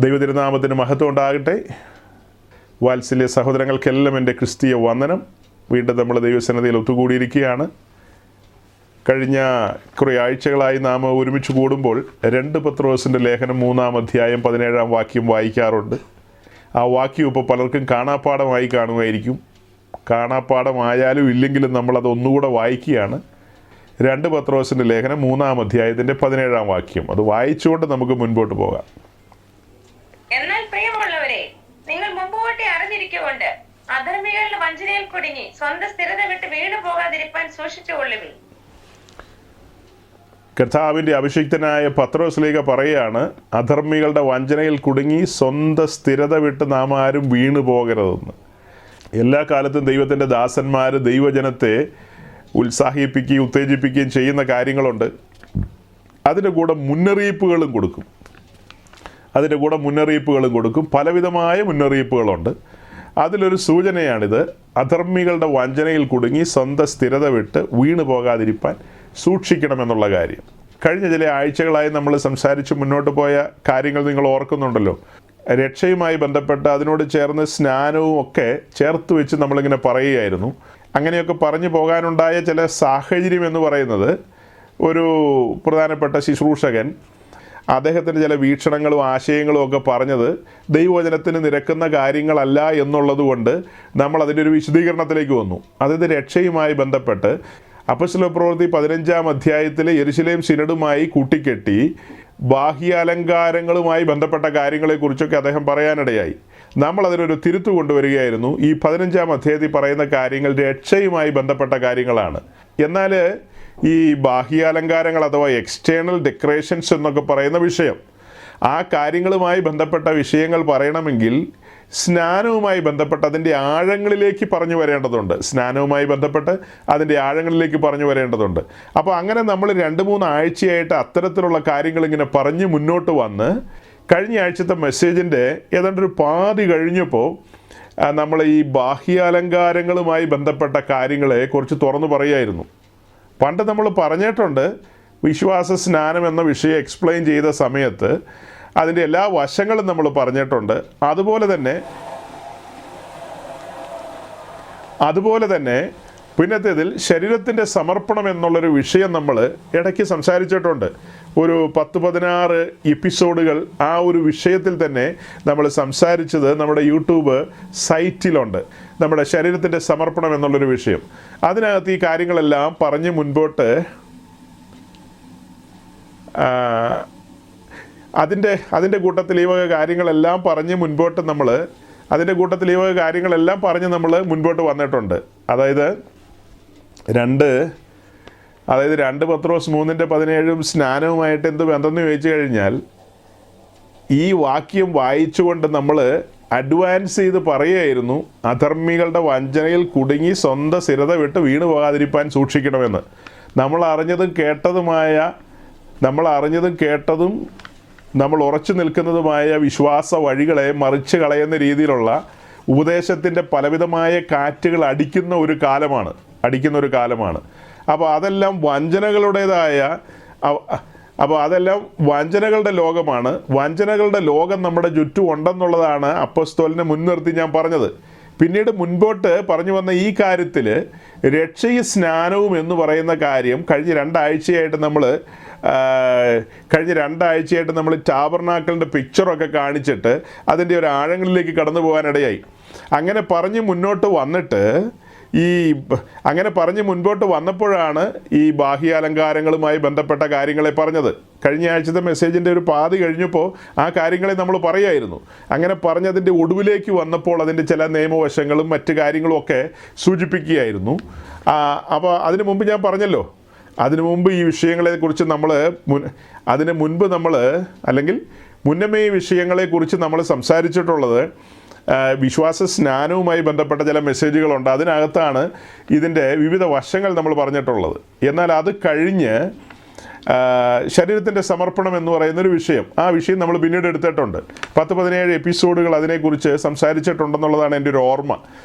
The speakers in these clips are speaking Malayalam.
ദൈവതിരുനാമത്തിന് മഹത്വം ഉണ്ടാകട്ടെ. വാത്സല്യ സഹോദരങ്ങൾക്കെല്ലാം എൻ്റെ ക്രിസ്തീയ വന്ദനം. വീണ്ടും നമ്മൾ ദൈവസന്നിധിയിൽ ഒത്തുകൂടിയിരിക്കുകയാണ്. കഴിഞ്ഞ കുറേ ആഴ്ചകളായി നാം ഒരുമിച്ച് കൂടുമ്പോൾ 2 പത്രോസിൻ്റെ ലേഖനം 3-ാം അധ്യായം 17-ാം വാക്യം വായിക്കാറുണ്ട്. ആ വാക്യം ഇപ്പോൾ പലർക്കും കാണാപ്പാഠമായി കാണുമായിരിക്കും. കാണാപ്പാഠമായാലും ഇല്ലെങ്കിലും നമ്മളത് ഒന്നുകൂടെ വായിക്കുകയാണ്. 2 പത്രോസിൻ്റെ ലേഖനം 3-ാം അധ്യായത്തിൻ്റെ 17-ാം വാക്യം. അത് വായിച്ചുകൊണ്ട് നമുക്ക് മുൻപോട്ട് പോകാം. എന്നാൽ പ്രിയമുള്ളവരെ, നിങ്ങൾ മുമ്പോട്ടേ അറിഞ്ഞിരിക്കൊണ്ട് അധർമ്മികളുടെ വഞ്ചനയിൽ കുടുങ്ങി സ്വന്തം സ്ഥിരത വിട്ട് വീണു പോകാതിരിപ്പാൻ സൂക്ഷിച്ചുകൊള്ളുവിൻ. കർത്താവിൻ്റെ അഭിഷിക്തനായ പത്രോസ്ലീഹ പറയുകയാണ്, അധർമ്മികളുടെ വഞ്ചനയിൽ കുടുങ്ങി സ്വന്തം സ്ഥിരത വിട്ട് നാം ആരും വീണു പോകരുതെന്ന്. എല്ലാ കാലത്തും ദൈവത്തിൻ്റെ ദാസന്മാർ ദൈവജനത്തെ ഉത്സാഹിപ്പിക്കുകയും ഉത്തേജിപ്പിക്കുകയും ചെയ്യുന്ന കാര്യങ്ങളുണ്ട്. അതിൻ്റെ കൂടെ മുന്നറിയിപ്പുകളും കൊടുക്കും. പലവിധമായ മുന്നറിയിപ്പുകളുണ്ട്. അതിലൊരു സൂചനയാണിത്. അധർമ്മികളുടെ വഞ്ചനയിൽ കുടുങ്ങി സ്വന്തം സ്ഥിരത വിട്ട് വീണു പോകാതിരിപ്പാൻ സൂക്ഷിക്കണമെന്നുള്ള കാര്യം. കഴിഞ്ഞ ചില ആഴ്ചകളായി നമ്മൾ സംസാരിച്ച് മുന്നോട്ട് പോയ കാര്യങ്ങൾ നിങ്ങൾ ഓർക്കുന്നുണ്ടല്ലോ. രക്ഷയുമായി ബന്ധപ്പെട്ട് അതിനോട് ചേർന്ന് സ്നാനവും ഒക്കെ ചേർത്ത് വെച്ച് നമ്മളിങ്ങനെ പറയുകയായിരുന്നു. അങ്ങനെയൊക്കെ പറഞ്ഞു പോകാനുണ്ടായ ചില സാഹചര്യം എന്ന് പറയുന്നത്, ഒരു പ്രധാനപ്പെട്ട ശുശ്രൂഷകൻ അദ്ദേഹത്തിൻ്റെ ചില വീക്ഷണങ്ങളും ആശയങ്ങളും ഒക്കെ പറഞ്ഞത് ദൈവവചനത്തിന് നിരക്കുന്ന കാര്യങ്ങളല്ല എന്നുള്ളത് കൊണ്ട് നമ്മൾ അതിൻ്റെ ഒരു വിശദീകരണത്തിലേക്ക് വന്നു. അതായത് രക്ഷയുമായി ബന്ധപ്പെട്ട് അപ്പോസ്തലപ്രവൃത്തി 15-ാം അധ്യായത്തിലെ യെരുശലേം സിനഡുമായി കൂട്ടിക്കെട്ടി ബാഹ്യാലങ്കാരങ്ങളുമായി ബന്ധപ്പെട്ട കാര്യങ്ങളെക്കുറിച്ചൊക്കെ അദ്ദേഹം പറയാനിടയായി. നമ്മളതിനൊരു തിരുത്തു കൊണ്ടുവരികയായിരുന്നു. ഈ 15-ാം അധ്യായത്തിൽ പറയുന്ന കാര്യങ്ങൾ രക്ഷയുമായി ബന്ധപ്പെട്ട കാര്യങ്ങളാണ്. എന്നാൽ ഈ ബാഹ്യാലങ്കാരങ്ങൾ അഥവാ എക്സ്റ്റേണൽ ഡെക്കറേഷൻസ് എന്നൊക്കെ പറയുന്ന വിഷയം, ആ കാര്യങ്ങളുമായി ബന്ധപ്പെട്ട വിഷയങ്ങൾ പറയണമെങ്കിൽ സ്നാനവുമായി ബന്ധപ്പെട്ട് അതിൻ്റെ ആഴങ്ങളിലേക്ക് പറഞ്ഞു വരേണ്ടതുണ്ട്. അപ്പോൾ അങ്ങനെ നമ്മൾ 2-3 ആഴ്ചയായിട്ട് അത്തരത്തിലുള്ള കാര്യങ്ങൾ ഇങ്ങനെ പറഞ്ഞ് മുന്നോട്ട് വന്ന് കഴിഞ്ഞ ആഴ്ചത്തെ മെസ്സേജിൻ്റെ ഏതാണ്ടൊരു പാതി കഴിഞ്ഞപ്പോൾ നമ്മൾ ഈ ബാഹ്യാലങ്കാരങ്ങളുമായി ബന്ധപ്പെട്ട കാര്യങ്ങളെ കുറിച്ച് തുറന്നു പറയുമായിരുന്നു. പണ്ട് നമ്മൾ പറഞ്ഞിട്ടുണ്ട്, വിശ്വാസ സ്നാനം എന്ന വിഷയം എക്സ്പ്ലെയിൻ ചെയ്ത സമയത്ത് അതിൻ്റെ എല്ലാ വശങ്ങളും നമ്മൾ പറഞ്ഞിട്ടുണ്ട്. അതുപോലെ തന്നെ പിന്നത്തേതിൽ ശരീരത്തിൻ്റെ സമർപ്പണം എന്നുള്ളൊരു വിഷയം നമ്മൾ ഇടയ്ക്ക് സംസാരിച്ചിട്ടുണ്ട്. ഒരു 10-16 എപ്പിസോഡുകൾ ആ ഒരു വിഷയത്തിൽ തന്നെ നമ്മൾ സംസാരിച്ചത് നമ്മുടെ യൂട്യൂബ് സൈറ്റിലുണ്ട്. നമ്മുടെ ശരീരത്തിൻ്റെ സമർപ്പണം എന്നുള്ളൊരു വിഷയം. അതിനകത്ത് ഈ കാര്യങ്ങളെല്ലാം പറഞ്ഞ് മുൻപോട്ട് അതിൻ്റെ കൂട്ടത്തിൽ ഈ വക കാര്യങ്ങളെല്ലാം പറഞ്ഞ് നമ്മൾ മുൻപോട്ട് വന്നിട്ടുണ്ട്. അതായത് 2 പത്രോസ് 3:17 സ്നാനവുമായിട്ട് എന്ത് ബന്ധമെന്ന് ചോദിച്ചു കഴിഞ്ഞാൽ, ഈ വാക്യം വായിച്ചുകൊണ്ട് നമ്മൾ അഡ്വാൻസ് ചെയ്ത് പറയുകയായിരുന്നു, അധർമ്മികളുടെ വഞ്ചനയിൽ കുടുങ്ങി സ്വന്തം സ്ഥിരത വിട്ട് വീണു പോകാതിരിപ്പാൻ സൂക്ഷിക്കണമെന്ന്. നമ്മൾ അറിഞ്ഞതും കേട്ടതും നമ്മൾ ഉറച്ചു നിൽക്കുന്നതുമായ വിശ്വാസ വഴികളെ മറിച്ച് കളയുന്ന രീതിയിലുള്ള ഉപദേശത്തിൻ്റെ പലവിധമായ കാറ്റുകൾ അടിക്കുന്ന ഒരു കാലമാണ്. അപ്പോൾ അതെല്ലാം വഞ്ചനകളുടെ ലോകമാണ്. വഞ്ചനകളുടെ ലോകം നമ്മുടെ ചുറ്റും ഉണ്ടെന്നുള്ളതാണ് അപ്പോസ്തലനെ മുൻനിർത്തി ഞാൻ പറഞ്ഞത്. പിന്നീട് മുൻപോട്ട് പറഞ്ഞു വന്ന ഈ കാര്യത്തിൽ രക്ഷയും സ്നാനവും എന്ന് പറയുന്ന കാര്യം കഴിഞ്ഞ 2 ആഴ്ചയായിട്ട് നമ്മൾ ടാബർനാക്കളിൻ്റെ പിക്ചറൊക്കെ കാണിച്ചിട്ട് അതിൻ്റെ ഒരു ആഴങ്ങളിലേക്ക് കടന്നു പോകാനിടയായി. അങ്ങനെ പറഞ്ഞ് മുന്നോട്ട് വന്നപ്പോഴാണ് ഈ ബാഹ്യാലങ്കാരങ്ങളുമായി ബന്ധപ്പെട്ട കാര്യങ്ങളെ പറഞ്ഞത്. കഴിഞ്ഞ ആഴ്ചത്തെ മെസ്സേജിൻ്റെ ഒരു പാതി കഴിഞ്ഞപ്പോൾ ആ കാര്യങ്ങളെ നമ്മൾ പറയായിരുന്നു. അങ്ങനെ പറഞ്ഞതിൻ്റെ ഒടുവിലേക്ക് വന്നപ്പോൾ അതിൻ്റെ ചില നിയമവശങ്ങളും മറ്റ് കാര്യങ്ങളും ഒക്കെ സൂചിപ്പിക്കുകയായിരുന്നു. അപ്പോൾ അതിനു മുമ്പ് ഞാൻ പറഞ്ഞല്ലോ, ഈ വിഷയങ്ങളെക്കുറിച്ച് മുന്നമേ ഈ വിഷയങ്ങളെക്കുറിച്ച് നമ്മൾ സംസാരിച്ചിട്ടുള്ളത് വിശ്വാസ സ്നാനവുമായി ബന്ധപ്പെട്ട ചില മെസ്സേജുകളുണ്ട്. അതിനകത്താണ് ഇതിൻ്റെ വിവിധ വശങ്ങൾ നമ്മൾ പറഞ്ഞിട്ടുള്ളത്. എന്നാൽ അത് കഴിഞ്ഞ് ശരീരത്തിൻ്റെ സമർപ്പണം എന്ന് പറയുന്നൊരു വിഷയം, ആ വിഷയം നമ്മൾ പിന്നീട് എടുത്തിട്ടുണ്ട്. 10-17 എപ്പിസോഡുകൾ അതിനെക്കുറിച്ച് സംസാരിച്ചിട്ടുണ്ടെന്നുള്ളതാണ് എൻ്റെ ഒരു ഓർമ്മ.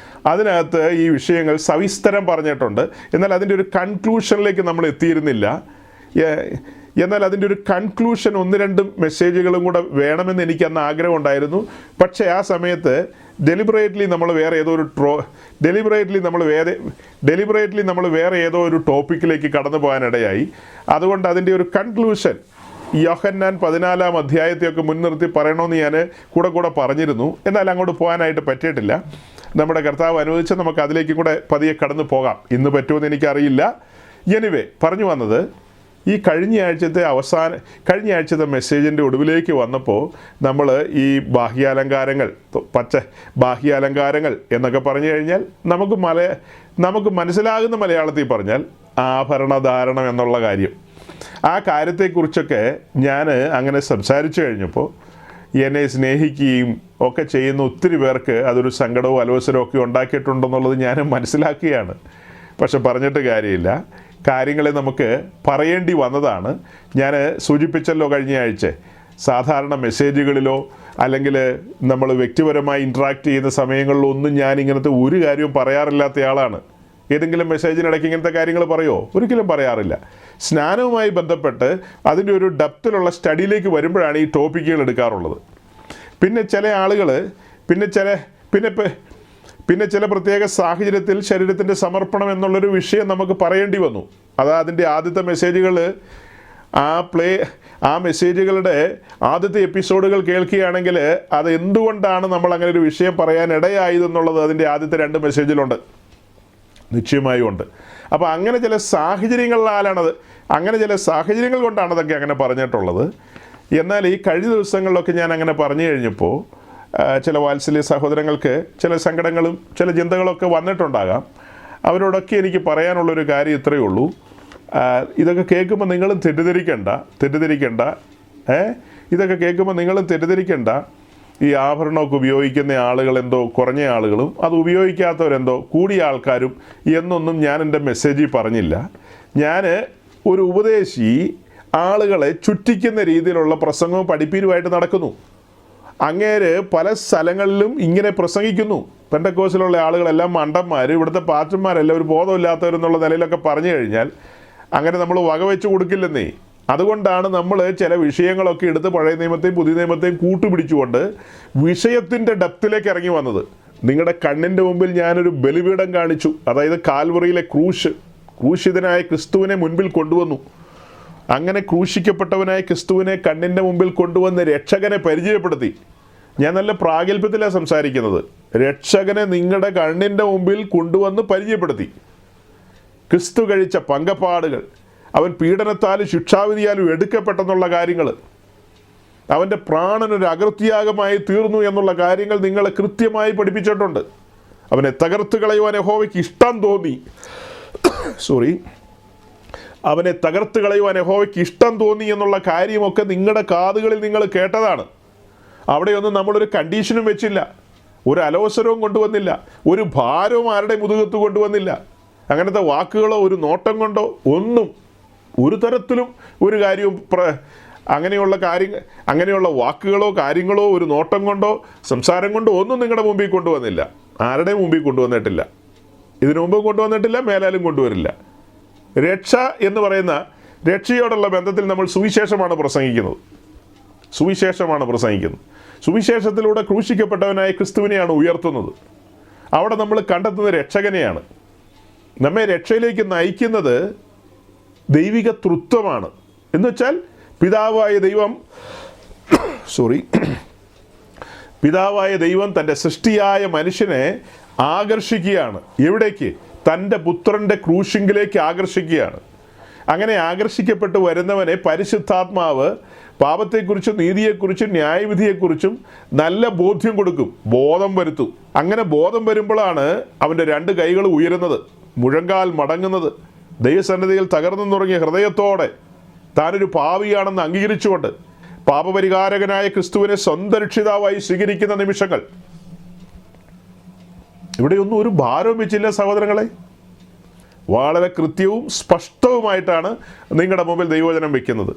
അതിനകത്ത് ഈ വിഷയങ്ങൾ സവിസ്തരം പറഞ്ഞിട്ടുണ്ട്. എന്നാൽ അതിൻ്റെ ഒരു കൺക്ലൂഷനിലേക്ക് നമ്മൾ എത്തിയിരുന്നില്ല. എന്നാൽ അതിൻ്റെ ഒരു കൺക്ലൂഷൻ 1-2 മെസ്സേജുകളും കൂടെ വേണമെന്ന് എനിക്ക് അന്ന് ആഗ്രഹം ഉണ്ടായിരുന്നു. പക്ഷേ ആ സമയത്ത് ഡെലിബറേറ്റ്ലി നമ്മൾ വേറെ ഏതോ ഒരു ടോപ്പിക്കിലേക്ക് കടന്നു പോകാനിടയായി. അതുകൊണ്ട് അതിൻ്റെ ഒരു കൺക്ലൂഷൻ യോഹന്നാൻ 14-ാം അധ്യായത്തെയൊക്കെ മുൻനിർത്തി പറയണമെന്ന് ഞാൻ കൂടെ പറഞ്ഞിരുന്നു. എന്നാൽ അങ്ങോട്ട് പോകാനായിട്ട് പറ്റിയിട്ടില്ല. നമ്മുടെ കർത്താവ് അനുവദിച്ച് നമുക്ക് അതിലേക്കും കൂടെ പതിയെ കടന്നു പോകാം. ഇന്ന് പറ്റുമെന്ന് എനിക്കറിയില്ല. എനിവേ, പറഞ്ഞു വന്നത്, ഈ കഴിഞ്ഞ ആഴ്ചത്തെ മെസ്സേജിൻ്റെ ഒടുവിലേക്ക് വന്നപ്പോൾ നമ്മൾ ഈ ബാഹ്യാലങ്കാരങ്ങൾ എന്നൊക്കെ പറഞ്ഞു കഴിഞ്ഞാൽ നമുക്ക് മനസ്സിലാകുന്ന മലയാളത്തിൽ പറഞ്ഞാൽ ആഭരണധാരണം എന്നുള്ള കാര്യം, ആ കാര്യത്തെക്കുറിച്ചൊക്കെ ഞാൻ അങ്ങനെ സംസാരിച്ചു കഴിഞ്ഞപ്പോൾ എന്നെ സ്നേഹിക്കുകയും ഒക്കെ ചെയ്യുന്ന ഒത്തിരി പേർക്ക് അതൊരു സങ്കടവും അലോസരവും ഒക്കെ ഉണ്ടാക്കിയിട്ടുണ്ടെന്നുള്ളത് ഞാൻ മനസ്സിലാക്കുകയാണ്. പക്ഷെ പറഞ്ഞിട്ട് കാര്യമില്ല, കാര്യങ്ങളെ നമുക്ക് പറയേണ്ടി വന്നതാണ്. ഞാൻ സൂചിപ്പിച്ചല്ലോ കഴിഞ്ഞ ആഴ്ച, സാധാരണ മെസ്സേജുകളിലോ അല്ലെങ്കിൽ നമ്മൾ വ്യക്തിപരമായി ഇൻട്രാക്ട് ചെയ്യുന്ന സമയങ്ങളിലോ ഒന്നും ഞാൻ ഇങ്ങനത്തെ ഒരു കാര്യവും പറയാറില്ലാത്തയാളാണ്. ഏതെങ്കിലും മെസ്സേജിനിടയ്ക്ക് ഇങ്ങനത്തെ കാര്യങ്ങൾ പറയുമോ? ഒരിക്കലും പറയാറില്ല. സ്നാനവുമായി ബന്ധപ്പെട്ട് അതിൻ്റെ ഒരു ഡെപ്തിലുള്ള സ്റ്റഡിയിലേക്ക് വരുമ്പോഴാണ് ഈ ടോപ്പിക്കുകൾ എടുക്കാറുള്ളത്. പിന്നെ ചില ആളുകൾ പിന്നെ ചില പ്രത്യേക സാഹചര്യത്തിൽ ശരീരത്തിൻ്റെ സമർപ്പണം എന്നുള്ളൊരു വിഷയം നമുക്ക് പറയേണ്ടി വന്നു. അതിൻ്റെ ആദ്യത്തെ മെസ്സേജുകൾ ആ മെസ്സേജുകളുടെ ആദ്യത്തെ എപ്പിസോഡുകൾ കേൾക്കുകയാണെങ്കിൽ അത് എന്തുകൊണ്ടാണ് നമ്മൾ അങ്ങനെ ഒരു വിഷയം പറയാൻ ഇടയായതെന്നുള്ളത് അതിൻ്റെ ആദ്യത്തെ 2 മെസ്സേജിലുണ്ട്, നിശ്ചയമായും ഉണ്ട്. അപ്പോൾ അങ്ങനെ ചില സാഹചര്യങ്ങൾ കൊണ്ടാണ് അതൊക്കെ അങ്ങനെ പറഞ്ഞിട്ടുള്ളത്. എന്നാൽ ഈ കഴിഞ്ഞ ദിവസങ്ങളിലൊക്കെ ഞാൻ അങ്ങനെ പറഞ്ഞു കഴിഞ്ഞപ്പോൾ ചില വാത്സല്യ സഹോദരങ്ങൾക്ക് ചില സങ്കടങ്ങളും ചില ചിന്തകളൊക്കെ വന്നിട്ടുണ്ടാകാം. അവരോടൊക്കെ എനിക്ക് പറയാനുള്ളൊരു കാര്യം ഇത്രയേ ഉള്ളൂ. ഇതൊക്കെ കേൾക്കുമ്പോൾ നിങ്ങളും തെറ്റിദ്ധരിക്കേണ്ട. ഇതൊക്കെ കേൾക്കുമ്പോൾ നിങ്ങളും തെറ്റിദ്ധരിക്കേണ്ട. ഈ ആഭരണമൊക്കെ ഉപയോഗിക്കുന്ന ആളുകളെന്തോ കുറഞ്ഞ ആളുകളും അത് ഉപയോഗിക്കാത്തവരെന്തോ കൂടിയ ആൾക്കാരും എന്നൊന്നും ഞാൻ എൻ്റെ മെസ്സേജിൽ പറഞ്ഞില്ല. ഞാൻ ഒരു ഉപദേശി ആളുകളെ ചുറ്റിക്കുന്ന രീതിയിലുള്ള പ്രസംഗവും പഠിപ്പീരുമായിട്ട് നടക്കുന്നു. അങ്ങേര് പല സ്ഥലങ്ങളിലും ഇങ്ങനെ പ്രസംഗിക്കുന്നു. പെന്തക്കോസ്തിലുള്ള ആളുകളെല്ലാം മണ്ടന്മാർ, ഇവിടുത്തെ പാസ്റ്റർമാരെല്ലാം ഒരു ബോധമില്ലാത്തവരെന്നുള്ള നിലയിലൊക്കെ പറഞ്ഞു കഴിഞ്ഞാൽ അങ്ങനെ നമ്മൾ വകവെച്ച് കൊടുക്കില്ലെന്നേ. അതുകൊണ്ടാണ് നമ്മൾ ചില വിഷയങ്ങളൊക്കെ എടുത്ത് പഴയ നിയമത്തെയും പുതിയ നിയമത്തെയും കൂട്ടുപിടിച്ചുകൊണ്ട് വിഷയത്തിൻ്റെ ഡെപ്തിലേക്ക് ഇറങ്ങി വന്നത്. നിങ്ങളുടെ കണ്ണിൻ്റെ മുമ്പിൽ ഞാനൊരു ബലിപീഠം കാണിച്ചു. അതായത് കാൽവറിയിലെ ക്രൂശിതനായ ക്രിസ്തുവിനെ മുൻപിൽ കൊണ്ടുവന്നു. അങ്ങനെ ക്രൂശിക്കപ്പെട്ടവനായ ക്രിസ്തുവിനെ കണ്ണിൻ്റെ മുമ്പിൽ കൊണ്ടുവന്ന് രക്ഷകനെ പരിചയപ്പെടുത്തി. ഞാൻ നല്ല പ്രാഗൽഭ്യത്തിലാണ് സംസാരിക്കുന്നത്. രക്ഷകനെ നിങ്ങളുടെ കണ്ണിൻ്റെ മുമ്പിൽ കൊണ്ടുവന്ന് പരിചയപ്പെടുത്തി. ക്രിസ്തു കഴിച്ച പങ്കപ്പാടുകൾ, അവൻ പീഡനത്താലും ശിക്ഷാവിധിയാലും എടുക്കപ്പെട്ടെന്നുള്ള കാര്യങ്ങൾ, അവൻ്റെ പ്രാണനൊരു അകൃത്യാഗമായി തീർന്നു എന്നുള്ള കാര്യങ്ങൾ നിങ്ങളെ കൃത്യമായി പഠിപ്പിച്ചിട്ടുണ്ട്. അവനെ തകർത്ത് കളയുവാൻ യഹോവയ്ക്ക് ഇഷ്ടം തോന്നി എന്നുള്ള കാര്യമൊക്കെ നിങ്ങളുടെ കാതുകളിൽ നിങ്ങൾ കേട്ടതാണ്. അവിടെയൊന്നും നമ്മളൊരു കണ്ടീഷനും വെച്ചില്ല, ഒരു അലോസരവും കൊണ്ടുവന്നില്ല, ഒരു ഭാരവും ആരുടെ മുതുകത്ത് കൊണ്ടുവന്നില്ല. അങ്ങനത്തെ വാക്കുകളോ ഒരു നോട്ടം കൊണ്ടോ ഒന്നും ഒരു തരത്തിലും ഒരു കാര്യവും അങ്ങനെയുള്ള വാക്കുകളോ കാര്യങ്ങളോ ഒരു നോട്ടം കൊണ്ടോ സംസാരം കൊണ്ടോ ഒന്നും നിങ്ങളുടെ മുമ്പിൽ കൊണ്ടുവന്നില്ല. ആരുടെയും മുമ്പിൽ കൊണ്ടുവന്നിട്ടില്ല. ഇതിനു മുമ്പ് കൊണ്ടുവന്നിട്ടില്ല, മേലാലും കൊണ്ടുവരില്ല. രക്ഷ എന്ന് പറയുന്ന രക്ഷയോടുള്ള ബന്ധത്തിൽ നമ്മൾ സുവിശേഷമാണ് പ്രസംഗിക്കുന്നത്. സുവിശേഷത്തിലൂടെ ക്രൂശിക്കപ്പെട്ടവനായ ക്രിസ്തുവിനെയാണ് ഉയർത്തുന്നത്. അവിടെ നമ്മൾ കണ്ടെത്തുന്ന രക്ഷകനെയാണ്. നമ്മെ രക്ഷയിലേക്ക് നയിക്കുന്നത് ദൈവിക തൃത്വമാണ്. എന്നുവെച്ചാൽ പിതാവായ ദൈവം തൻ്റെ സൃഷ്ടിയായ മനുഷ്യനെ ആകർഷിക്കുകയാണ്. എവിടേക്ക്? തൻ്റെ പുത്രൻ്റെ ക്രൂശിങ്കിലേക്ക് ആകർഷിക്കുകയാണ്. അങ്ങനെ ആകർഷിക്കപ്പെട്ട് വരുന്നവനെ പരിശുദ്ധാത്മാവ് പാപത്തെക്കുറിച്ചും നീതിയെക്കുറിച്ചും ന്യായവിധിയെക്കുറിച്ചും നല്ല ബോധ്യം കൊടുക്കും, ബോധം വരുത്തും. അങ്ങനെ ബോധം വരുമ്പോഴാണ് അവൻ്റെ 2 കൈകൾ ഉയരുന്നത്, മുഴങ്കാൽ മടങ്ങുന്നത്, ദൈവസന്നിധിയിൽ തകർന്നു തുടങ്ങിയ ഹൃദയത്തോടെ താനൊരു പാപിയാണെന്ന് അംഗീകരിച്ചുകൊണ്ട് പാപപരിഹാരകനായ ക്രിസ്തുവിനെ സ്വന്തം രക്ഷിതാവായി സ്വീകരിക്കുന്ന നിമിഷങ്ങൾ. ഇവിടെയൊന്നും ഒരു ഭാരവും വെച്ചില്ല സഹോദരങ്ങളെ. വളരെ കൃത്യവും സ്പഷ്ടവുമായിട്ടാണ് നിങ്ങളുടെ മുമ്പിൽ ദൈവവചനം വെക്കുന്നത്.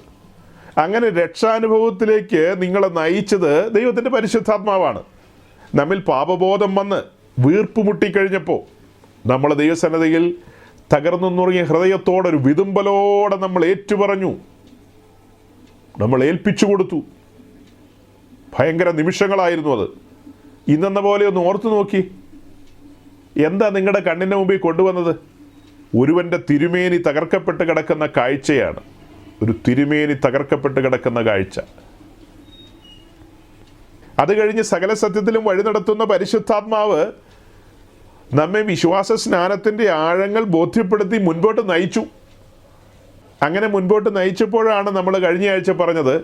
അങ്ങനെ രക്ഷാനുഭവത്തിലേക്ക് നിങ്ങളെ നയിച്ചത് ദൈവത്തിൻ്റെ പരിശുദ്ധാത്മാവാണ്. നമ്മിൽ പാപബോധം വന്ന് വീർപ്പ് മുട്ടിക്കഴിഞ്ഞപ്പോൾ നമ്മൾ ദൈവസന്നിധിയിൽ തകർന്നു നുറുങ്ങിയ ഹൃദയത്തോടെ ഒരു വിതുമ്പലോടെ നമ്മൾ ഏറ്റുപറഞ്ഞു, നമ്മൾ ഏൽപ്പിച്ചു കൊടുത്തു. ഭയങ്കര നിമിഷങ്ങളായിരുന്നു അത്. ഇന്നെന്ന പോലെ ഒന്ന് ഓർത്തു നോക്കി. എന്താ നിങ്ങളുടെ കണ്ണിൻ്റെ മുമ്പിൽ കൊണ്ടുവന്നത്? ഒരുവൻ്റെ തിരുമേനി തകർക്കപ്പെട്ട് കിടക്കുന്ന കാഴ്ചയാണ്. ഒരു തിരുമേനി തകർക്കപ്പെട്ട് കിടക്കുന്ന കാഴ്ച. അത് കഴിഞ്ഞ് സകല സത്യത്തിലും വഴി നടത്തുന്ന പരിശുദ്ധാത്മാവ് നമ്മെ വിശ്വാസ സ്നാനത്തിൻ്റെ ആഴങ്ങൾ ബോധ്യപ്പെടുത്തി മുൻപോട്ട് നയിച്ചു. അങ്ങനെ മുൻപോട്ട് നയിച്ചപ്പോഴാണ് നമ്മൾ കഴിഞ്ഞ ആഴ്ച പറഞ്ഞത്,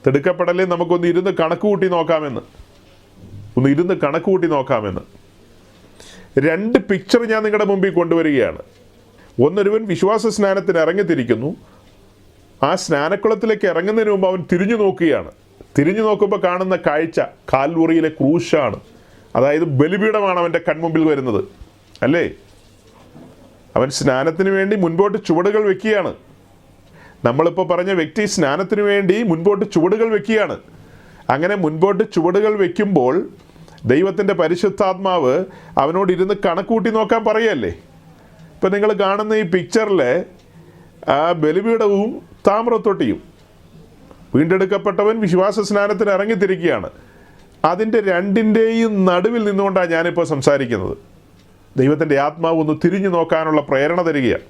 തിടുക്കപ്പെടലേ, നമുക്കൊന്ന് ഇരുന്ന് കണക്ക് കൂട്ടി നോക്കാമെന്ന്. രണ്ട് പിക്ചർ ഞാൻ നിങ്ങളുടെ മുമ്പിൽ കൊണ്ടുവരികയാണ്. ഒന്നൊരുവൻ വിശ്വാസ സ്നാനത്തിന് ഇറങ്ങിത്തിരിക്കുന്നു. ആ സ്നാനക്കുളത്തിലേക്ക് ഇറങ്ങുന്നതിന് മുമ്പ് അവൻ തിരിഞ്ഞു നോക്കുകയാണ്. തിരിഞ്ഞു നോക്കുമ്പോൾ കാണുന്ന കാഴ്ച കാൽവറിയിലെ ക്രൂശാണ്. അതായത് ബലിപീഠമാണ് അവൻ്റെ കൺമുമ്പിൽ വരുന്നത്, അല്ലേ? അവൻ സ്നാനത്തിന് വേണ്ടി മുൻപോട്ട് ചുവടുകൾ വെക്കുകയാണ്. നമ്മളിപ്പോൾ പറഞ്ഞ വ്യക്തി സ്നാനത്തിന് വേണ്ടി മുൻപോട്ട് ചുവടുകൾ വെക്കുകയാണ്. അങ്ങനെ മുൻപോട്ട് ചുവടുകൾ വെക്കുമ്പോൾ ദൈവത്തിൻ്റെ പരിശുദ്ധാത്മാവ് അവനോട് ഇരുന്ന് കണക്കൂട്ടി നോക്കാൻ പറയല്ലേ. ഇപ്പം നിങ്ങൾ കാണുന്ന ഈ പിക്ചറിലെ ആ ബലിപീഠവും താമ്രത്തൊട്ടിയും, വീണ്ടെടുക്കപ്പെട്ടവൻ വിശ്വാസ സ്നാനത്തിന് ഇറങ്ങിത്തിരിക്കുകയാണ്. അതിൻ്റെ രണ്ടിൻ്റെയും നടുവിൽ നിന്നുകൊണ്ടാണ് ഞാനിപ്പോൾ സംസാരിക്കുന്നത്. ദൈവത്തിൻ്റെ ആത്മാവ് ഒന്ന് തിരിഞ്ഞു നോക്കാനുള്ള പ്രേരണ തരികയാണ്.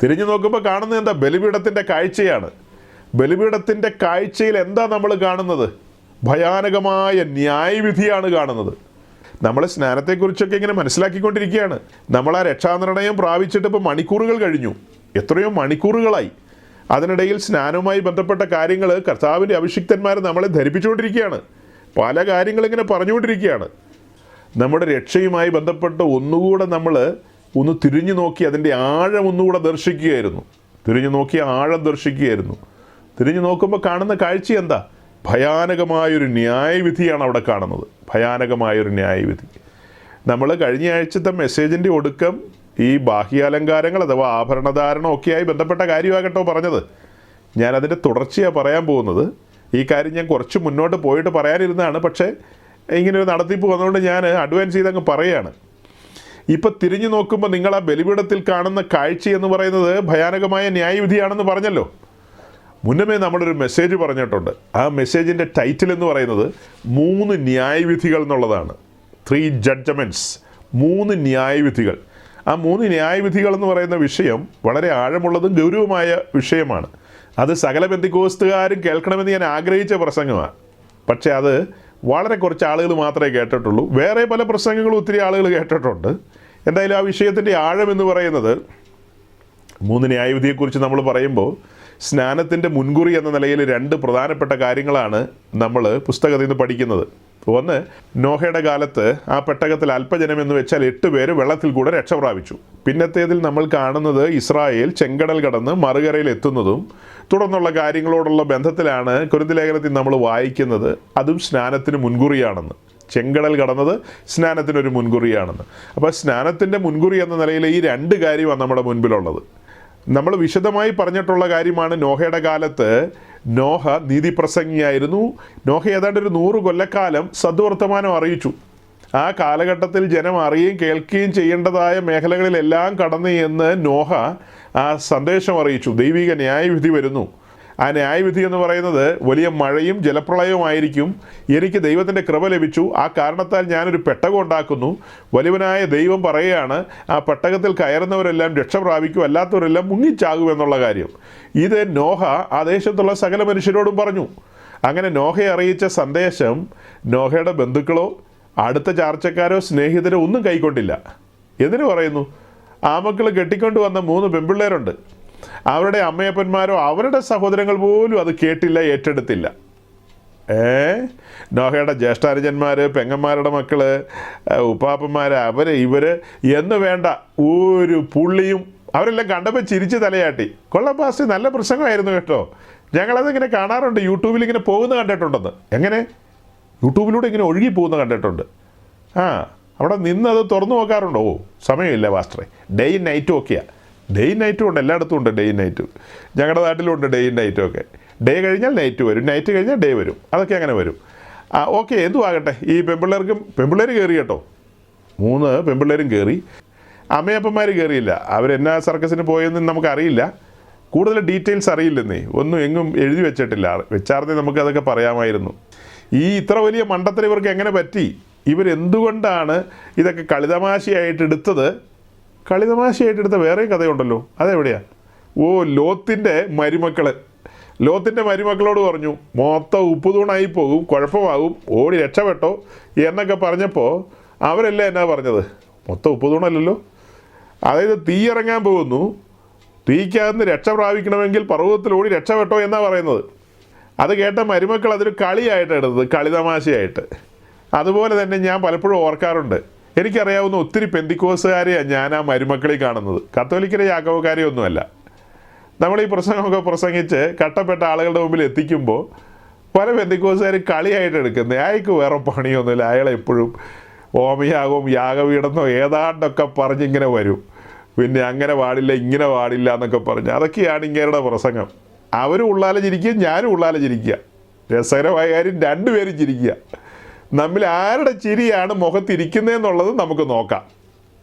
തിരിഞ്ഞു നോക്കുമ്പോൾ കാണുന്നത് എന്താ? ബലിപീഠത്തിൻ്റെ കാഴ്ചയാണ്. ബലിപീഠത്തിൻ്റെ കാഴ്ചയിൽ എന്താ നമ്മൾ കാണുന്നത്? ഭയാനകമായ ന്യായവിധിയാണ് കാണുന്നത്. നമ്മൾ സ്നാനത്തെക്കുറിച്ചൊക്കെ ഇങ്ങനെ മനസ്സിലാക്കിക്കൊണ്ടിരിക്കുകയാണ്. നമ്മൾ ആ രക്ഷാനിർണയം പ്രാപിച്ചിട്ട് ഇപ്പോൾ മണിക്കൂറുകൾ കഴിഞ്ഞു, എത്രയോ മണിക്കൂറുകളായി. അതിനിടയിൽ സ്നാനവുമായി ബന്ധപ്പെട്ട കാര്യങ്ങൾ കർത്താവിൻ്റെ അഭിഷിക്തന്മാർ നമ്മളെ ധരിപ്പിച്ചുകൊണ്ടിരിക്കുകയാണ്. പല കാര്യങ്ങളിങ്ങനെ പറഞ്ഞുകൊണ്ടിരിക്കുകയാണ്. നമ്മുടെ രക്ഷയുമായി ബന്ധപ്പെട്ട് ഒന്നുകൂടെ നമ്മൾ ഒന്ന് തിരിഞ്ഞു നോക്കി അതിൻ്റെ ആഴം ഒന്നുകൂടെ ദർശിക്കുകയായിരുന്നു. തിരിഞ്ഞു നോക്കുമ്പോൾ കാണുന്ന കാഴ്ച എന്താ? ഭയാനകമായൊരു ന്യായവിധിയാണ് അവിടെ കാണുന്നത്. ഭയാനകമായൊരു ന്യായവിധി. നമ്മൾ കഴിഞ്ഞ ആഴ്ചത്തെ മെസ്സേജിൻ്റെ ഒടുക്കം ഈ ബാഹ്യാലങ്കാരങ്ങൾ അഥവാ ആഭരണധാരണം ഒക്കെയായി ബന്ധപ്പെട്ട കാര്യമാകട്ടോ പറഞ്ഞത്. ഞാനതിൻ്റെ തുടർച്ചയാണ് പറയാൻ പോകുന്നത്. ഈ കാര്യം ഞാൻ കുറച്ച് മുന്നോട്ട് പോയിട്ട് പറയാനിരുന്നതാണ്. പക്ഷേ ഇങ്ങനൊരു നടത്തിപ്പ് വന്നുകൊണ്ട് ഞാൻ അഡ്വാൻസ് ചെയ്തങ്ങ് പറയുകയാണ്. ഇപ്പം തിരിഞ്ഞു നോക്കുമ്പോൾ നിങ്ങൾ ആ ബലിപീഠത്തിൽ കാണുന്ന കാഴ്ച എന്ന് പറയുന്നത് ഭയാനകമായ ന്യായവിധിയാണെന്ന് പറഞ്ഞല്ലോ. മുന്നമേ നമ്മളൊരു മെസ്സേജ് പറഞ്ഞിട്ടുണ്ട്. ആ മെസ്സേജിൻ്റെ ടൈറ്റിൽ എന്ന് പറയുന്നത് 3 ന്യായവിധികൾ എന്നുള്ളതാണ്. 3 ജഡ്ജ്മെൻറ്റ്സ്, 3 ന്യായവിധികൾ. ആ 3 ന്യായവിധികൾ എന്ന് പറയുന്ന വിഷയം വളരെ ആഴമുള്ളതും ഗൗരവമായ വിഷയമാണ്. അത് സകല പെന്തിക്കോസ്തുകാരും കേൾക്കണമെന്ന് ഞാൻ ആഗ്രഹിച്ച പ്രസംഗമാണ്. പക്ഷേ അത് വളരെ കുറച്ച് ആളുകൾ മാത്രമേ കേട്ടിട്ടുള്ളൂ. വേറെ പല പ്രസംഗങ്ങളും ഒത്തിരി ആളുകൾ കേട്ടിട്ടുണ്ട്. എന്തായാലും ആ വിഷയത്തിൻ്റെ ആഴം എന്ന് പറയുന്നത്, 3 ന്യായവിധിയെക്കുറിച്ച് നമ്മൾ പറയുമ്പോൾ സ്നാനത്തിൻ്റെ മുൻകുറി എന്ന നിലയിൽ 2 പ്രധാനപ്പെട്ട കാര്യങ്ങളാണ് നമ്മൾ പുസ്തകത്തിൽ നിന്ന് പഠിക്കുന്നത്. ഒന്ന്, നോഹയുടെ കാലത്ത് ആ പെട്ടകത്തിൽ അല്പജനം എന്ന് വെച്ചാൽ 8 പേര് വെള്ളത്തിൽ കൂടെ രക്ഷ പ്രാപിച്ചു. പിന്നത്തേതിൽ നമ്മൾ കാണുന്നത് ഇസ്രായേൽ ചെങ്കടൽ കടന്ന് മറുകരയിൽ എത്തുന്നതും തുടർന്നുള്ള കാര്യങ്ങളോടുള്ള ബന്ധത്തിലാണ് കൊരിന്ത്യർ ലേഖനത്തിൽ നമ്മൾ വായിക്കുന്നത്. അതും സ്നാനത്തിന് മുൻകുറിയാണെന്ന്. ചെങ്കടൽ കടന്നത് സ്നാനത്തിനൊരു മുൻകുറിയാണെന്ന്. അപ്പോൾ സ്നാനത്തിൻ്റെ മുൻകുറി എന്ന നിലയിൽ ഈ 2 കാര്യമാണ് നമ്മുടെ മുൻപിലുള്ളത്. നമ്മൾ വിശദമായി പറഞ്ഞിട്ടുള്ള കാര്യമാണ്. നോഹയുടെ കാലത്ത് നോഹ നീതിപ്രസംഗിയായിരുന്നു. നോഹ ഏതാണ്ട് ഒരു 100 കൊല്ലക്കാലം സദ്വർത്തമാനം അറിയിച്ചു. ആ കാലഘട്ടത്തിൽ ജനം അറിയുകയും കേൾക്കുകയും ചെയ്യേണ്ടതായ മേഖലകളിലെല്ലാം കടന്നു എന്ന് നോഹ ആ സന്ദേശം അറിയിച്ചു. ദൈവിക ന്യായവിധി വരുന്നു. ആ ന്യായവിധി എന്ന് പറയുന്നത് വലിയ മഴയും ജലപ്രളയവുമായിരിക്കും. എനിക്ക് ദൈവത്തിൻ്റെ കൃപ ലഭിച്ചു, ആ കാരണത്താൽ ഞാനൊരു പെട്ടകം ഉണ്ടാക്കുന്നു. വലിയവനായ ദൈവം പറയുകയാണ്, ആ പെട്ടകത്തിൽ കയറുന്നവരെല്ലാം രക്ഷ പ്രാപിക്കും, അല്ലാത്തവരെല്ലാം മുങ്ങിച്ചാകുമെന്നുള്ള കാര്യം. ഇത് നോഹ ആ ദേശത്തുള്ള സകല മനുഷ്യരോടും പറഞ്ഞു. അങ്ങനെ നോഹയെ അറിയിച്ച സന്ദേശം നോഹയുടെ ബന്ധുക്കളോ അടുത്ത ചാർച്ചക്കാരോ സ്നേഹിതരോ ഒന്നും കൈക്കൊണ്ടില്ല. എന്തിനു പറയുന്നു? ആ മക്കൾ കെട്ടിക്കൊണ്ട് വന്ന 3 പെൺപിള്ളേരുണ്ട്. അവരുടെ അമ്മയപ്പന്മാരോ അവരുടെ സഹോദരങ്ങൾ പോലും അത് കേട്ടില്ല, ഏറ്റെടുത്തില്ല. നോഹയുടെ ജ്യേഷ്ഠാനുജന്മാർ, പെങ്ങന്മാരുടെ മക്കൾ, ഉപ്പാപ്പന്മാർ, ഇവർ എന്ന് വേണ്ട ഒരു പുള്ളിയും അവരെല്ലാം കണ്ടപ്പോൾ ചിരിച്ച് തലയാട്ടി. കൊള്ളാം പാസ്റ്റർ, നല്ല പ്രസംഗമായിരുന്നു കേട്ടോ, ഞങ്ങളതിങ്ങനെ കാണാറുണ്ട്, യൂട്യൂബിൽ ഇങ്ങനെ പോകുന്ന കണ്ടിട്ടുണ്ടെന്ന്. എങ്ങനെ? യൂട്യൂബിലൂടെ ഇങ്ങനെ ഒഴുകി പോകുന്ന കണ്ടിട്ടുണ്ട്. അവിടെ നിന്നത് തുറന്നു നോക്കാറുണ്ടോ? സമയമില്ല പാസ്റ്ററെ, ഡേയും നൈറ്റും ഒക്കെയാണ്. ഡേയും നൈറ്റും ഉണ്ട്, എല്ലായിടത്തും ഉണ്ട് ഡേയും നൈറ്റും. ഞങ്ങളുടെ നാട്ടിലുണ്ട് ഡേയും നൈറ്റും ഒക്കെ. ഡേ കഴിഞ്ഞാൽ നൈറ്റ് വരും, നൈറ്റ് കഴിഞ്ഞാൽ ഡേ വരും, അതൊക്കെ അങ്ങനെ വരും. ഓക്കെ, എന്തും ആകട്ടെ. ഈ പെൺപിള്ളേർ കയറി കേട്ടോ, 3 പെൺപിള്ളേരും കയറി. അമ്മയപ്പന്മാർ കയറിയില്ല. അവരെന്നാ സർക്കസിന് പോയെന്ന് നമുക്കറിയില്ല. കൂടുതൽ ഡീറ്റെയിൽസ് അറിയില്ലെന്നേ, ഒന്നും എങ്ങും എഴുതി വെച്ചിട്ടില്ല. വെച്ചാർന്നേ നമുക്കതൊക്കെ പറയാമായിരുന്നു. ഈ ഇത്ര വലിയ മണ്ടത്തരം ഇവർക്ക് എങ്ങനെ പറ്റി? ഇവരെന്തുകൊണ്ടാണ് ഇതൊക്കെ കളിതമാശയായിട്ട് എടുത്തത്? കളിതമാശയായിട്ട് എടുത്ത വേറെയും കഥയുണ്ടല്ലോ, അതെവിടെയാണ്? ലോത്തിൻ്റെ മരുമക്കളോട് പറഞ്ഞു മൊത്തം ഉപ്പുതൂണായി പോകും, കുഴപ്പമാകും, ഓടി രക്ഷപ്പെട്ടോ എന്നൊക്കെ പറഞ്ഞപ്പോൾ അവരല്ലേ എന്നാ പറഞ്ഞത്? മൊത്തം ഉപ്പുതൂണല്ലല്ലോ, അതായത് തീ ഇറങ്ങാൻ പോകുന്നു, തീക്കകത്ത് രക്ഷ പ്രാപിക്കണമെങ്കിൽ പർവ്വതത്തിലോടി രക്ഷപ്പെട്ടോ എന്നാണ് പറയുന്നത്. അത് കേട്ട മരുമക്കൾ അതൊരു കളിയായിട്ട് എടുത്തത്, കളിതമാശയായിട്ട്. അതുപോലെ തന്നെ ഞാൻ പലപ്പോഴും ഓർക്കാറുണ്ട്, എനിക്കറിയാവുന്ന ഒത്തിരി പെന്തിക്കോസുകാരെയാണ് ഞാൻ ആ മരുമക്കളിൽ കാണുന്നത്. കത്തോലിക്കരെ യാക്കോബക്കാരെ ഒന്നുമല്ല. നമ്മൾ ഈ പ്രസംഗമൊക്കെ പ്രസംഗിച്ച് കട്ടപ്പെട്ട ആളുകളുടെ മുമ്പിൽ എത്തിക്കുമ്പോൾ പല പെന്തിക്കോസുകാർ കളിയായിട്ട് എടുക്കുന്നത്. അയാൾക്ക് വേറെ പണിയൊന്നുമില്ല, അയാളെപ്പോഴും ഹോമയാഗവും യാഗപീഠന്നോ ഏതാണ്ടൊക്കെ പറഞ്ഞിങ്ങനെ വരും. പിന്നെ അങ്ങനെ പാടില്ല ഇങ്ങനെ പാടില്ല എന്നൊക്കെ പറഞ്ഞ് അതൊക്കെയാണ് ഇങ്ങേരുടെ പ്രസംഗം. അവരും ഉള്ളാലെ ചിരിക്കുക, ഞാനും ഉള്ളാലെ ചിരിക്കുക. രസകരമായ കാര്യം, രണ്ടുപേരും ചിരിക്കുക. നമ്മിൽ ആരുടെ ചിരിയാണ് മുഖത്തിരിക്കുന്നതെന്നുള്ളത് നമുക്ക് നോക്കാം.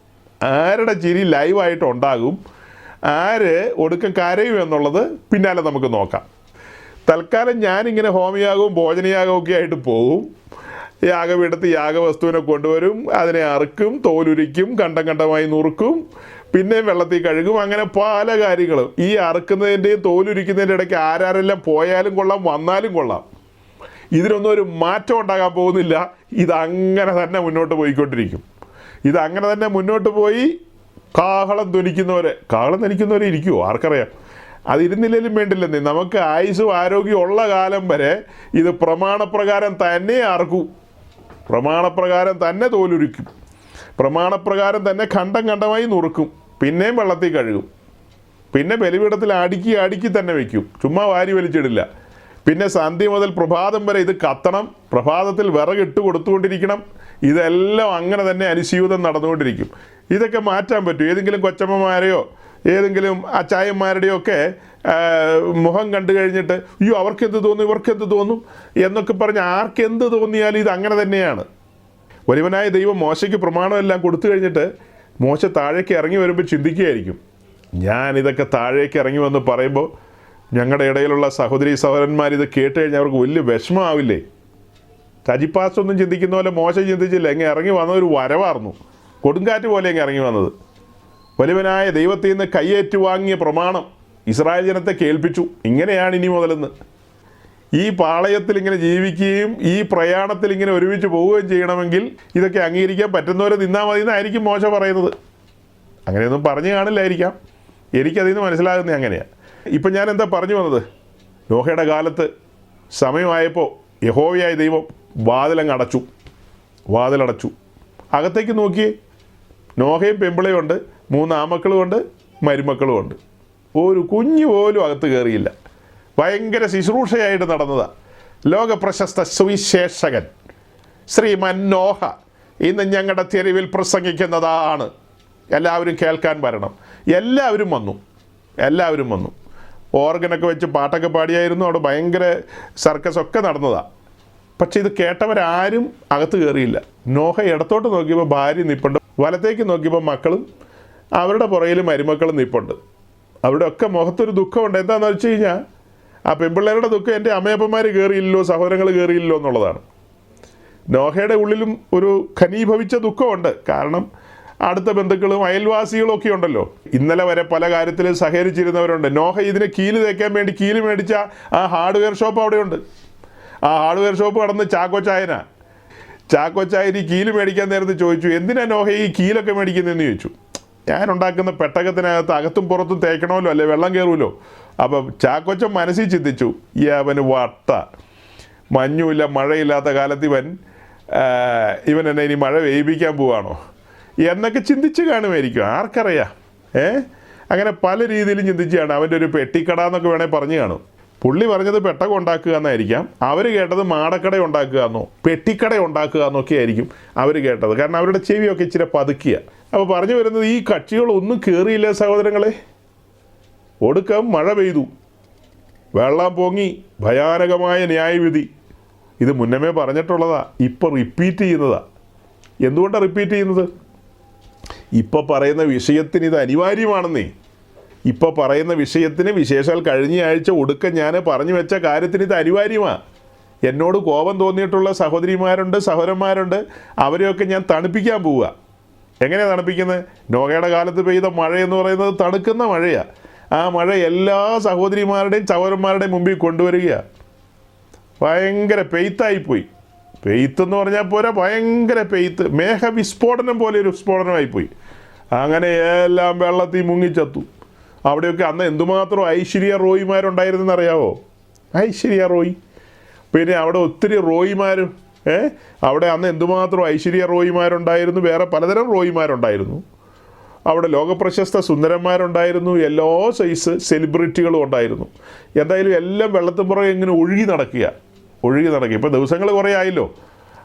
ആരുടെ ചിരി ലൈവായിട്ട് ഉണ്ടാകും, ആര് ഒടുക്കം കരയും എന്നുള്ളത് പിന്നാലെ നമുക്ക് നോക്കാം. തൽക്കാലം ഞാനിങ്ങനെ ഹോമയാഗവും ഭോജനയാഗവും ഒക്കെ ആയിട്ട് പോവും. യാഗപീഠത്ത് യാഗവസ്തുവിനെ കൊണ്ടുവരും, അതിനെ അറുക്കും, തോലുരിക്കും, കണ്ടമായി നുറുക്കും, പിന്നെയും വെള്ളത്തിൽ കഴുകും. അങ്ങനെ പല കാര്യങ്ങളും. ഈ അറുക്കുന്നതിൻ്റെയും തോലുരിക്കുന്നതിൻ്റെ ഇടയ്ക്ക് ആരാരെല്ലാം പോയാലും കൊള്ളാം, വന്നാലും കൊള്ളാം. ഇതിനൊന്നും ഒരു മാറ്റം ഉണ്ടാകാൻ പോകുന്നില്ല. ഇതങ്ങനെ തന്നെ മുന്നോട്ട് പോയിക്കൊണ്ടിരിക്കും. ഇതങ്ങനെ തന്നെ മുന്നോട്ട് പോയി കാഹളം ധ്വനിക്കുന്നവരെ ഇരിക്കുമോ ആർക്കറിയാം. അതിരുന്നില്ലെങ്കിലും വേണ്ടില്ലെന്നേ, നമുക്ക് ആയുസ്സും ആരോഗ്യം ഉള്ള കാലം വരെ ഇത് പ്രമാണപ്രകാരം തന്നെ അറക്കും, പ്രമാണപ്രകാരം തന്നെ തോലുരിക്കും, പ്രമാണപ്രകാരം തന്നെ കണ്ടമായി നുറുക്കും, പിന്നെയും വെള്ളത്തിൽ കഴുകും, പിന്നെ ബലിപീഠത്തിൽ അടുക്കി തന്നെ വയ്ക്കും, ചുമ്മാ വാരി വലിച്ചിടില്ല. പിന്നെ സന്ധ്യ മുതൽ പ്രഭാതം വരെ ഇത് കത്തണം, പ്രഭാതത്തിൽ വിറകിട്ട് കൊടുത്തുകൊണ്ടിരിക്കണം. ഇതെല്ലാം അങ്ങനെ തന്നെ അനുസ്യൂതം നടന്നുകൊണ്ടിരിക്കും. ഇതൊക്കെ മാറ്റാൻ പറ്റും? ഏതെങ്കിലും കൊച്ചമ്മമാരെയോ ഏതെങ്കിലും അച്ചായന്മാരുടെയോ ഒക്കെ മുഖം കണ്ടു കഴിഞ്ഞിട്ട് അയ്യോ അവർക്കെന്ത് തോന്നും ഇവർക്കെന്ത് തോന്നും എന്നൊക്കെ പറഞ്ഞ് ആർക്കെന്ത് തോന്നിയാലും ഇത് അങ്ങനെ തന്നെയാണ്. വലിയവനായ ദൈവം മോശയ്ക്ക് പ്രമാണമെല്ലാം കൊടുത്തു കഴിഞ്ഞിട്ട് മോശ താഴേക്ക് ഇറങ്ങി വരുമ്പോൾ ചിന്തിക്കുകയായിരിക്കും, ഞാനിതൊക്കെ താഴേക്ക് ഇറങ്ങി വന്ന് പറയുമ്പോൾ ഞങ്ങളുടെ ഇടയിലുള്ള സഹോദരി സഹോദരന്മാർ ഇത് കേട്ട് കഴിഞ്ഞാൽ അവർക്ക് വലിയ വിഷമമാവില്ലേ? സജിപ്പാസ്റ്റൊന്നും ചിന്തിക്കുന്ന പോലെ മോശ ചിന്തിച്ചില്ല. എങ്ങനെ ഇറങ്ങി വന്നതൊരു വരവാർന്നു, കൊടുങ്കാറ്റ് പോലെ എങ്ങനെ ഇറങ്ങി വന്നത്. വലിയവനായ ദൈവത്തിൽ നിന്ന് കയ്യേറ്റു വാങ്ങിയ പ്രമാണം ഇസ്രായേൽ ജനത്തെ കേൾപ്പിച്ചു, ഇങ്ങനെയാണ് ഇനി മുതലെന്ന്. ഈ പാളയത്തിൽ ഇങ്ങനെ ജീവിക്കുകയും ഈ പ്രയാണത്തിൽ ഇങ്ങനെ ഒരുമിച്ച് പോവുകയും ചെയ്യണമെങ്കിൽ ഇതൊക്കെ അംഗീകരിക്കാൻ പറ്റുന്നവരെ നിന്നാൽ മതി എന്നായിരിക്കും മോശ പറയുന്നത്. അങ്ങനെയൊന്നും പറഞ്ഞു കാണില്ലായിരിക്കാം, എനിക്കതിൽ നിന്ന് മനസ്സിലാകുന്നത് അങ്ങനെയാണ്. ഇപ്പം ഞാൻ എന്താ പറഞ്ഞു വന്നത്? നോഹയുടെ കാലത്ത് സമയമായപ്പോൾ യഹോവയായ ദൈവം വാതിലടച്ചു. അകത്തേക്ക് നോക്കിയേ, നോഹയും പെമ്പിളയും ഉണ്ട്, 3 ആമക്കളുമുണ്ട്, മരുമക്കളുമുണ്ട്. ഒരു കുഞ്ഞു പോലും അകത്ത് കയറിയില്ല. ഭയങ്കര ശുശ്രൂഷയായിട്ട് നടന്നതാണ്. ലോകപ്രശസ്ത സുവിശേഷകൻ ശ്രീമാൻ നോഹ ഇന്ന് ഞങ്ങളുടെ തെരുവിൽ പ്രസംഗിക്കുന്നതാണ്, എല്ലാവരും കേൾക്കാൻ വരണം. എല്ലാവരും വന്നു. ഓർഗനൊക്കെ വെച്ച് പാട്ടൊക്കെ പാടിയായിരുന്നു. അവിടെ ഭയങ്കര സർക്കസൊക്കെ നടന്നതാണ്. പക്ഷെ ഇത് കേട്ടവരാരും അകത്ത് കയറിയില്ല. നോഹ ഇടത്തോട്ട് നോക്കിയപ്പോൾ ഭാര്യ നിൽപ്പുണ്ട്, വലത്തേക്ക് നോക്കിയപ്പോൾ മക്കളും അവരുടെ പുറയിൽ മരുമക്കളും നിൽപ്പുണ്ട്. അവിടെ ഒക്കെ മുഖത്തൊരു ദുഃഖമുണ്ട്. എന്താണെന്ന് വെച്ച് കഴിഞ്ഞാൽ ആ പെൺപിള്ളേരുടെ ദുഃഖം എൻ്റെ അമ്മയപ്പന്മാർ കയറിയില്ലല്ലോ, സഹോദരങ്ങൾ കയറിയില്ലല്ലോ എന്നുള്ളതാണ്. നോഹയുടെ ഉള്ളിലും ഒരു ഘനീഭവിച്ച ദുഃഖമുണ്ട്. കാരണം അടുത്ത ബന്ധുക്കളും അയൽവാസികളും ഒക്കെ ഉണ്ടല്ലോ. ഇന്നലെ വരെ പല കാര്യത്തിലും സഹകരിച്ചിരുന്നവരുണ്ട്. നോഹ ഇതിന് കീല് തേക്കാൻ വേണ്ടി കീല് മേടിച്ച ആ ഹാർഡ്വെയർ ഷോപ്പ് അവിടെയുണ്ട്. ആ ഹാർഡ്വെയർ ഷോപ്പ് കടന്ന് ചാക്കോച്ചായൻ ഈ കീല് മേടിക്കാൻ നേരത്ത് ചോദിച്ചു, എന്തിനാ നോഹ ഈ കീലൊക്കെ മേടിക്കുന്നതെന്ന് ചോദിച്ചു. ഞാൻ ഉണ്ടാക്കുന്ന പെട്ടകത്തിനകത്ത് അകത്തും പുറത്തും തേക്കണമല്ലോ, അല്ലെ വെള്ളം കയറുമല്ലോ. അപ്പം ചാക്കോച്ചൻ മനസ്സിൽ ചിന്തിച്ചു, ഈ അവന് മഞ്ഞുമില്ല മഴയില്ലാത്ത കാലത്ത് ഇവൻ എന്നെ ഇനി മഴ വേയിപ്പിക്കാൻ പോവാണോ എന്നൊക്കെ ചിന്തിച്ച് കാണുമായിരിക്കും, ആർക്കറിയാം. അങ്ങനെ പല രീതിയിലും ചിന്തിച്ചാണ്. അവൻ്റെ ഒരു പെട്ടിക്കട എന്നൊക്കെ വേണേൽ പറഞ്ഞു കാണും. പുള്ളി പറഞ്ഞത് പെട്ടകം ഉണ്ടാക്കുക എന്നായിരിക്കാം, അവർ കേട്ടത് മാടക്കട ഉണ്ടാക്കുക എന്നോ പെട്ടിക്കട ഉണ്ടാക്കുക എന്നൊക്കെ ആയിരിക്കും അവർ കേട്ടത്. കാരണം അവരുടെ ചെവിയൊക്കെ ഇച്ചിരി പതുക്കിയ. അപ്പോൾ പറഞ്ഞു വരുന്നത്, ഈ കക്ഷികളൊന്നും കയറിയില്ല സഹോദരങ്ങളെ. ഒടുക്കം മഴ പെയ്തു, വെള്ളം പൊങ്ങി, ഭയാനകമായ ന്യായവിധി. ഇത് മുന്നമേ പറഞ്ഞിട്ടുള്ളതാ, ഇപ്പോൾ റിപ്പീറ്റ് ചെയ്യുന്നതാ. എന്തുകൊണ്ടാണ് റിപ്പീറ്റ് ചെയ്യുന്നത്? ഇപ്പോൾ പറയുന്ന വിഷയത്തിന് ഇത് അനിവാര്യമാണെന്നേ. ഇപ്പോൾ പറയുന്ന വിഷയത്തിന് വിശേഷാൽ കഴിഞ്ഞ ആഴ്ച ഒടുക്കം ഞാൻ പറഞ്ഞു വെച്ച കാര്യത്തിന് ഇത് അനിവാര്യമാണ്. എന്നോട് കോപം തോന്നിയിട്ടുള്ള സഹോദരിമാരുണ്ട്, സഹോദരന്മാരുണ്ട്. അവരെയൊക്കെ ഞാൻ തണുപ്പിക്കാൻ പോവുക. എങ്ങനെയാണ് തണുപ്പിക്കുന്നത്? നോഹയുടെ കാലത്ത് പെയ്ത മഴയെന്ന് പറയുന്നത് തണുക്കുന്ന മഴയാണ്. ആ മഴ എല്ലാ സഹോദരിമാരുടെയും സഹോദരന്മാരുടെയും മുമ്പിൽ കൊണ്ടുവരിക. ഭയങ്കര പെയ്ത്തായിപ്പോയി. പെയ്ത്തെന്ന് പറഞ്ഞാൽ പോരാ, ഭയങ്കര പെയ്ത്ത്, മേഘവിസ്ഫോടനം പോലെ ഒരു വിസ്ഫോടനമായിപ്പോയി. അങ്ങനെ എല്ലാം വെള്ളത്തിൽ മുങ്ങിച്ചത്തു. അവിടെയൊക്കെ അന്ന് എന്തുമാത്രം ഐശ്വര്യ റോയിമാരുണ്ടായിരുന്നെന്നറിയാവോ? ഐശ്വര്യ റോയ്. പിന്നെ അവിടെ ഒത്തിരി റോയിമാരും അവിടെ അന്ന് എന്തുമാത്രം ഐശ്വര്യ റോയിമാരുണ്ടായിരുന്നു. വേറെ പലതരം റോയിമാരുണ്ടായിരുന്നു. അവിടെ ലോകപ്രശസ്ത സുന്ദരന്മാരുണ്ടായിരുന്നു. എല്ലാ സൈസ് സെലിബ്രിറ്റികളും ഉണ്ടായിരുന്നു. എന്തായാലും എല്ലാം വെള്ളത്തിൻപുറകെ ഇങ്ങനെ ഒഴുകി നടക്കുക. ഇപ്പോൾ ദിവസങ്ങൾ കുറേ ആയല്ലോ.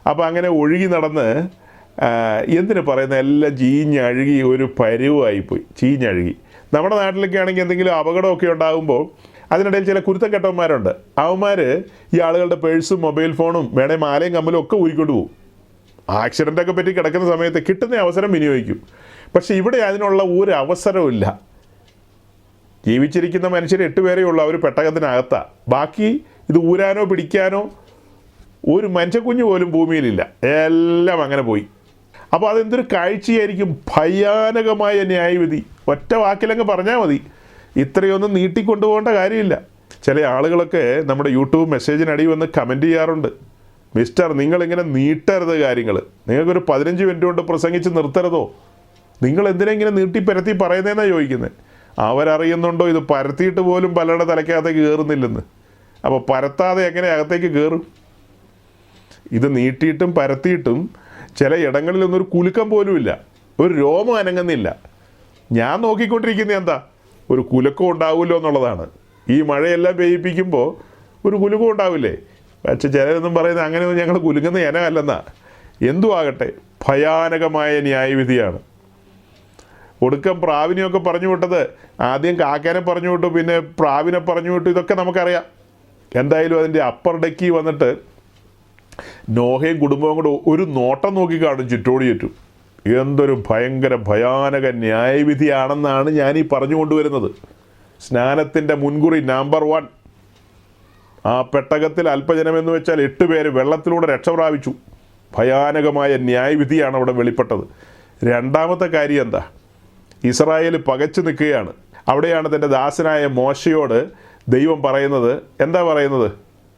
അപ്പോൾ അങ്ങനെ ഒഴുകി നടന്ന് എന്തിനു പറയുന്നത്, എല്ലാം ചീഞ്ഞഴുകി ഒരു പരുവായിപ്പോയി. ചീഞ്ഞഴുകി. നമ്മുടെ നാട്ടിലൊക്കെ ആണെങ്കിൽ എന്തെങ്കിലും അപകടമൊക്കെ ഉണ്ടാകുമ്പോൾ അതിനിടയിൽ ചില കുരുത്തക്കെട്ടന്മാരുണ്ട്. അവന്മാർ ഈ ആളുകളുടെ പേഴ്സും മൊബൈൽ ഫോണും വേണേൽ മാലയും കമ്മലും ഒക്കെ ഊരിക്കൊണ്ട് പോകും. ആക്സിഡൻ്റൊക്കെ പറ്റി കിടക്കുന്ന സമയത്ത് കിട്ടുന്ന അവസരം വിനിയോഗിക്കും. പക്ഷേ ഇവിടെ അതിനുള്ള ഒരു അവസരവും. ജീവിച്ചിരിക്കുന്ന മനുഷ്യർ 8 പേരേ ഉള്ളൂ. അവർ പെട്ടകത്തിനകത്താണ്. ബാക്കി ഇത് ഊരാനോ പിടിക്കാനോ ഒരു മനുഷ്യക്കുഞ്ഞ് പോലും ഭൂമിയിലില്ല. എല്ലാം അങ്ങനെ പോയി. അപ്പോൾ അതെന്തൊരു കാഴ്ചയായിരിക്കും. ഭയാനകമായ ന്യായവിധി. ഒറ്റ വാക്കിലങ്ങ് പറഞ്ഞാൽ മതി. ഇത്രയൊന്നും നീട്ടിക്കൊണ്ടുപോകേണ്ട കാര്യമില്ല. ചില ആളുകളൊക്കെ നമ്മുടെ യൂട്യൂബ് മെസ്സേജിനടി വന്ന് കമൻറ്റ് ചെയ്യാറുണ്ട്, മിസ്റ്റർ നിങ്ങളിങ്ങനെ നീട്ടരുത് കാര്യങ്ങൾ, നിങ്ങൾക്കൊരു 15 മിനിറ്റ് കൊണ്ട് പ്രസംഗിച്ച് നിർത്തരുതോ, നിങ്ങൾ എന്തിനാ ഇങ്ങനെ നീട്ടിപ്പരത്തി പറയുന്നതെന്നാണ് ചോദിക്കുന്നത്. അവരറിയുന്നുണ്ടോ ഇത് പരത്തിയിട്ട് പോലും പലരുടെ തലയ്ക്കകത്തേക്ക് കയറുന്നില്ലെന്ന്? അപ്പോൾ പരത്താതെ എങ്ങനെ അകത്തേക്ക് കയറും? ഇത് നീട്ടിയിട്ടും പരത്തിയിട്ടും ചില ഇടങ്ങളിലൊന്നൊരു കുലുക്കം പോലുമില്ല, ഒരു രോമം അനങ്ങുന്നില്ല. ഞാൻ നോക്കിക്കൊണ്ടിരിക്കുന്നത് എന്താ, ഒരു കുലുക്കം ഉണ്ടാവുമല്ലോ എന്നുള്ളതാണ്. ഈ മഴയെല്ലാം പെയ്യിപ്പിക്കുമ്പോൾ ഒരു കുലുക്കം ഉണ്ടാവില്ലേ? പക്ഷെ ചിലരൊന്നും പറയുന്നത് അങ്ങനെയൊന്നും ഞങ്ങൾ കുലുങ്ങുന്ന ഇനമല്ലെന്നാ. എന്തു ആകട്ടെ, ഭയാനകമായ ന്യായവിധിയാണ്. ഒടുക്കം പ്രാവിനെയൊക്കെ പറഞ്ഞു വിട്ടത്, ആദ്യം കാക്കേനെ പറഞ്ഞു വിട്ടു, പിന്നെ പ്രാവിനെ പറഞ്ഞു വിട്ടു. ഇതൊക്കെ നമുക്കറിയാം. എന്തായാലും അതിൻ്റെ അപ്പർ ഡെക്കി വന്നിട്ട് നോഹയും കുടുംബവും കൂടെ ഒരു നോട്ടം നോക്കി കാണും ചുറ്റോടി ചുറ്റും. എന്തൊരു ഭയാനക ന്യായവിധിയാണെന്നാണ് ഞാനീ പറഞ്ഞു കൊണ്ടുവരുന്നത്. സ്നാനത്തിൻ്റെ മുൻകുറി നമ്പർ 1. ആ പെട്ടകത്തിൽ അല്പജനമെന്ന് വെച്ചാൽ 8 പേര് വെള്ളത്തിലൂടെ രക്ഷപ്രാപിച്ചു. ഭയാനകമായ ന്യായവിധിയാണ് അവിടെ വെളിപ്പെട്ടത്. രണ്ടാമത്തെ കാര്യം എന്താ? ഇസ്രായേൽ പകച്ചു നിൽക്കുകയാണ്. അവിടെയാണ് തൻ്റെ ദാസനായ മോശയോട് ദൈവം പറയുന്നത്. എന്താ പറയുന്നത്?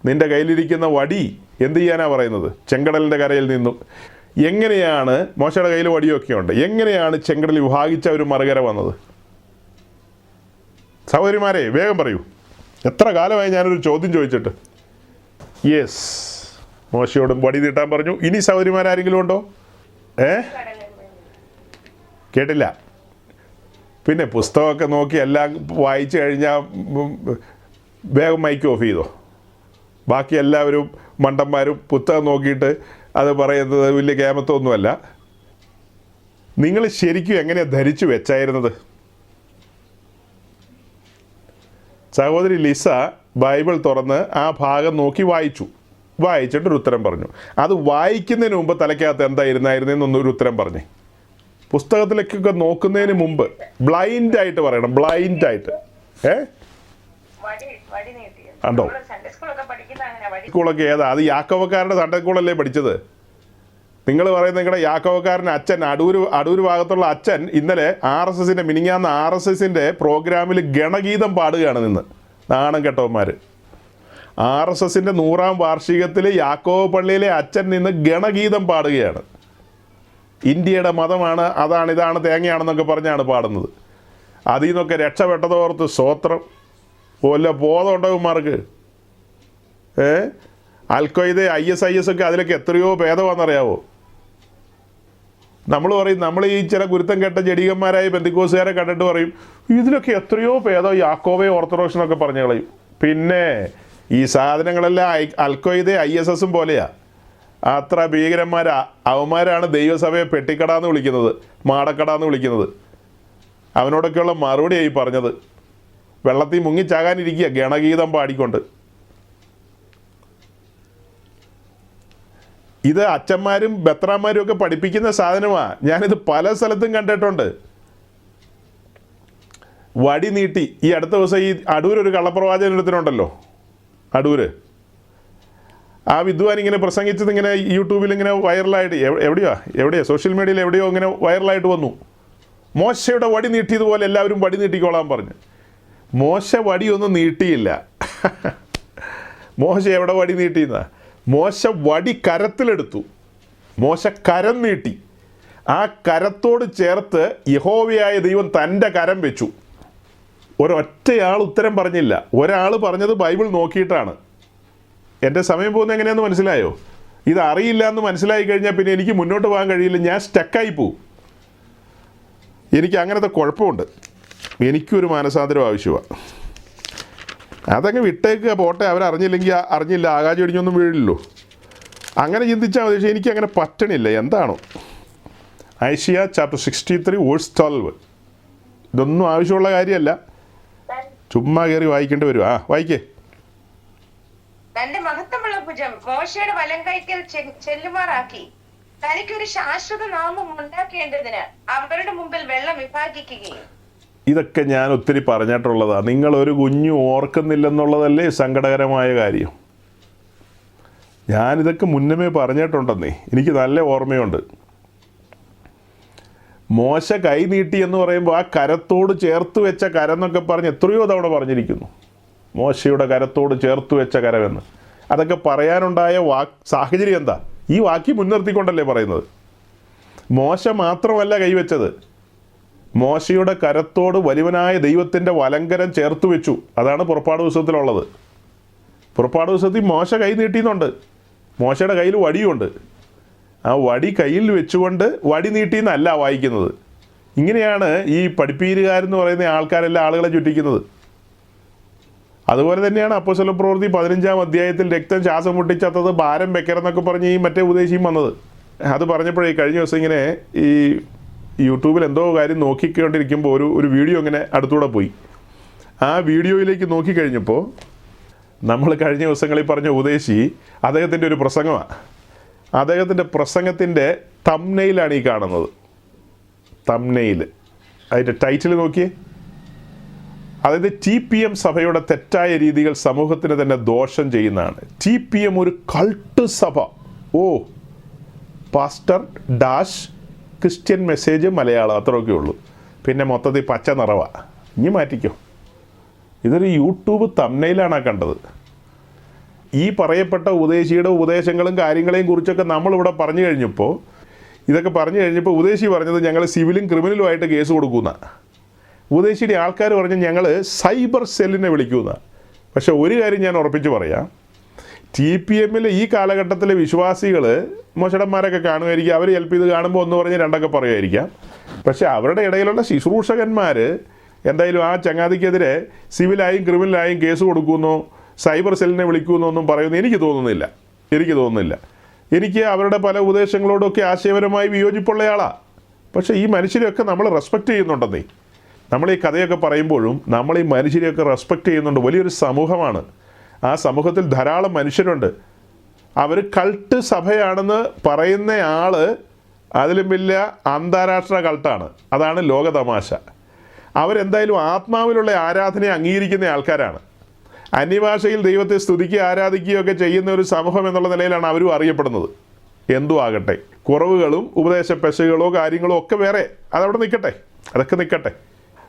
നിൻ്റെ കയ്യിലിരിക്കുന്ന വടി എന്ത് ചെയ്യാനാണ് പറയുന്നത്? ചെങ്കടലിൻ്റെ കരയിൽ നിന്നും. എങ്ങനെയാണ്, മോശയുടെ കയ്യിൽ വടിയൊക്കെ ഉണ്ട്, എങ്ങനെയാണ് ചെങ്കടൽ വിഭാഗിച്ച ഒരു മറുകര വന്നത്? സഹോദരിമാരെ വേഗം പറയൂ. എത്ര കാലമായി ഞാനൊരു ചോദ്യം ചോദിച്ചിട്ട്. യെസ്, മോശയോടും വടി നീട്ടാൻ പറഞ്ഞു. ഇനി സഹോദരിമാരാരെങ്കിലും ഉണ്ടോ? കേട്ടില്ല. പിന്നെ പുസ്തകമൊക്കെ നോക്കി എല്ലാം വായിച്ചു കഴിഞ്ഞാൽ വേഗം മൈക്ക് ഓഫ് ചെയ്തോ? ബാക്കി എല്ലാവരും മണ്ടന്മാരും പുസ്തകം നോക്കിയിട്ട് അത് പറയുന്നത് വലിയ കേമത്വമൊന്നുമല്ല. നിങ്ങൾ ശരിക്കും എങ്ങനെയാണ് ധരിച്ചു വെച്ചായിരുന്നത്? സഹോദരി ലിസ ബൈബിൾ തുറന്ന് ആ ഭാഗം നോക്കി വായിച്ചിട്ടൊരു ഉത്തരം പറഞ്ഞു. അത് വായിക്കുന്നതിന് മുമ്പ് തലയ്ക്കകത്ത് എന്തായിരുന്നായിരുന്നെന്നൊന്നൊരു ഉത്തരം പറഞ്ഞേ. പുസ്തകത്തിലേക്കൊക്കെ നോക്കുന്നതിന് മുമ്പ് ബ്ലൈൻഡായിട്ട് പറയണം. ബ്ലൈൻഡായിട്ട് ഉണ്ടോ? സ്കൂളൊക്കെ ഏതാ? അത് യാക്കോബക്കാരുടെ സൺഡേ സ്കൂളല്ലേ പഠിച്ചത്? നിങ്ങൾ പറയുന്നത് നിങ്ങളുടെ യാക്കോബക്കാരൻ്റെ അച്ഛൻ അടൂർ ഭാഗത്തുള്ള അച്ഛൻ ഇന്നലെ RSSൻ്റെ മിനിങ്ങാന്ന് RSSൻ്റെ പ്രോഗ്രാമിൽ ഗണഗീതം പാടുകയാണ് നിന്ന്. നാണം കെട്ടവന്മാർ. RSSൻ്റെ 100ാം വാർഷികത്തിൽ യാക്കോബ് പള്ളിയിലെ അച്ഛൻ നിന്ന് ഗണഗീതം പാടുകയാണ്. ഇന്ത്യയുടെ മതമാണ്, അതാണ് ഇതാണ് തേങ്ങയാണെന്നൊക്കെ പറഞ്ഞാണ് പാടുന്നത്. അതിൽ നിന്നൊക്കെ രക്ഷപ്പെട്ടതോർത്ത് സ്തോത്രം. വല്ല ബോധമുണ്ടവന്മാർക്ക്. അൽഖ്വയ്ദ ISIS ഒക്കെ അതിലൊക്കെ എത്രയോ ഭേദമാണെന്നറിയാവോ? നമ്മൾ പറയും, നമ്മൾ ഈ ചില ഗുരുത്തം കെട്ട ജഡീകന്മാരായ പെന്തിക്കോസുകാരെ കണ്ടിട്ട് പറയും ഇതിലൊക്കെ എത്രയോ ഭേദം യാക്കോബെ ഓർത്തഡോക്സിനൊക്കെ പറഞ്ഞു കളയും. പിന്നെ ഈ സാധനങ്ങളെല്ലാം അൽഖ്വയ്ദ ISSും പോലെയാ. അത്ര ഭീകരന്മാരാ. അവന്മാരാണ് ദൈവസഭയെ പെട്ടിക്കടാന്ന് വിളിക്കുന്നത്, മാടക്കടാന്ന് വിളിക്കുന്നത്. അവനോടൊക്കെയുള്ള മറുപടിയായി പറഞ്ഞത്. വെള്ളത്തിൽ മുങ്ങിച്ചാകാനിരിക്കുക ഗണഗീതം പാടിക്കൊണ്ട്. ഇത് അച്ഛന്മാരും ബത്രാന്മാരും ഒക്കെ പഠിപ്പിക്കുന്ന സാധനമാണ്. ഞാനിത് പല സ്ഥലത്തും കണ്ടിട്ടുണ്ട്. വടി നീട്ടി. ഈ അടുത്ത ദിവസം ഈ അടൂരൊരു കള്ളപ്രവാചകത്തിനുണ്ടല്ലോ, അടൂര് ആ വിദ്വാൻ ഇങ്ങനെ പ്രസംഗിച്ചത് ഇങ്ങനെ യൂട്യൂബിൽ ഇങ്ങനെ വൈറലായിട്ട് എവിടെയോ സോഷ്യൽ മീഡിയയിൽ എവിടെയോ ഇങ്ങനെ വൈറലായിട്ട് വന്നു. മോശയുടെ വടി നീട്ടിയതുപോലെ എല്ലാവരും വടി നീട്ടിക്കോളാൻ പറഞ്ഞു. മോശ വടിയൊന്നും നീട്ടിയില്ല. മോശ എവിടെ വടി നീട്ടിയെന്ന? മോശ വടി കരത്തിലെടുത്തു. മോശ കരം നീട്ടി. ആ കരത്തോട് ചേർത്ത് യഹോവയായ ദൈവം തൻ്റെ കരം വെച്ചു. ഒരൊറ്റയാൾ ഉത്തരം പറഞ്ഞില്ല. ഒരാൾ പറഞ്ഞത് ബൈബിൾ നോക്കിയിട്ടാണ്. എൻ്റെ സമയം പോകുന്നത് എങ്ങനെയാണെന്ന് മനസ്സിലായോ? ഇത് അറിയില്ല എന്ന് മനസ്സിലായി കഴിഞ്ഞാൽ പിന്നെ എനിക്ക് മുന്നോട്ട് പോകാൻ കഴിയില്ല. ഞാൻ സ്റ്റക്കായി പോവും. എനിക്ക് അങ്ങനത്തെ കുഴപ്പമുണ്ട്. എനിക്കൊരു മാനസാന്തരം ആവശ്യമാണ്. അതങ്ങ് വിട്ടേക്കുക, പോട്ടെ. അവരറിഞ്ഞില്ലെങ്കിൽ അറിഞ്ഞില്ല, ആകാശം ഇടിഞ്ഞൊന്നും വീഴില്ലല്ലോ. അങ്ങനെ ചിന്തിച്ചാൽ മതി. പക്ഷേ എനിക്ക് അങ്ങനെ പറ്റണില്ല. എന്താണോ? ഐശിയ ചാപ്റ്റർ 63 വേഴ്സ് 12. ഇതൊന്നും ആവശ്യമുള്ള കാര്യമല്ല, ചുമ്മാ കയറി വായിക്കേണ്ടി വരും. വായിക്കേ. തന്റെ മഹത്വമുള്ള ഭുജം മോശയുടെ വലം കൈക്കൽ ചെല്ലുമാറാക്കി തനിക്കൊരു ശാശ്വത നാമം ഉണ്ടാക്കേണ്ടതിന് അവരുടെ മുമ്പിൽ വെള്ളം വിഭാഗിക്കുകയും. ഇതൊക്കെ ഞാൻ ഒത്തിരി പറഞ്ഞിട്ടുള്ളതാണ്. നിങ്ങളൊരു കുഞ്ഞു ഓർക്കുന്നില്ലെന്നുള്ളതല്ലേ സങ്കടകരമായ കാര്യം. ഞാനിതൊക്കെ മുന്നമേ പറഞ്ഞിട്ടുണ്ടെന്നേ, എനിക്ക് നല്ല ഓർമ്മയുണ്ട്. മോശ കൈ നീട്ടി എന്ന് പറയുമ്പോൾ ആ കരത്തോട് ചേർത്ത് വെച്ച കരം എന്നൊക്കെ പറഞ്ഞ് എത്രയോ തവണ പറഞ്ഞിരിക്കുന്നു. മോശയുടെ കരത്തോട് ചേർത്ത് വെച്ച കരമെന്ന്. അതൊക്കെ പറയാനുണ്ടായ സാഹചര്യം എന്താ? ഈ വാക്യം മുൻനിർത്തിക്കൊണ്ടല്ലേ പറയുന്നത്. മോശ മാത്രമല്ല കൈവച്ചത്, മോശയുടെ കരത്തോട് വലിയവനായ ദൈവത്തിൻ്റെ വലങ്കരം ചേർത്ത് വെച്ചു. അതാണ് പുറപ്പാട് പുസ്തകത്തിലുള്ളത്. പുറപ്പാട് പുസ്തകത്തിൽ മോശ കൈ നീട്ടിയെന്നുണ്ട്. മോശയുടെ കയ്യിൽ വടിയുണ്ട്. ആ വടി കയ്യിൽ വെച്ചുകൊണ്ട് വടി നീട്ടിയെന്നല്ല വായിക്കുന്നത്. ഇങ്ങനെയാണ് ഈ പഠിപ്പീരുകാരെന്ന് പറയുന്ന ആൾക്കാരെല്ലാം ആളുകളെ ചുറ്റിക്കുന്നത്. അതുപോലെ തന്നെയാണ് അപ്പോസ്തലപ്രവൃത്തി 15-ാം അധ്യായത്തിൽ രക്തം ശ്വാസം മുട്ടിച്ചത്തത് ഭാരം വെക്കരെന്നൊക്കെ പറഞ്ഞ് ഈ മറ്റേ ഉപദേശിയും വന്നത്. അത് പറഞ്ഞപ്പോഴേ കഴിഞ്ഞ ദിവസം ഇങ്ങനെ ഈ യൂട്യൂബിൽ എന്തോ കാര്യം നോക്കിക്കൊണ്ടിരിക്കുമ്പോൾ ഒരു വീഡിയോ ഇങ്ങനെ അടുത്തൂടെ പോയി. ആ വീഡിയോയിലേക്ക് നോക്കിക്കഴിഞ്ഞപ്പോൾ നമ്മൾ കഴിഞ്ഞ ദിവസങ്ങളിൽ പറഞ്ഞ ഉപദേശി അദ്ദേഹത്തിൻ്റെ ഒരു പ്രസംഗമാണ്. അദ്ദേഹത്തിൻ്റെ പ്രസംഗത്തിൻ്റെ തംബ്നെയിലാണ് ഈ കാണുന്നത്. തംബ്നെയിൽ അതിൻ്റെ ടൈറ്റിൽ നോക്കിയേ. അതായത് TPM സഭയുടെ തെറ്റായ രീതികൾ സമൂഹത്തിന് തന്നെ ദോഷം ചെയ്യുന്നതാണ്. TPM ഒരു കൾട്ട് സഭ. Pastor dash Christian message Malayalam, അത്രയൊക്കെ ഉള്ളൂ. പിന്നെ മൊത്തത്തിൽ പച്ച നിറവാണ്. ഇനി മാറ്റിക്കോ. ഇതൊരു യൂട്യൂബ് തംബ്നെയിലാണ് കണ്ടത്. ഈ പറയപ്പെട്ട ഉപദേശിയുടെ ഉപദേശങ്ങളും കാര്യങ്ങളെയും കുറിച്ചൊക്കെ നമ്മളിവിടെ പറഞ്ഞു കഴിഞ്ഞപ്പോൾ, ഇതൊക്കെ പറഞ്ഞു കഴിഞ്ഞപ്പോൾ ഉപദേശി പറഞ്ഞത് ഞങ്ങൾ സിവിലും ക്രിമിനലുമായിട്ട് കേസ് കൊടുക്കുന്ന. ഉപദേശിയുടെ ആൾക്കാർ പറഞ്ഞ് ഞങ്ങൾ സൈബർ സെല്ലിനെ വിളിക്കുന്ന. പക്ഷെ ഒരു കാര്യം ഞാൻ ഉറപ്പിച്ച് പറയാം, TPMൽ ഈ കാലഘട്ടത്തിലെ വിശ്വാസികൾ മോശടന്മാരൊക്കെ കാണുമായിരിക്കും. അവർ ചിലപ്പോൾ ഇത് കാണുമ്പോൾ ഒന്ന് പറഞ്ഞ് രണ്ടൊക്കെ പറയുമായിരിക്കാം. പക്ഷേ അവരുടെ ഇടയിലുള്ള ശുശ്രൂഷകന്മാർ എന്തായാലും ആ ചങ്ങാതിക്കെതിരെ സിവിലായും ക്രിമിനലായും കേസ് കൊടുക്കുമെന്നോ സൈബർ സെല്ലിനെ വിളിക്കുമെന്നോ ഒന്നും പറയുമെന്ന് എനിക്ക് തോന്നുന്നില്ല. എനിക്ക് അവരുടെ പല ഉപദേശങ്ങളോടൊക്കെ ആശയപരമായി വിയോജിപ്പുള്ളയാളാണ്. പക്ഷേ ഈ മനുഷ്യരെയൊക്കെ നമ്മൾ റെസ്പെക്റ്റ് ചെയ്യുന്നുണ്ടെന്നേ. നമ്മൾ ഈ കഥയൊക്കെ പറയുമ്പോഴും നമ്മൾ ഈ മനുഷ്യരെയൊക്കെ റെസ്പെക്റ്റ് ചെയ്യുന്നുണ്ട്. വലിയൊരു സമൂഹമാണ്. ആ സമൂഹത്തിൽ ധാരാളം മനുഷ്യരുണ്ട്. അവർ കൾട്ട് സഭയാണെന്ന് പറയുന്ന ആൾ അതിലും വലിയ അന്താരാഷ്ട്ര കൾട്ടാണ്. അതാണ് ലോക തമാശ. അവരെന്തായാലും ആത്മാവിലുള്ള ആരാധനയെ അംഗീകരിക്കുന്ന ആൾക്കാരാണ്. അന്യഭാഷയിൽ ദൈവത്തെ സ്തുതിക്കുക ആരാധിക്കുകയൊക്കെ ചെയ്യുന്ന ഒരു സമൂഹം എന്നുള്ള നിലയിലാണ് അവരും അറിയപ്പെടുന്നത്. എന്തു ആകട്ടെ, കുറവുകളും ഉപദേശ പെശകളോ കാര്യങ്ങളോ ഒക്കെ വേറെ, അതൊക്കെ നിൽക്കട്ടെ.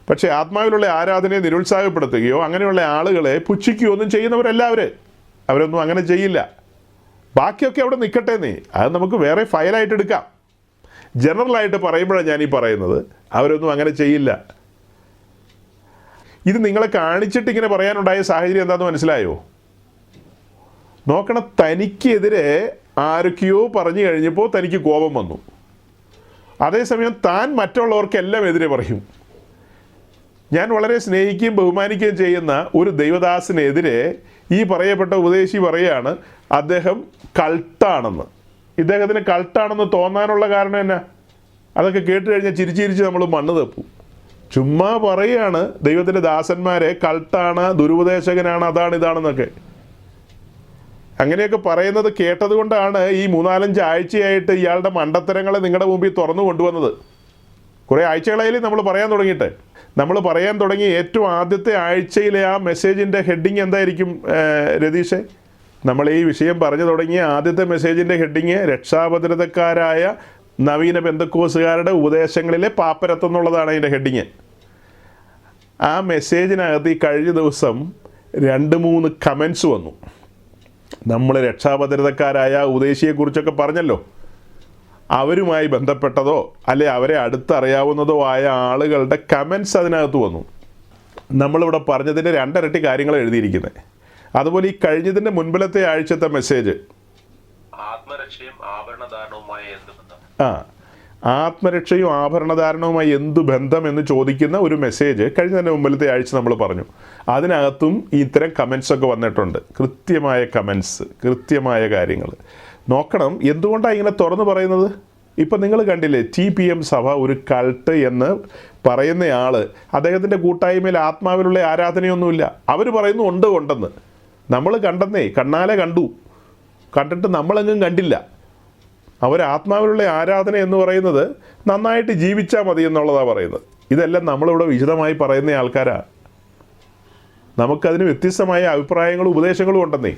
പക്ഷേ ആത്മാവിലുള്ള ആരാധനയെ നിരുത്സാഹപ്പെടുത്തുകയോ അങ്ങനെയുള്ള ആളുകളെ പുച്ഛിക്കുകയോ ഒന്നും ചെയ്യുന്നവരെല്ലാവരും അവരൊന്നും അങ്ങനെ ചെയ്യില്ല. ബാക്കിയൊക്കെ അവിടെ നിൽക്കട്ടെന്നേ. അത് നമുക്ക് വേറെ ഫയലായിട്ട് എടുക്കാം. ജനറലായിട്ട് പറയുമ്പോഴാണ് ഞാനീ പറയുന്നത്. അവരൊന്നും അങ്ങനെ ചെയ്യില്ല. ഇത് നിങ്ങളെ കാണിച്ചിട്ട് ഇങ്ങനെ പറയാനുണ്ടായ സാഹചര്യം എന്താണെന്ന് മനസ്സിലായോ? നോക്കണം, തനിക്കെതിരെ ആരൊക്കെയോ പറഞ്ഞു കഴിഞ്ഞപ്പോൾ തനിക്ക് കോപം വന്നു. അതേസമയം താൻ മറ്റുള്ളവർക്കെല്ലാം എതിരെ പറയും. ഞാൻ വളരെ സ്നേഹിക്കുകയും ബഹുമാനിക്കുകയും ചെയ്യുന്ന ഒരു ദൈവദാസനെതിരെ ഈ പറയപ്പെട്ട ഉപദേശി പറയുകയാണ് അദ്ദേഹം കൾട്ടാണെന്ന്. ഇദ്ദേഹത്തിന് കൾട്ടാണെന്ന് തോന്നാനുള്ള കാരണം എന്നാ? അതൊക്കെ കേട്ട് കഴിഞ്ഞാൽ ചിരിച്ചിരിച്ച് നമ്മൾ മണ്ണ് തപ്പും. ചുമ്മാ പറയുകയാണ് ദൈവത്തിൻ്റെ ദാസന്മാരെ കൾട്ടാണ്, ദുരുപദേശകനാണ്, അതാണ് ഇതാണെന്നൊക്കെ. അങ്ങനെയൊക്കെ പറയുന്നത് കേട്ടത് കൊണ്ടാണ് ഈ 3-4 ആഴ്ചയായിട്ട് ഇയാളുടെ മണ്ടത്തരങ്ങളെ നിങ്ങളുടെ മുമ്പിൽ തുറന്നു കൊണ്ടുവന്നത്. കുറേ ആഴ്ചകളായാലും നമ്മൾ പറയാൻ തുടങ്ങിയിട്ട്. നമ്മൾ പറയാൻ തുടങ്ങി ഏറ്റവും ആദ്യത്തെ ആഴ്ചയിലെ ആ മെസ്സേജിൻ്റെ ഹെഡിങ് എന്തായിരിക്കും രതീഷേ? നമ്മൾ ഈ വിഷയം പറഞ്ഞു തുടങ്ങിയ ആദ്യത്തെ മെസ്സേജിൻ്റെ ഹെഡിങ് രക്ഷാഭദ്രതക്കാരായ നവീന പെന്തക്കോസുകാരുടെ ഉപദേശങ്ങളിലെ പാപ്പരത്വം എന്നുള്ളതാണ് അതിൻ്റെ ഹെഡിങ്. ആ മെസ്സേജിനകത്ത് ഈ കഴിഞ്ഞ ദിവസം 2-3 കമൻസ് വന്നു. നമ്മൾ രക്ഷാഭദ്രതക്കാരായ ഉപദേശിയെക്കുറിച്ചൊക്കെ പറഞ്ഞല്ലോ, അവരുമായി ബന്ധപ്പെട്ടതോ അല്ലെ അവരെ അടുത്തറിയാവുന്നതോ ആയ ആളുകളുടെ കമൻസ് അതിനകത്ത് വന്നു. നമ്മളിവിടെ പറഞ്ഞതിൻ്റെ 2 ഇരട്ടി കാര്യങ്ങൾ എഴുതിയിരിക്കുന്നത്. അതുപോലെ ഈ കഴിഞ്ഞതിൻ്റെ മുൻപിലത്തെ ആഴ്ചത്തെ മെസ്സേജ് ആത്മരക്ഷയും ആഭരണധാരണവുമായി എന്ത് ബന്ധം? ആത്മരക്ഷയും ആഭരണധാരണവുമായി എന്തു ബന്ധം എന്ന് ചോദിക്കുന്ന ഒരു മെസ്സേജ് കഴിഞ്ഞതിൻ്റെ മുമ്പിലത്തെ ആഴ്ച നമ്മൾ പറഞ്ഞു. അതിനകത്തും ഇത്തരം കമൻസൊക്കെ വന്നിട്ടുണ്ട്. കൃത്യമായ കമൻസ്, കൃത്യമായ കാര്യങ്ങൾ നോക്കണം. എന്തുകൊണ്ടാണ് ഇങ്ങനെ തുറന്നു പറയുന്നത്? ഇപ്പം നിങ്ങൾ കണ്ടില്ലേ, TPM സഭ ഒരു കൾട്ട് എന്ന് പറയുന്നയാൾ, അദ്ദേഹത്തിൻ്റെ കൂട്ടായ്മയിൽ ആത്മാവിലുള്ള ആരാധനയൊന്നുമില്ല. അവർ പറയുന്നു ഉണ്ടെന്ന്. നമ്മൾ കണ്ടെന്നേ, കണ്ണാലെ കണ്ടിട്ട് നമ്മളെങ്ങും കണ്ടില്ല. അവർ ആത്മാവിലുള്ള ആരാധന എന്ന് പറയുന്നത് നന്നായിട്ട് ജീവിച്ചാൽ മതി എന്നുള്ളതാണ് പറയുന്നത്. ഇതെല്ലാം നമ്മളിവിടെ വിശദമായി പറയുന്ന ആൾക്കാരാണ്. നമുക്കതിന് വ്യത്യസ്തമായ അഭിപ്രായങ്ങളും ഉപദേശങ്ങളും ഉണ്ടെന്നേ.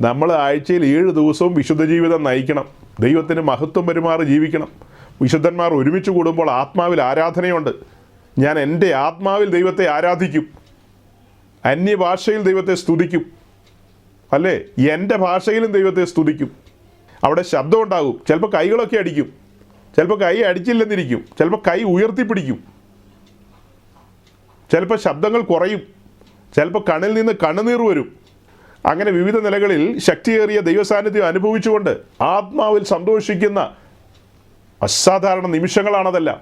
നമ്മൾ ആഴ്ചയിൽ 7 ദിവസവും വിശുദ്ധ ജീവിതം നയിക്കണം, ദൈവത്തിന് മഹത്വം പെരുമാറി ജീവിക്കണം. വിശുദ്ധന്മാർ ഒരുമിച്ച് കൂടുമ്പോൾ ആത്മാവിൽ ആരാധനയുണ്ട്. ഞാൻ എൻ്റെ ആത്മാവിൽ ദൈവത്തെ ആരാധിക്കും, അന്യഭാഷയിൽ ദൈവത്തെ സ്തുതിക്കും, അല്ലേ? എൻ്റെ ഭാഷയിലും ദൈവത്തെ സ്തുതിക്കും. അവിടെ ശബ്ദം ഉണ്ടാകും. ചിലപ്പോൾ കൈകളൊക്കെ അടിക്കും, ചിലപ്പോൾ കൈ അടിച്ചില്ലെന്നിരിക്കും, ചിലപ്പോൾ കൈ ഉയർത്തിപ്പിടിക്കും, ചിലപ്പോൾ ശബ്ദങ്ങൾ കുറയും, ചിലപ്പോൾ കണ്ണിൽ നിന്ന് കണ്ണുനീർ വരും. അങ്ങനെ വിവിധ നിലകളിൽ ശക്തിയേറിയ ദൈവസാന്നിധ്യം അനുഭവിച്ചുകൊണ്ട് ആത്മാവിൽ സന്തോഷിക്കുന്ന അസാധാരണ നിമിഷങ്ങളാണതെല്ലാം.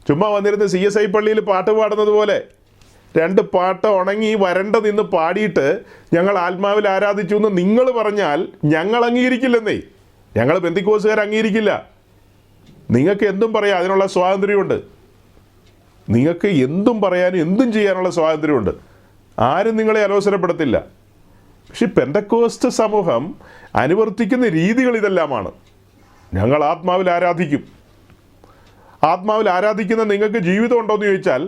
ചുമ്മാ വന്നിരുന്ന് CSI പള്ളിയിൽ പാട്ട് പാടുന്നത് പോലെ 2 പാട്ട് ഉണങ്ങി വരണ്ട നിന്ന് പാടിയിട്ട് ഞങ്ങൾ ആത്മാവിൽ ആരാധിച്ചു എന്ന് നിങ്ങൾ പറഞ്ഞാൽ ഞങ്ങൾ അംഗീകരിക്കില്ലെന്നേ. ഞങ്ങൾ പെന്തിക്കോസുകാർ അംഗീകരിക്കില്ല. നിങ്ങൾക്ക് എന്തും പറയാം, അതിനുള്ള സ്വാതന്ത്ര്യമുണ്ട്. നിങ്ങൾക്ക് എന്തും പറയാനും എന്തും ചെയ്യാനുള്ള സ്വാതന്ത്ര്യമുണ്ട്. ആരും നിങ്ങളെ അലോസരപ്പെടുത്തില്ല. പക്ഷെ പെന്തക്കോസ്റ്റ് സമൂഹം അനുവർത്തിക്കുന്ന രീതികൾ ഇതെല്ലാമാണ്. ഞങ്ങൾ ആത്മാവിൽ ആരാധിക്കും. ആത്മാവിൽ ആരാധിക്കുന്ന നിങ്ങൾക്ക് ജീവിതം ഉണ്ടോയെന്ന് ചോദിച്ചാൽ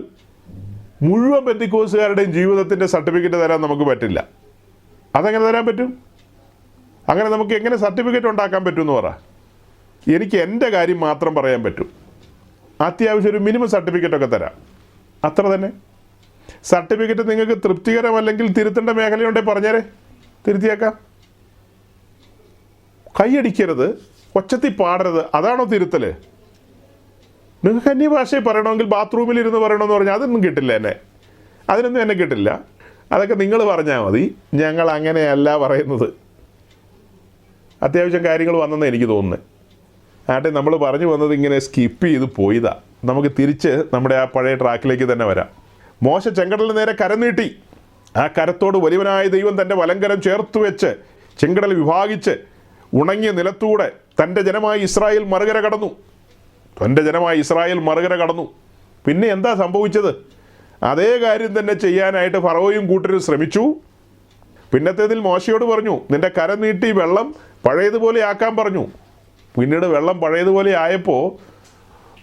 മുഴുവൻ പെന്തിക്കോസുകാരുടെയും ജീവിതത്തിൻ്റെ സർട്ടിഫിക്കറ്റ് തരാൻ നമുക്ക് പറ്റില്ല. അതെങ്ങനെ തരാൻ പറ്റും? അങ്ങനെ നമുക്ക് എങ്ങനെ സർട്ടിഫിക്കറ്റ് ഉണ്ടാക്കാൻ പറ്റുമെന്ന് പറ. എനിക്ക് എൻ്റെ കാര്യം മാത്രം പറയാൻ പറ്റും. അത്യാവശ്യം ഒരു മിനിമം സർട്ടിഫിക്കറ്റൊക്കെ തരാം, അത്ര തന്നെ. സർട്ടിഫിക്കറ്റ് നിങ്ങൾക്ക് തൃപ്തികരമല്ലെങ്കിൽ തിരുത്തേണ്ട മേഖലയുണ്ടെങ്കിൽ പറഞ്ഞേരെ, തിരുത്തിയേക്കാം. കൈയടിക്കരുത്, ഒച്ചത്തിൽ പാടരുത്, അതാണോ തിരുത്തൽ? നിങ്ങൾക്ക് അന്യഭാഷയിൽ പറയണമെങ്കിൽ ബാത്റൂമിൽ ഇരുന്ന് പറയണമെന്ന് പറഞ്ഞാൽ അതൊന്നും കിട്ടില്ല. അതിനൊന്നും എന്നെ കിട്ടില്ല. അതൊക്കെ നിങ്ങൾ പറഞ്ഞാൽ മതി. ഞങ്ങൾ അങ്ങനെയല്ല പറയുന്നത്. അത്യാവശ്യം കാര്യങ്ങൾ വന്നെന്ന് എനിക്ക് തോന്നുന്നത്. ആട്ടെ, നമ്മൾ പറഞ്ഞു വന്നത് ഇങ്ങനെ സ്കിപ്പ് ചെയ്ത് പോയതാ. നമുക്ക് തിരിച്ച് നമ്മുടെ ആ പഴയ ട്രാക്കിലേക്ക് തന്നെ വരാം. മോശ ചെങ്കടലിന് നേരെ കരം നീട്ടി. ആ കരത്തോട് വലിയവനായ ദൈവം തൻ്റെ വലങ്കരം ചേർത്ത് വെച്ച് ചെങ്കടൽ വിഭാഗിച്ച് ഉണങ്ങിയ നിലത്തൂടെ തൻ്റെ ജനമായ ഇസ്രായേൽ മറുകര കടന്നു. പിന്നെ എന്താ സംഭവിച്ചത്? അതേ കാര്യം തന്നെ ചെയ്യാനായിട്ട് ഫറവോയും കൂട്ടരും ശ്രമിച്ചു. പിന്നത്തേതിൽ മോശയോട് പറഞ്ഞു, നിന്റെ കരം നീട്ടി വെള്ളം പഴയതുപോലെ ആക്കാൻ പറഞ്ഞു. പിന്നീട് വെള്ളം പഴയതുപോലെ ആയപ്പോൾ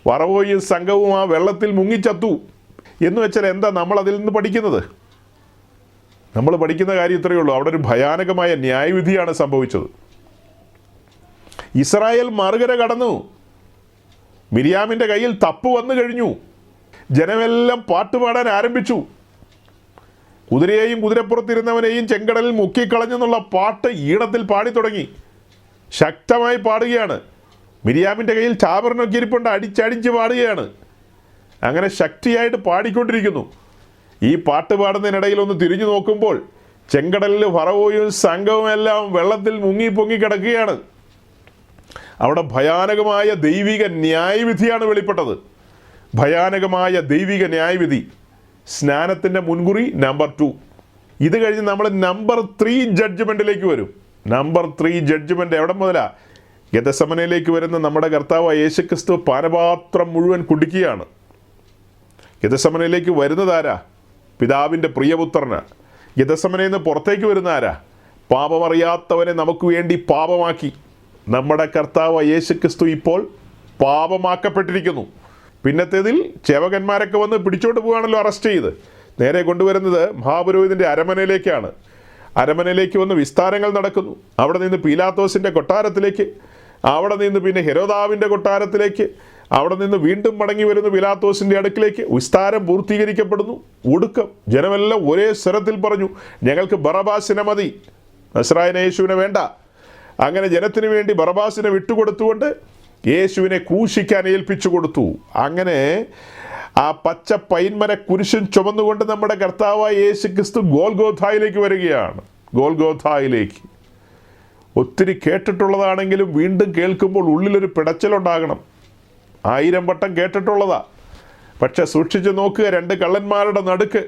ഫറവോയും സംഘവും ആ വെള്ളത്തിൽ മുങ്ങിച്ചത്തു. എന്ന് വെച്ചാൽ എന്താ നമ്മൾ അതിൽ നിന്ന് പഠിക്കുന്നത്? നമ്മൾ പഠിക്കുന്ന കാര്യം ഇത്രയേ ഉള്ളൂ. അവിടെ ഒരു ഭയാനകമായ ന്യായവിധിയാണ് സംഭവിച്ചത്. ഇസ്രായേൽ മറുകര കടന്നു. മിരിയാമിൻ്റെ കയ്യിൽ തപ്പ് വന്നു കഴിഞ്ഞു. ജനമെല്ലാം പാട്ടുപാടാൻ ആരംഭിച്ചു. കുതിരയെയും കുതിരപ്പുറത്തിരുന്നവനെയും ചെങ്കടലിൽ മുക്കിക്കളഞ്ഞെന്നുള്ള പാട്ട് ഈണത്തിൽ പാടി തുടങ്ങി. ശക്തമായി പാടുകയാണ്. മിരിയാമിൻ്റെ കയ്യിൽ ചാപറിനൊക്കെ ഇരിപ്പുണ്ട്, അടിച്ചടിച്ച് പാടുകയാണ്. അങ്ങനെ ശക്തിയായിട്ട് പാടിക്കൊണ്ടിരിക്കുന്നു. ഈ പാട്ട് പാടുന്നതിനിടയിൽ ഒന്ന് തിരിഞ്ഞു നോക്കുമ്പോൾ ചെങ്കടലിൽ ഫറവോയും സംഘവും എല്ലാം വെള്ളത്തിൽ മുങ്ങി കിടക്കുകയാണ്. അവിടെ ഭയാനകമായ ദൈവിക ന്യായവിധിയാണ് വെളിപ്പെട്ടത്. ഭയാനകമായ ദൈവിക ന്യായവിധി. സ്നാനത്തിൻ്റെ മുൻകുറി നമ്പർ 2. ഇത് കഴിഞ്ഞ് നമ്മൾ നമ്പർ 3 ജഡ്ജ്മെൻറ്റിലേക്ക് വരും. നമ്പർ 3 ജഡ്ജ്മെൻറ്റ് എവിടെ മുതലാ? ഗെത്സമനയിലേക്ക് വരുന്ന നമ്മുടെ കർത്താവ് യേശുക്രിസ്തു പാനപാത്രം മുഴുവൻ കുടിക്കുകയാണ്. ഗെത്സമനയിലേക്ക് വരുന്നതാരാ? പിതാവിൻ്റെ പ്രിയപുത്രന്. ഗെത്സമനയിൽ നിന്ന് പുറത്തേക്ക് വരുന്ന ആരാ? പാപമറിയാത്തവനെ നമുക്ക് വേണ്ടി പാപമാക്കി. നമ്മുടെ കർത്താവ് യേശുക്രിസ്തു ഇപ്പോൾ പാപമാക്കപ്പെട്ടിരിക്കുന്നു. പിന്നത്തേതിൽ ചേവകന്മാരൊക്കെ വന്ന് പിടിച്ചോണ്ട് പോവുകയാണല്ലോ, അറസ്റ്റ് ചെയ്ത് നേരെ കൊണ്ടുവരുന്നത് മഹാപുരോഹിതൻ്റെ അരമനയിലേക്കാണ്. അരമനയിലേക്ക് വന്ന് വിസ്താരങ്ങൾ നടക്കുന്നു. അവിടെ നിന്ന് പീലാത്തോസിൻ്റെ കൊട്ടാരത്തിലേക്ക്, അവിടെ നിന്ന് പിന്നെ ഹെരോദാവിൻ്റെ കൊട്ടാരത്തിലേക്ക്, അവിടെ നിന്ന് വീണ്ടും മടങ്ങി വരുന്നു പീലാത്തോസിൻ്റെ അടുക്കിലേക്ക്. വിസ്താരം പൂർത്തീകരിക്കപ്പെടുന്നു. ഒടുക്കം ജനമെല്ലാം ഒരേ സ്വരത്തിൽ പറഞ്ഞു, ഞങ്ങൾക്ക് ബറബാസിനെ മതി, നസ്രായന യേശുവിനെ വേണ്ട. അങ്ങനെ ജനത്തിന് വേണ്ടി ബറബാസിനെ വിട്ടുകൊടുത്തുകൊണ്ട് യേശുവിനെ ക്രൂശിക്കാൻ ഏൽപ്പിച്ചു കൊടുത്തു. അങ്ങനെ ആ പച്ച പൈൻമര കുരിശും ചുമന്നുകൊണ്ട് നമ്മുടെ കർത്താവായ യേശു ക്രിസ്തു ഗോൽഗോഥായിലേക്ക് വരികയാണ്. ഗോൽഗോഥായിലേക്ക് ഒത്തിരി കേട്ടിട്ടുള്ളതാണെങ്കിലും വീണ്ടും കേൾക്കുമ്പോൾ ഉള്ളിലൊരു പിടച്ചിലുണ്ടാകണം. 1000 വട്ടം കേട്ടിട്ടുള്ളതാ. പക്ഷെ സൂക്ഷിച്ചു നോക്കുക, 2 കള്ളന്മാരുടെ നടുക്ക്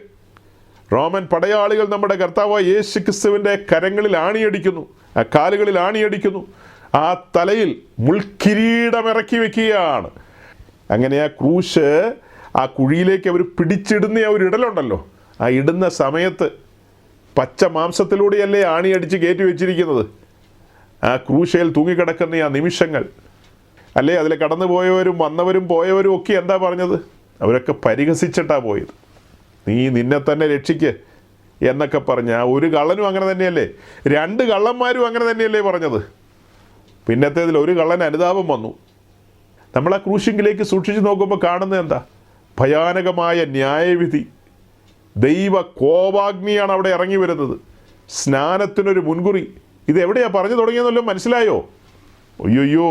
റോമൻ പടയാളികൾ നമ്മുടെ കർത്താവായ യേശു ക്രിസ്തുവിൻ്റെ കരങ്ങളിൽ ആണിയടിക്കുന്നു, ആ കാലുകളിൽ ആണിയടിക്കുന്നു, ആ തലയിൽ മുൾക്കിരീടം ഇറക്കി വെക്കുകയാണ്. അങ്ങനെ ആ ക്രൂശ് ആ കുഴിയിലേക്ക് അവർ പിടിച്ചിടുന്ന ആ ഒരു ഇടലുണ്ടല്ലോ, ആ ഇടുന്ന സമയത്ത് പച്ച മാംസത്തിലൂടെയല്ലേ ആണിയടിച്ച് കയറ്റി വെച്ചിരിക്കുന്നത്. ആ ക്രൂശയിൽ തൂങ്ങിക്കിടക്കുന്ന ആ നിമിഷങ്ങൾ അല്ലേ, അതിൽ കടന്നു പോയവരും വന്നവരും പോയവരും ഒക്കെ എന്താ പറഞ്ഞത്? അവരൊക്കെ പരിഹസിച്ചിട്ടാണ് പോയത്. നീ നിന്നെ തന്നെ രക്ഷിക്ക് എന്നൊക്കെ പറഞ്ഞ ഒരു കള്ളനും അങ്ങനെ തന്നെയല്ലേ, 2 കള്ളന്മാരും അങ്ങനെ തന്നെയല്ലേ പറഞ്ഞത്. പിന്നത്തേതിൽ ഒരു കള്ളൻ അനുതാപം വന്നു. നമ്മൾ ആ ക്രൂശിങ്കിലേക്ക് സൂക്ഷിച്ച് നോക്കുമ്പോൾ കാണുന്നത് എന്താ? ഭയാനകമായ ന്യായവിധി, ദൈവ കോപാഗ്നിയാണ് അവിടെ ഇറങ്ങി വരുന്നത്. സ്നാനത്തിനൊരു മുൻകുറി. ഇതെവിടെയാണ് പറഞ്ഞു തുടങ്ങിയെന്നല്ലോ മനസ്സിലായോ? അയ്യോ,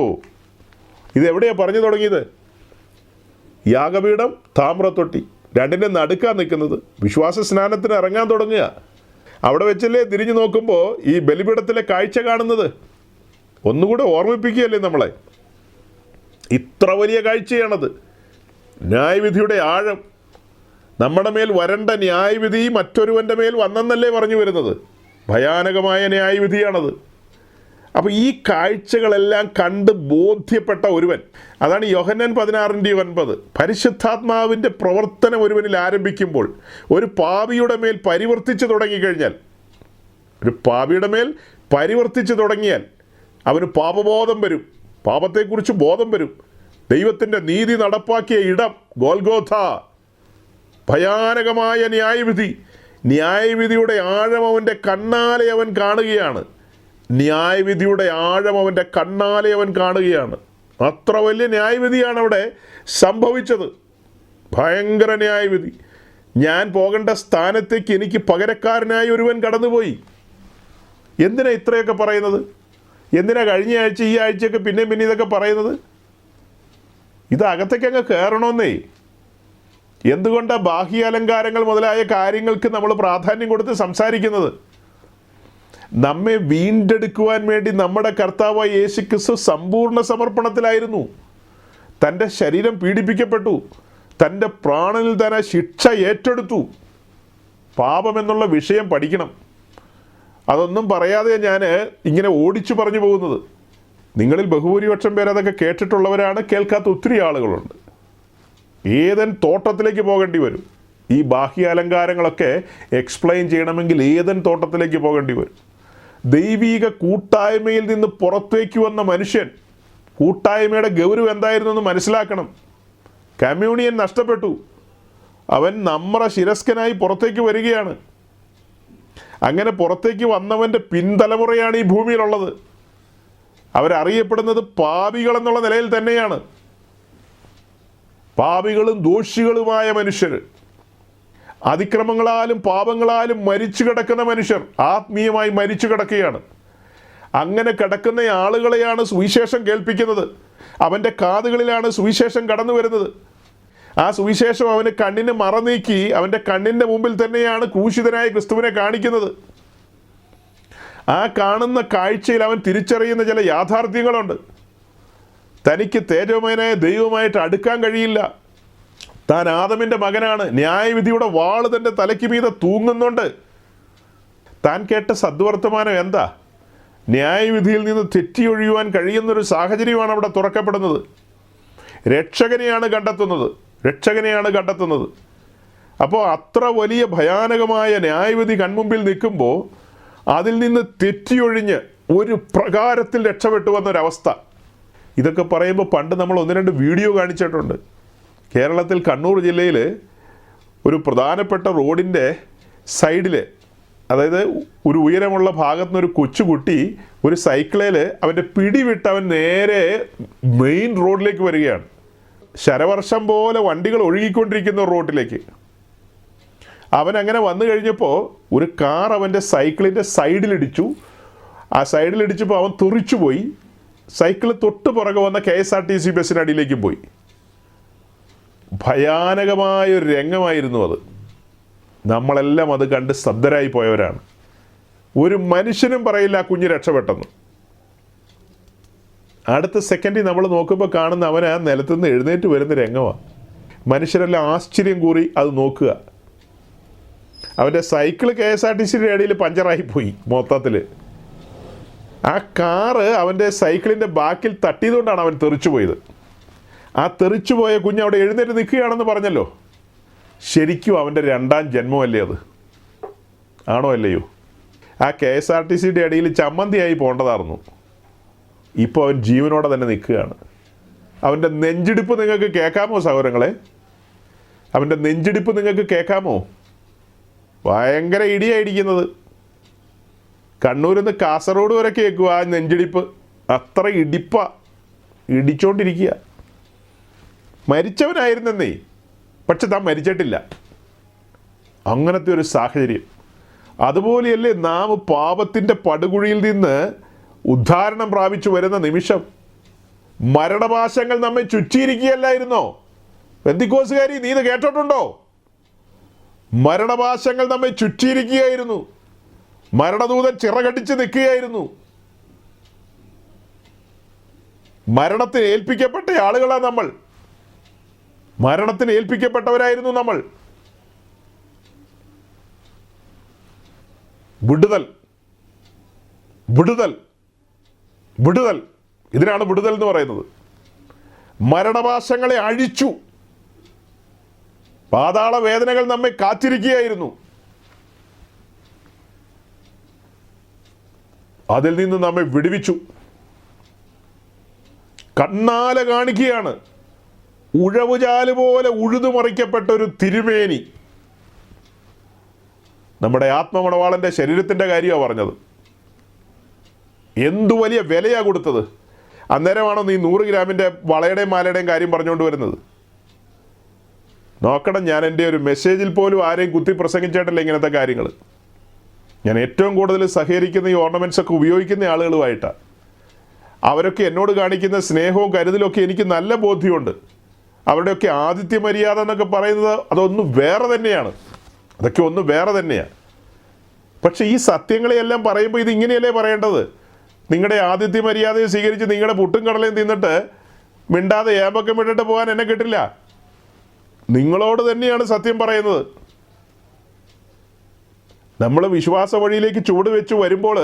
ഇതെവിടെയാണ് പറഞ്ഞു തുടങ്ങിയത്? യാഗപീഠം, താമ്രത്തൊട്ടി, രണ്ടിൻ്റെ നടുക്കാൻ നിൽക്കുന്നത്. വിശ്വാസ സ്നാനത്തിന് ഇറങ്ങാൻ തുടങ്ങുക. അവിടെ വെച്ചല്ലേ തിരിഞ്ഞു നോക്കുമ്പോൾ ഈ ബലിപീഠത്തിലെ കാഴ്ച കാണുന്നത്. ഒന്നുകൂടെ ഓർമ്മിപ്പിക്കുകയല്ലേ നമ്മളെ, ഇത്ര വലിയ കാഴ്ചയാണത്. ന്യായവിധിയുടെ ആഴം, നമ്മുടെ മേൽ വരേണ്ട ന്യായവിധി മറ്റൊരുവൻ്റെ മേൽ വന്നെന്നല്ലേ പറഞ്ഞു വരുന്നത്. ഭയാനകമായ ന്യായവിധിയാണത്. അപ്പോൾ ഈ കാഴ്ചകളെല്ലാം കണ്ട് ബോധ്യപ്പെട്ട ഒരുവൻ, അതാണ് യോഹന്നാൻ 16:9, പരിശുദ്ധാത്മാവിൻ്റെ പ്രവർത്തനം ഒരുവനിൽ ആരംഭിക്കുമ്പോൾ, ഒരു പാപിയുടെ മേൽ പരിവർത്തിച്ചു തുടങ്ങിക്കഴിഞ്ഞാൽ, ഒരു പാപിയുടെ മേൽ പരിവർത്തിച്ചു തുടങ്ങിയാൽ അവന് പാപബോധം വരും, പാപത്തെക്കുറിച്ച് ബോധം വരും. ദൈവത്തിൻ്റെ നീതി നടപ്പാക്കിയ ഇടം ഗോൽഗോഥ, ഭയാനകമായ ന്യായവിധി. ന്യായവിധിയുടെ ആഴം അവൻ്റെ കണ്ണാലെ അവൻ കാണുകയാണ്. ന്യായവിധിയുടെ ആഴം അവൻ്റെ കണ്ണാലെ അവൻ കാണുകയാണ്. അത്ര വലിയ ന്യായവിധിയാണ് അവിടെ സംഭവിച്ചത്. ഭയങ്കര ന്യായവിധി. ഞാൻ പോകേണ്ട സ്ഥാനത്തേക്ക് എനിക്ക് പകരക്കാരനായി ഒരുവൻ കടന്നുപോയി. എന്തിനാ ഇത്രയൊക്കെ പറയുന്നത്? എന്തിനാ കഴിഞ്ഞ ആഴ്ച ഈ ആഴ്ചയൊക്കെ പിന്നെ ഇതൊക്കെ പറയുന്നത്? ഇത് അകത്തേക്ക് അങ്ങ് കയറണമെന്നേ. എന്തുകൊണ്ടാണ് ബാഹ്യാലങ്കാരങ്ങൾ മുതലായ കാര്യങ്ങൾക്ക് നമ്മൾ പ്രാധാന്യം കൊടുത്ത് സംസാരിക്കുന്നത്? നമ്മെ വീണ്ടെടുക്കുവാൻ വേണ്ടി നമ്മുടെ കർത്താവായ യേശു ക്രിസ്തു സമ്പൂർണ്ണ സമർപ്പണത്തിലായിരുന്നു. തൻ്റെ ശരീരം പീഡിപ്പിക്കപ്പെട്ടു, തൻ്റെ പ്രാണനിൽ തന്നെ ശിക്ഷ ഏറ്റെടുത്തു. പാപമെന്നുള്ള വിഷയം പഠിക്കണം. അതൊന്നും പറയാതെ ഞാൻ ഇങ്ങനെ ഓടിച്ചു പറഞ്ഞു പോകുന്നത്. നിങ്ങളിൽ ബഹുഭൂരിപക്ഷം പേർ അതൊക്കെ കേട്ടിട്ടുള്ളവരാണ്, കേൾക്കാത്ത ഒത്തിരി ആളുകളുണ്ട്. ഏതൻ തോട്ടത്തിലേക്ക് പോകേണ്ടി വരും. ഈ ബാഹ്യ അലങ്കാരങ്ങളൊക്കെ എക്സ്പ്ലെയിൻ ചെയ്യണമെങ്കിൽ ഏതൻ തോട്ടത്തിലേക്ക് പോകേണ്ടി വരും. ദൈവീക കൂട്ടായ്മയിൽ നിന്ന് പുറത്തേക്ക് വന്ന മനുഷ്യൻ കൂട്ടായ്മയുടെ ഗൗരവം എന്തായിരുന്നു എന്ന് മനസ്സിലാക്കണം. കമ്മ്യൂണിയൻ നഷ്ടപ്പെട്ടു. അവൻ നമ്മുടെ ശിരസ്കനായി പുറത്തേക്ക് വരികയാണ്. അങ്ങനെ പുറത്തേക്ക് വന്നവൻ്റെ പിൻതലമുറയാണ് ഈ ഭൂമിയിലുള്ളത്. അവരറിയപ്പെടുന്നത് പാപികൾ എന്നുള്ള നിലയിൽ തന്നെയാണ്. പാപികളും ദോഷികളുമായ മനുഷ്യർ, അതിക്രമങ്ങളാലും പാപങ്ങളാലും മരിച്ചു കിടക്കുന്ന മനുഷ്യർ, ആത്മീയമായി മരിച്ചു കിടക്കുകയാണ്. അങ്ങനെ കിടക്കുന്ന ആളുകളെയാണ് സുവിശേഷം കേൾപ്പിക്കുന്നത്. അവൻ്റെ കാതുകളിലാണ് സുവിശേഷം കടന്നു വരുന്നത്. ആ സുവിശേഷം അവന് കണ്ണിന് മറനീക്കി അവൻ്റെ കണ്ണിൻ്റെ മുമ്പിൽ തന്നെയാണ് ക്രൂശിതനായ ക്രിസ്തുവിനെ കാണിക്കുന്നത്. ആ കാണുന്ന കാഴ്ചയിൽ അവൻ തിരിച്ചറിയുന്ന ചില യാഥാർത്ഥ്യങ്ങളുണ്ട്. തനിക്ക് തേജോമയനായ ദൈവമായിട്ട് അടുക്കാൻ കഴിയില്ല. താൻ ആദമിൻ്റെ മകനാണ്. ന്യായവിധിയുടെ വാള് തൻ്റെ തലയ്ക്ക് മീതെ തൂങ്ങുന്നുണ്ട്. താൻ കേട്ട സദ്വർത്തമാനം എന്താ? ന്യായവിധിയിൽ നിന്ന് തെറ്റിയൊഴിയുവാൻ കഴിയുന്നൊരു സാഹചര്യമാണ് അവിടെ തുറക്കപ്പെടുന്നത്. രക്ഷകനെയാണ് കണ്ടെത്തുന്നത്. അപ്പോൾ അത്ര വലിയ ഭയാനകമായ ന്യായവിധി കൺമുമ്പിൽ നിൽക്കുമ്പോൾ അതിൽ നിന്ന് തെറ്റിയൊഴിഞ്ഞ് ഒരു പ്രകാരത്തിൽ രക്ഷപ്പെട്ടു വന്നൊരവസ്ഥ. ഇതൊക്കെ പറയുമ്പോൾ പണ്ട് നമ്മൾ 1-2 വീഡിയോ കാണിച്ചിട്ടുണ്ട്. കേരളത്തിൽ കണ്ണൂർ ജില്ലയിൽ ഒരു പ്രധാനപ്പെട്ട റോഡിൻ്റെ സൈഡിൽ, അതായത് ഒരു ഉയരമുള്ള ഭാഗത്തുനിന്ന് ഒരു കൊച്ചുകുട്ടി ഒരു സൈക്കിളിൽ അവൻ്റെ പിടിവിട്ട് അവൻ നേരെ മെയിൻ റോഡിലേക്ക് വരികയാണ്. ശരവർഷം പോലെ വണ്ടികൾ ഒഴുകിക്കൊണ്ടിരിക്കുന്ന റോഡിലേക്ക് അവൻ അങ്ങനെ വന്നു കഴിഞ്ഞപ്പോൾ ഒരു കാർ അവൻ്റെ സൈക്കിളിൻ്റെ സൈഡിലിടിച്ചു. ആ സൈഡിലിടിച്ചപ്പോൾ അവൻ തെറിച്ചു പോയി. സൈക്കിൾ തൊട്ട് പുറകെ വന്ന KSRTC ബസ്സിനടിയിലേക്കും പോയി. ഭയാനകമായൊരു രംഗമായിരുന്നു അത്. നമ്മളെല്ലാം അത് കണ്ട് സ്തബ്ധരായി പോയവരാണ്. ഒരു മനുഷ്യനും പറയില്ല ആ കുഞ്ഞ് രക്ഷപ്പെട്ടെന്ന്. അടുത്ത സെക്കൻഡിൽ നമ്മൾ നോക്കുമ്പോൾ കാണുന്ന അവൻ ആ നിലത്തുനിന്ന് എഴുന്നേറ്റ് വരുന്ന രംഗമാണ്. മനുഷ്യരെല്ലാം ആശ്ചര്യം കൂറി അത് നോക്കുക. അവൻ്റെ സൈക്കിൾ KSRTCയുടെ ഇടയിൽ പഞ്ചറായി പോയി മൊത്തത്തിൽ. ആ കാറ് അവൻ്റെ സൈക്കിളിൻ്റെ ബാക്കിൽ തട്ടിയതുകൊണ്ടാണ് അവൻ തെറിച്ചു പോയത്. ആ തെറിച്ചു പോയ കുഞ്ഞ് അവിടെ എഴുന്നേറ്റ് നിൽക്കുകയാണെന്ന് പറഞ്ഞല്ലോ. ശരിക്കും അവൻ്റെ രണ്ടാം ജന്മമല്ലേ അത്? ആണോ അല്ലയോ? ആ KSRTCയുടെ ഇടയിൽ ചമ്മന്തിയായി പോകേണ്ടതായിരുന്നു. ഇപ്പോൾ അവൻ ജീവനോടെ തന്നെ നിൽക്കുകയാണ്. അവൻ്റെ നെഞ്ചിടിപ്പ് നിങ്ങൾക്ക് കേൾക്കാമോ സഹോദരങ്ങളെ? അവൻ്റെ നെഞ്ചിടിപ്പ് നിങ്ങൾക്ക് കേൾക്കാമോ? ഭയങ്കര ഇടിയായിരിക്കുന്നത്. കണ്ണൂരിൽ നിന്ന് കാസർഗോഡ് വരെ കേൾക്കുക ആ നെഞ്ചിടിപ്പ്. അത്ര ഇടിച്ചോണ്ടിരിക്കുക. മരിച്ചവനായിരുന്നേ, പക്ഷെ താൻ മരിച്ചിട്ടില്ല. അങ്ങനത്തെ ഒരു സാഹചര്യം. അതുപോലെയല്ലേ നാം പാപത്തിൻ്റെ പടുകുഴിയിൽ നിന്ന് ഉദ്ധാരണം പ്രാപിച്ചു വരുന്ന നിമിഷം മരണപാശങ്ങൾ നമ്മെ ചുറ്റിയിരിക്കുകയല്ലായിരുന്നോ? പെന്തിക്കോസുകാരി, നീ ഇത് കേട്ടിട്ടുണ്ടോ? മരണപാശങ്ങൾ നമ്മെ ചുറ്റിയിരിക്കുകയായിരുന്നു. മരണദൂതൻ ചിറകടിച്ച് നിൽക്കുകയായിരുന്നു. മരണത്തിന് ഏൽപ്പിക്കപ്പെട്ട ആളുകളാണ് നമ്മൾ. മരണത്തിന് ഏൽപ്പിക്കപ്പെട്ടവരായിരുന്നു നമ്മൾ. വിടുതൽ, വിടുതൽ, വിടുതൽ, ഇതിനാണ് വിടുതൽ എന്ന് പറയുന്നത്. മരണപാശങ്ങളെ അഴിച്ചു. പാതാള വേദനകൾ നമ്മെ കാത്തിരിക്കുകയായിരുന്നു. അതിൽ നിന്ന് നമ്മെ വിടുവിച്ചു. കണ്ണാല കാണിക്കുകയാണ്. ഉഴവുചാല് പോലെ ഉഴുതുമറിക്കപ്പെട്ട ഒരു തിരുമേനി. നമ്മുടെ ആത്മമണവാളൻ്റെ ശരീരത്തിൻ്റെ കാര്യമാണ് പറഞ്ഞത്. എന്തു വലിയ വിലയാണ് കൊടുത്തത്. അന്നേരമാണോ നീ 100 ഗ്രാമിൻ്റെ വളയുടെയും മാലയുടെയും കാര്യം പറഞ്ഞുകൊണ്ട് വരുന്നത്? നോക്കണം, ഞാൻ എൻ്റെ ഒരു മെസ്സേജിൽ പോലും ആരെയും കുത്തി പ്രസംഗിച്ചിട്ടില്ല ഇങ്ങനത്തെ കാര്യങ്ങൾ. ഞാൻ ഏറ്റവും കൂടുതൽ സഹകരിക്കുന്ന ഈ ഓർണമെൻറ്റ്സ് ഒക്കെ ഉപയോഗിക്കുന്ന ആളുകളുമായിട്ടാണ്. അവരൊക്കെ എന്നോട് കാണിക്കുന്ന സ്നേഹവും കരുതലും ഒക്കെ എനിക്ക് നല്ല ബോധ്യമുണ്ട്. അവരുടെയൊക്കെ ആതിഥ്യ മര്യാദ എന്നൊക്കെ പറയുന്നത് അതൊന്നും വേറെ തന്നെയാണ്. അതൊക്കെ ഒന്ന് വേറെ തന്നെയാണ്. പക്ഷേ ഈ സത്യങ്ങളെയെല്ലാം പറയുമ്പോൾ ഇത് ഇങ്ങനെയല്ലേ പറയേണ്ടത്? നിങ്ങളുടെ ആതിഥ്യ മര്യാദയെ സ്വീകരിച്ച് നിങ്ങളുടെ പുട്ടും കടലയും തിന്നിട്ട് മിണ്ടാതെ ഏമ്പക്കം വിട്ടിട്ട് പോകാൻ എന്നെ കിട്ടില്ല. നിങ്ങളോട് തന്നെയാണ് സത്യം പറയുന്നത്. നമ്മൾ വിശ്വാസ വഴിയിലേക്ക് ചുവട് വെച്ച് വരുമ്പോൾ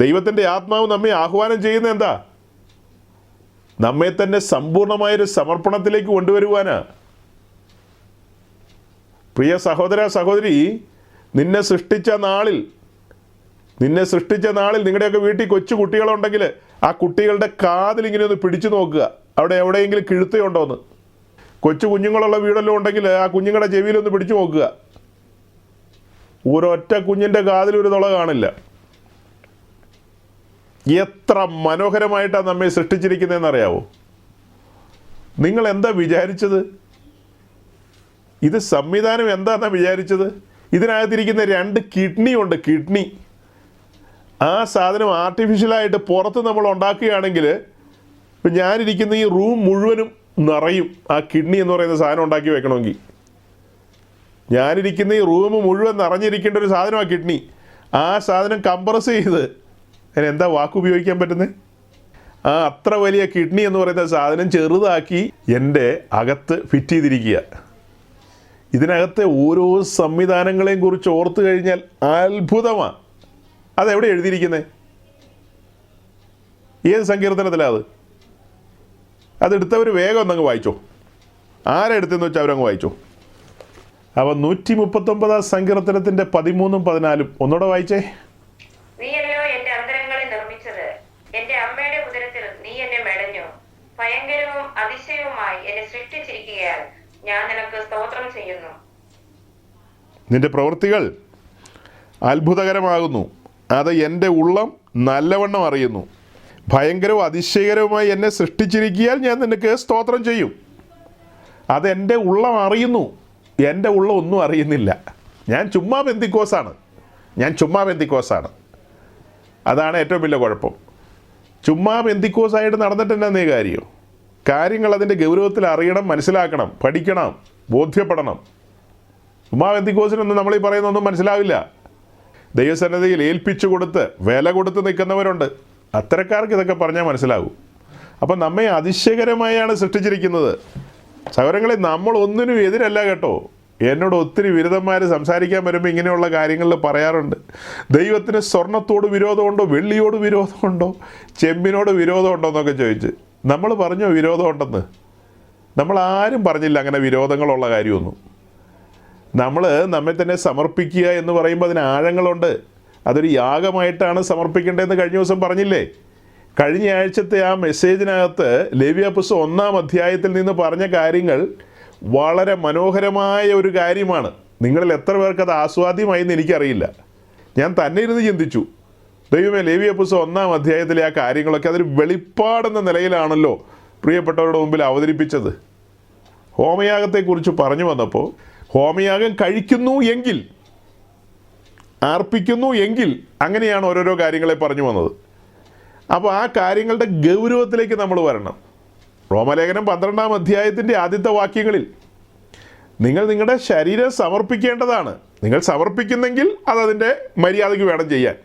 ദൈവത്തിൻ്റെ ആത്മാവ് നമ്മെ ആഹ്വാനം ചെയ്യുന്നത് എന്താ? നമ്മെ തന്നെ സമ്പൂർണമായൊരു സമർപ്പണത്തിലേക്ക് കൊണ്ടുവരുവാനാ. പ്രിയ സഹോദര സഹോദരി, നിന്നെ സൃഷ്ടിച്ച നാളിൽ നിങ്ങളുടെയൊക്കെ വീട്ടിൽ കൊച്ചു കുട്ടികളുണ്ടെങ്കിൽ ആ കുട്ടികളുടെ കാതിൽ ഇങ്ങനെ ഒന്ന് പിടിച്ചു നോക്കുക, അവിടെ എവിടെയെങ്കിലും കിഴുത്തയുണ്ടോയെന്ന്. കൊച്ചു കുഞ്ഞുങ്ങളുള്ള വീടെല്ലാം ഉണ്ടെങ്കിൽ ആ കുഞ്ഞുങ്ങളുടെ ചെവിയിലൊന്ന് പിടിച്ചു നോക്കുക. ഒരൊറ്റ കുഞ്ഞിൻ്റെ കാതിൽ ഒരു തുള കാണില്ല. എത്ര മനോഹരമായിട്ടാണ് നമ്മെ സൃഷ്ടിച്ചിരിക്കുന്നതെന്നറിയാവോ? നിങ്ങൾ എന്താ വിചാരിച്ചത്? ഇത് സംവിധാനം എന്താണെന്നാണ് വിചാരിച്ചത്? ഇതിനകത്തിരിക്കുന്ന 2 കിഡ്നി ഉണ്ട്. കിഡ്നി, ആ സാധനം ആർട്ടിഫിഷ്യലായിട്ട് പുറത്ത് നമ്മൾ ഉണ്ടാക്കുകയാണെങ്കിൽ ഇപ്പം ഞാനിരിക്കുന്ന ഈ റൂം മുഴുവനും നിറയും ആ കിഡ്നി എന്ന് പറയുന്ന സാധനം ഉണ്ടാക്കി വെക്കണമെങ്കിൽ. ഞാനിരിക്കുന്ന ഈ റൂം മുഴുവൻ നിറഞ്ഞിരിക്കേണ്ട ഒരു സാധനമാണ് കിഡ്നി. ആ സാധനം കംപ്രസ് ചെയ്ത് അതിന് എന്താ വാക്ക് ഉപയോഗിക്കാൻ പറ്റുന്നത്? ആ അത്ര വലിയ കിഡ്നി എന്ന് പറയുന്ന സാധനം ചെറുതാക്കി എൻ്റെ അകത്ത് ഫിറ്റ് ചെയ്തിരിക്കുക. ഇതിനകത്തെ ഓരോ സംവിധാനങ്ങളെയും കുറിച്ച് ഓർത്തു കഴിഞ്ഞാൽ അത്ഭുതമാണ്. അതെവിടെ എഴുതിയിരിക്കുന്നത്? ഏത് സങ്കീർത്തനത്തിലാണ് അതെടുത്തവർ വേഗം ഒന്നങ്ങ് വായിച്ചോ. ആരെടുത്തെന്ന് വെച്ചാൽ അവരങ്ങ് വായിച്ചോ. അപ്പം 139 സങ്കീർത്തനത്തിൻ്റെ 13ഉം 14ഉം ഒന്നുകൂടെ വായിച്ചേ. നീയല്ലോ എന്റെ അന്തരങ്ങളെ നിർമ്മിച്ചത്, എന്റെ അമ്മയുടെ ഉദരത്തിൽ നീ എന്നെ മെടഞ്ഞു. ഭയങ്കരവും അതിശയവുമായി എന്നെ സൃഷ്ടിച്ചിരിക്കുകയാൽ ഞാൻ നിനക്ക് സ്തോത്രം ചെയ്യുന്നു. നിന്റെ പ്രവൃത്തികൾ അത്ഭുതകരമാകുന്നു. അത് എൻ്റെ ഉള്ളം നല്ലവണ്ണം അറിയുന്നു. ഭയങ്കരവും അതിശയകരവുമായി എന്നെ സൃഷ്ടിച്ചിരിക്കിയാൽ ഞാൻ നിനക്ക് സ്തോത്രം ചെയ്യും. അതെൻ്റെ ഉള്ളം അറിയുന്നു. എൻ്റെ ഉള്ളം ഒന്നും അറിയുന്നില്ല. ഞാൻ ചുമ്മാ പെന്തിക്കോസാണ്. അതാണ് ഏറ്റവും വലിയ കുഴപ്പം. ചുമ്മാ പെന്തിക്കോസായിട്ട് നടന്നിട്ട് എന്നേ കാര്യങ്ങൾ അതിൻ്റെ ഗൗരവത്തിൽ അറിയണം, മനസ്സിലാക്കണം, പഠിക്കണം, ബോധ്യപ്പെടണം. ചുമ്മാ പെന്തിക്കോസിനൊന്നും നമ്മളീ പറയുന്നൊന്നും മനസ്സിലാവില്ല. ദൈവസന്നിധിയിൽ ഏൽപ്പിച്ചു കൊടുത്ത് വില കൊടുത്ത് നിൽക്കുന്നവരുണ്ട്. അത്തരക്കാർക്ക് ഇതൊക്കെ പറഞ്ഞാൽ മനസ്സിലാകും. അപ്പം നമ്മെ അതിശയകരമായാണ് സൃഷ്ടിച്ചിരിക്കുന്നത്. സഹോദരങ്ങളെ, നമ്മൾ ഒന്നിനും എതിരല്ല കേട്ടോ. എന്നോട് ഒത്തിരി വിരുദ്ധന്മാർ സംസാരിക്കാൻ വരുമ്പോൾ ഇങ്ങനെയുള്ള കാര്യങ്ങളിൽ പറയാറുണ്ട്, ദൈവത്തിന് സ്വർണത്തോട് വിരോധമുണ്ടോ, വെള്ളിയോട് വിരോധമുണ്ടോ, ചെമ്പിനോട് വിരോധമുണ്ടോ എന്നൊക്കെ ചോദിച്ച്. നമ്മൾ പറഞ്ഞോ വിരോധമുണ്ടെന്ന്? നമ്മൾ ആരും പറഞ്ഞില്ല അങ്ങനെ വിരോധങ്ങളുള്ള കാര്യമൊന്നും. നമ്മൾ നമ്മെ തന്നെ സമർപ്പിക്കുക എന്ന് പറയുമ്പോൾ അതിന് ആഴങ്ങളുണ്ട്. അതൊരു യാഗമായിട്ടാണ് സമർപ്പിക്കേണ്ടതെന്ന് കഴിഞ്ഞ ദിവസം പറഞ്ഞില്ലേ? കഴിഞ്ഞ ആഴ്ചത്തെ ആ മെസ്സേജിനകത്ത് ലേവ്യാപുസ്തകം 1-ാം അധ്യായത്തിൽ നിന്ന് പറഞ്ഞ കാര്യങ്ങൾ വളരെ മനോഹരമായ ഒരു കാര്യമാണ്. നിങ്ങളിൽ എത്ര പേർക്ക് അത് ആസ്വാദ്യമായി എന്ന് എനിക്കറിയില്ല. ഞാൻ തന്നെ ഇരുന്ന് ചിന്തിച്ചു, ദൈവമേ, ലേവ്യാപുസ്തകം 1-ാം അധ്യായത്തിലെ ആ കാര്യങ്ങളൊക്കെ അതൊരു വെളിപ്പാടെന്ന നിലയിലാണല്ലോ പ്രിയപ്പെട്ടവരുടെ മുമ്പിൽ അവതരിപ്പിച്ചത്. ഹോമയാഗത്തെക്കുറിച്ച് പറഞ്ഞു വന്നപ്പോൾ ഹോമയാഗം കഴിക്കുന്നു എങ്കിൽ, അർപ്പിക്കുന്നു എങ്കിൽ, അങ്ങനെയാണ് ഓരോരോ കാര്യങ്ങളെ പറഞ്ഞു വന്നത്. അപ്പോൾ ആ കാര്യങ്ങളുടെ ഗൗരവത്തിലേക്ക് നമ്മൾ വരണം. റോമലേഖനം 12-ാം അധ്യായത്തിൻ്റെ ആദ്യത്തെ വാക്യങ്ങളിൽ നിങ്ങൾ നിങ്ങളുടെ ശരീരം സമർപ്പിക്കേണ്ടതാണ്. നിങ്ങൾ സമർപ്പിക്കുന്നെങ്കിൽ അതതിൻ്റെ മര്യാദയ്ക്ക് വേണം ചെയ്യാൻ.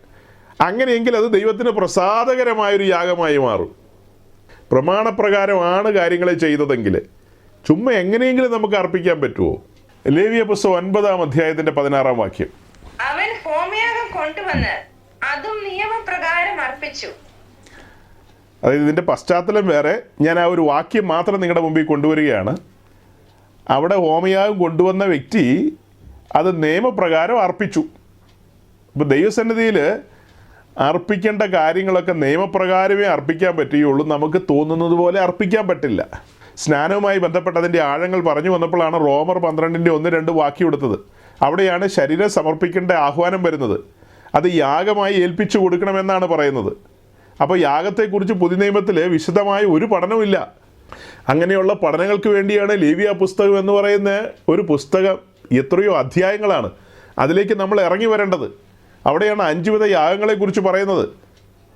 അങ്ങനെയെങ്കിൽ അത് ദൈവത്തിന് പ്രസാദകരമായൊരു യാഗമായി മാറും. പ്രമാണപ്രകാരമാണ് കാര്യങ്ങളെ ചെയ്തതെങ്കിൽ ചുമ്മാ എങ്ങനെയെങ്കിലും നമുക്ക് അർപ്പിക്കാൻ പറ്റുമോ? ലേവ്യപുസ്തകം 9-ാം അധ്യായത്തിൻ്റെ 16-ാം വാക്യം. അവൻ ഹോമയാഗം കൊണ്ടുവന്ന് അതും നിയമപ്രകാരം അർപ്പിച്ചു. അതായത് ഇതിൻ്റെ പശ്ചാത്തലം വേറെ. ഞാൻ ആ ഒരു വാക്യം മാത്രം നിങ്ങളുടെ മുമ്പിൽ കൊണ്ടുവരികയാണ്. അവിടെ ഹോമയാഗം കൊണ്ടുവന്ന വ്യക്തി അത് നിയമപ്രകാരം അർപ്പിച്ചു. ഇപ്പോൾ ദൈവസന്നിധിയിൽ അർപ്പിക്കേണ്ട കാര്യങ്ങളൊക്കെ നിയമപ്രകാരമേ അർപ്പിക്കാൻ പറ്റുകയുള്ളൂ. നമുക്ക് തോന്നുന്നത് പോലെ അർപ്പിക്കാൻ പറ്റില്ല. സ്നാനവുമായി ബന്ധപ്പെട്ട് അതിൻ്റെ ആഴങ്ങൾ പറഞ്ഞു വന്നപ്പോഴാണ് റോമർ 12-ന്റെ 1-2 വാക്യം എടുത്തത്. അവിടെയാണ് ശരീരം സമർപ്പിക്കേണ്ട ആഹ്വാനം വരുന്നത്. അത് യാഗമായി ഏൽപ്പിച്ചു കൊടുക്കണമെന്നാണ് പറയുന്നത്. അപ്പോൾ യാഗത്തെക്കുറിച്ച് പുതിയ നിയമത്തിൽ വിശദമായ ഒരു പഠനമില്ല. അങ്ങനെയുള്ള പഠനങ്ങൾക്ക് വേണ്ടിയാണ് ലേവ്യ പുസ്തകം എന്ന് പറയുന്ന ഒരു പുസ്തകം. എത്രയോ അധ്യായങ്ങളാണ്. അതിലേക്ക് നമ്മൾ ഇറങ്ങി വരേണ്ടത്. അവിടെയാണ് 5 വിധ യാഗങ്ങളെക്കുറിച്ച് പറയുന്നത്.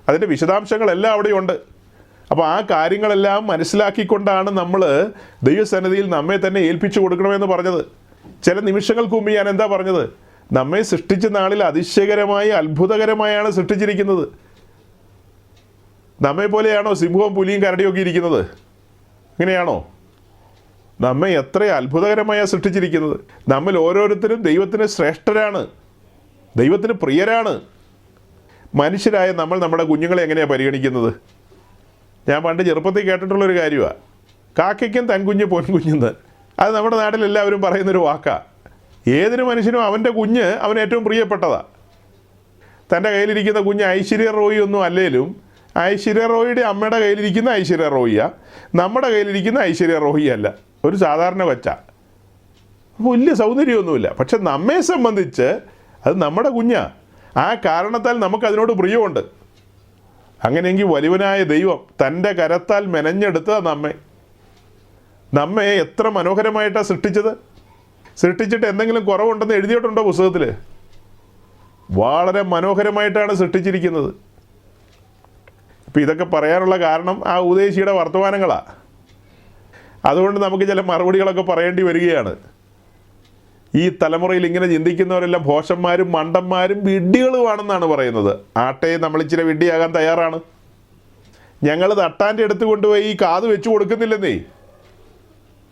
അതിൻ്റെ വിശദാംശങ്ങളെല്ലാം അവിടെയുണ്ട്. അപ്പോൾ ആ കാര്യങ്ങളെല്ലാം മനസ്സിലാക്കിക്കൊണ്ടാണ് നമ്മൾ ദൈവസന്നിധിയിൽ നമ്മെ തന്നെ ഏൽപ്പിച്ചു കൊടുക്കണമെന്ന് പറഞ്ഞത്. ചില നിമിഷങ്ങൾക്ക് മുമ്പ് ഞാൻ എന്താ പറഞ്ഞത്? നമ്മെ സൃഷ്ടിച്ച നാളിൽ അതിശയകരമായി അത്ഭുതകരമായാണ് സൃഷ്ടിച്ചിരിക്കുന്നത്. നമ്മെ പോലെയാണോ സിംഹവും പുലിയും കരടിയൊക്കെ ഇരിക്കുന്നത്? ഇങ്ങനെയാണോ? നമ്മെ എത്ര അത്ഭുതകരമായാണ് സൃഷ്ടിച്ചിരിക്കുന്നത്. നമ്മൾ ഓരോരുത്തരും ദൈവത്തിന് ശ്രേഷ്ഠരാണ്, ദൈവത്തിന് പ്രിയരാണ്. മനുഷ്യരായ നമ്മൾ നമ്മുടെ കുഞ്ഞുങ്ങളെ എങ്ങനെയാണ് പരിഗണിക്കുന്നത്? ഞാൻ പണ്ട് ചെറുപ്പത്തിൽ കേട്ടിട്ടുള്ളൊരു കാര്യമാണ്, കാക്കയ്ക്കും തൻകുഞ്ഞ് പൊൻകുഞ്ഞെന്ന്. അത് നമ്മുടെ നാട്ടിൽ എല്ലാവരും പറയുന്നൊരു വാക്കാണ്. ഏതൊരു മനുഷ്യനും അവൻ്റെ കുഞ്ഞ് അവന് ഏറ്റവും പ്രിയപ്പെട്ടതാണ്. തൻ്റെ കയ്യിലിരിക്കുന്ന കുഞ്ഞ് ഐശ്വര്യ റോയി ഒന്നും അല്ലേലും ഐശ്വര്യ റോയിയുടെ അമ്മയുടെ കയ്യിലിരിക്കുന്ന ഐശ്വര്യ റോയിയാണ്, നമ്മുടെ കയ്യിലിരിക്കുന്ന ഐശ്വര്യ റോയി അല്ല. ഒരു സാധാരണ വച്ച വലിയ സൗന്ദര്യമൊന്നുമില്ല. പക്ഷെ നമ്മെ സംബന്ധിച്ച് അത് നമ്മുടെ കുഞ്ഞാണ്. ആ കാരണത്താൽ നമുക്കതിനോട് പ്രിയമുണ്ട്. അങ്ങനെയെങ്കിൽ വലിയവനായ ദൈവം തൻ്റെ കരത്താൽ മെനഞ്ഞെടുത്ത നമ്മെ എത്ര മനോഹരമായിട്ടാണ് സൃഷ്ടിച്ചത്. സൃഷ്ടിച്ചിട്ട് എന്തെങ്കിലും കുറവുണ്ടെന്ന് എഴുതിയിട്ടുണ്ടോ പുസ്തകത്തിൽ? വളരെ മനോഹരമായിട്ടാണ് സൃഷ്ടിച്ചിരിക്കുന്നത്. ഇപ്പം ഇതൊക്കെ പറയാനുള്ള കാരണം ആ ഉപദേശിയുടെ വർത്തമാനങ്ങളാണ്. അതുകൊണ്ട് നമുക്ക് ചില മറുപടികളൊക്കെ പറയേണ്ടി വരികയാണ്. ഈ തലമുറയിൽ ഇങ്ങനെ ചിന്തിക്കുന്നവരെല്ലാം ഭോഷന്മാരും മണ്ടന്മാരും വിഡ്ഢികളുമാണെന്നാണ് പറയുന്നത്. ആട്ടെ, നമ്മൾ ഇച്ചിരി വിഡ്ഢിയാകാൻ തയ്യാറാണ്. ഞങ്ങൾ തട്ടാൻ്റെ അടുത്ത് കൊണ്ടുപോയി ഈ കാത് വെച്ച് കൊടുക്കുന്നില്ലെന്നേ.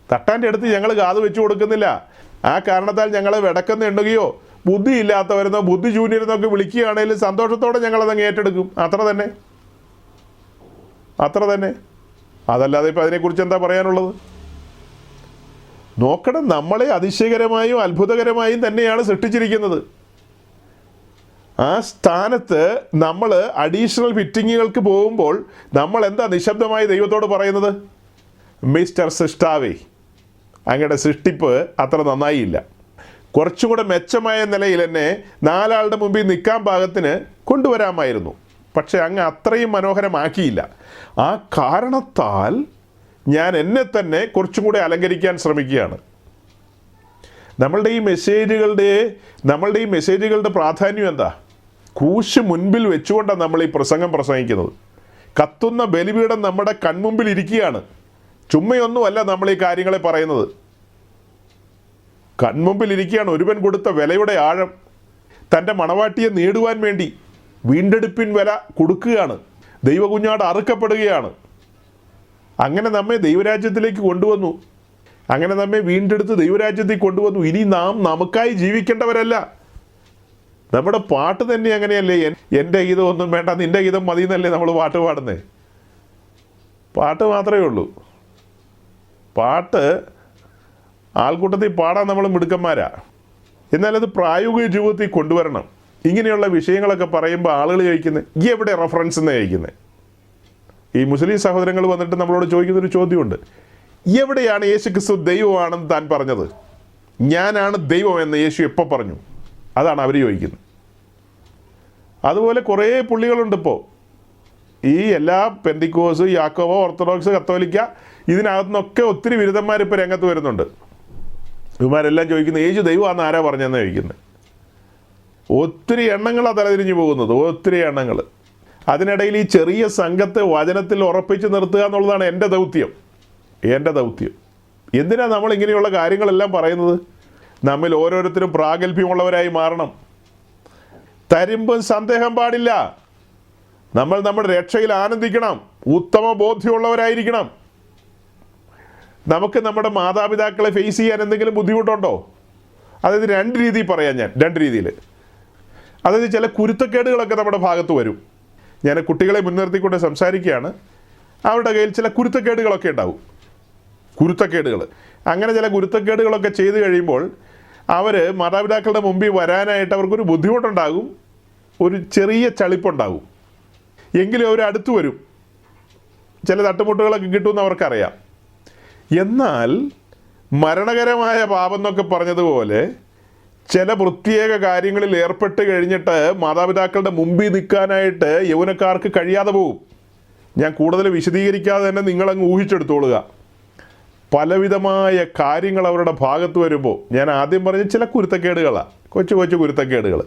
തട്ടാൻ്റെ അടുത്ത് ഞങ്ങൾ കാത് വെച്ച് കൊടുക്കുന്നില്ല. ആ കാരണത്താൽ ഞങ്ങളെ വെടക്കെന്ന് എണ്ണുകയോ ബുദ്ധിയില്ലാത്തവരെന്നോ ബുദ്ധിശൂന്യരെന്നൊക്കെ വിളിക്കുകയാണെങ്കിലും സന്തോഷത്തോടെ ഞങ്ങളതങ്ങ് ഏറ്റെടുക്കും. അത്ര തന്നെ. അതല്ലാതെ ഇപ്പം അതിനെക്കുറിച്ച് എന്താ പറയാനുള്ളത്? നോക്കണം, നമ്മളെ അതിശയകരമായും അത്ഭുതകരമായും തന്നെയാണ് സൃഷ്ടിച്ചിരിക്കുന്നത്. ആ സ്ഥാനത്ത് നമ്മൾ അഡീഷണൽ ഫിറ്റിങ്ങുകൾക്ക് പോകുമ്പോൾ നമ്മൾ എന്താ നിശബ്ദമായി ദൈവത്തോട് പറയുന്നത്? മിസ്റ്റർ സൃഷ്ടാവേ, അങ്ങയുടെ സൃഷ്ടിപ്പ് അത്ര നന്നായില്ല. കുറച്ചും കൂടെ മെച്ചമായ നിലയിൽ എന്നെ 4 ആളുടെ മുമ്പിൽ നിൽക്കാൻ പാകത്തിന് കൊണ്ടുവരാമായിരുന്നു. പക്ഷെ അങ്ങ് അത്രയും മനോഹരമാക്കിയില്ല. ആ കാരണത്താൽ ഞാൻ എന്നെ തന്നെ കുറച്ചും കൂടെ അലങ്കരിക്കാൻ ശ്രമിക്കുകയാണ്. നമ്മളുടെ ഈ മെസ്സേജുകളുടെ പ്രാധാന്യം എന്താ? ക്രൂശ് മുൻപിൽ വെച്ചുകൊണ്ടാണ് നമ്മൾ ഈ പ്രസംഗിക്കുന്നത്. കത്തുന്ന ബലിപീഠം നമ്മുടെ കൺമുമ്പിൽ ഇരിക്കുകയാണ്. ചുമ്മയൊന്നുമല്ല നമ്മൾ ഈ കാര്യങ്ങളെ പറയുന്നത്. കൺമുമ്പിൽ ഇരിക്കുകയാണ്. ഒരുവൻ കൊടുത്ത വിലയുടെ ആഴം. തൻ്റെ മണവാട്ടിയെ നേടുവാൻ വേണ്ടി വീണ്ടെടുപ്പിൻ വില കൊടുക്കുകയാണ്. ദൈവകുഞ്ഞാട് അറുക്കപ്പെടുകയാണ്. അങ്ങനെ നമ്മെ ദൈവരാജ്യത്തിലേക്ക് കൊണ്ടുവന്നു. അങ്ങനെ നമ്മെ വീണ്ടെടുത്ത് ദൈവരാജ്യത്തിൽ കൊണ്ടുവന്നു. ഇനി നാം നമുക്കായി ജീവിക്കേണ്ടവരല്ല. നമ്മുടെ പാട്ട് തന്നെ അങ്ങനെയല്ലേ? എൻ്റെ ഗീതം ഒന്നും വേണ്ട, നിൻ്റെ ഗീതം മതി എന്നല്ലേ നമ്മൾ പാട്ട് പാടുന്നത്? പാട്ട് മാത്രമേ ഉള്ളൂ. പാട്ട് ആൾക്കൂട്ടത്തിൽ പാടാൻ നമ്മൾ മിടുക്കന്മാരാ. എന്നാൽ അത് പ്രായോഗിക ജീവിതത്തിൽ കൊണ്ടുവരണം. ഇങ്ങനെയുള്ള വിഷയങ്ങളൊക്കെ പറയുമ്പോൾ ആളുകൾ ചോദിക്കുന്നത് ഈ എവിടെ റെഫറൻസ് എന്ന് ചോദിക്കുന്നത്. ഈ മുസ്ലിം സഹോദരങ്ങൾ വന്നിട്ട് നമ്മളോട് ചോദിക്കുന്നൊരു ചോദ്യമുണ്ട്. എവിടെയാണ് യേശു ക്രിസ്തു ദൈവമാണെന്ന് താൻ പറഞ്ഞത്? ഞാനാണ് ദൈവം എന്ന് യേശു എപ്പോൾ പറഞ്ഞു? അതാണ് അവർ ചോദിക്കുന്നത്. അതുപോലെ കുറേ പുള്ളികളുണ്ട് ഇപ്പോൾ. ഈ എല്ലാ പെന്തിക്കോസ്, യാക്കോബ, ഓർത്തഡോക്സ്, കത്തോലിക്ക ഇതിനകത്തുനിന്നൊക്കെ ഒത്തിരി ബിരുദന്മാർ ഇപ്പോൾ രംഗത്ത് വരുന്നുണ്ട്. ഇവന്മാരെല്ലാം ചോദിക്കുന്നത് യേശു ദൈവമാണെന്ന് ആരാ പറഞ്ഞതെന്ന് ചോദിക്കുന്നത്. ഒത്തിരി എണ്ണങ്ങളാണ് തലതിരിഞ്ഞു പോകുന്നത്, ഒത്തിരി എണ്ണങ്ങൾ. അതിനിടയിൽ ഈ ചെറിയ സംഘത്തെ വചനത്തിൽ ഉറപ്പിച്ച് നിർത്തുക എന്നുള്ളതാണ് എൻ്റെ ദൗത്യം. എന്തിനാണ് നമ്മൾ ഇങ്ങനെയുള്ള കാര്യങ്ങളെല്ലാം പറയുന്നത്? നമ്മിൽ ഓരോരുത്തരും പ്രാഗൽഭ്യമുള്ളവരായി മാറണം. തരിമ്പും സന്ദേഹം പാടില്ല. നമ്മൾ നമ്മുടെ രക്ഷയിൽ ആനന്ദിക്കണം. ഉത്തമ ബോധ്യമുള്ളവരായിരിക്കണം. നമുക്ക് നമ്മുടെ മാതാപിതാക്കളെ ഫേസ് ചെയ്യാൻ എന്തെങ്കിലും ബുദ്ധിമുട്ടുണ്ടോ? അതായത് 2 രീതിയിൽ പറയാം ഞാൻ. 2 രീതിയിൽ. അതായത് ചില കുരുത്തക്കേടുകളൊക്കെ നമ്മുടെ ഭാഗത്ത് വരും. ഞാൻ കുട്ടികളെ മുൻനിർത്തിക്കൊണ്ട് സംസാരിക്കുകയാണ്. അവരുടെ കയ്യിൽ ചില കുരുത്തക്കേടുകളൊക്കെ ഉണ്ടാവും. അങ്ങനെ ചില കുരുത്തക്കേടുകളൊക്കെ ചെയ്തു കഴിയുമ്പോൾ അവർ മാതാപിതാക്കളുടെ മുമ്പിൽ വരാനായിട്ട് അവർക്കൊരു ബുദ്ധിമുട്ടുണ്ടാകും, ഒരു ചെറിയ ചളിപ്പുണ്ടാകും. എങ്കിലും അവർ അടുത്ത് വരും. ചില തട്ടുമുട്ടുകളൊക്കെ കിട്ടുമെന്ന് അവർക്കറിയാം. എന്നാൽ മരണകരമായ പാപം എന്നൊക്കെ പറഞ്ഞതുപോലെ ചില പ്രത്യേക കാര്യങ്ങളിൽ ഏർപ്പെട്ട് കഴിഞ്ഞിട്ട് മാതാപിതാക്കളുടെ മുമ്പിൽ നിൽക്കാനായിട്ട് യൗവനക്കാർക്ക് കഴിയാതെ പോകും. ഞാൻ കൂടുതൽ വിശദീകരിക്കാതെ തന്നെ നിങ്ങളങ്ങ് ഊഹിച്ചെടുത്തോളുക. പലവിധമായ കാര്യങ്ങൾ അവരുടെ ഭാഗത്ത് വരുമ്പോൾ, ഞാൻ ആദ്യം പറഞ്ഞ ചില കുരുത്തക്കേടുകളാണ്, കൊച്ചു കുരുത്തക്കേടുകൾ.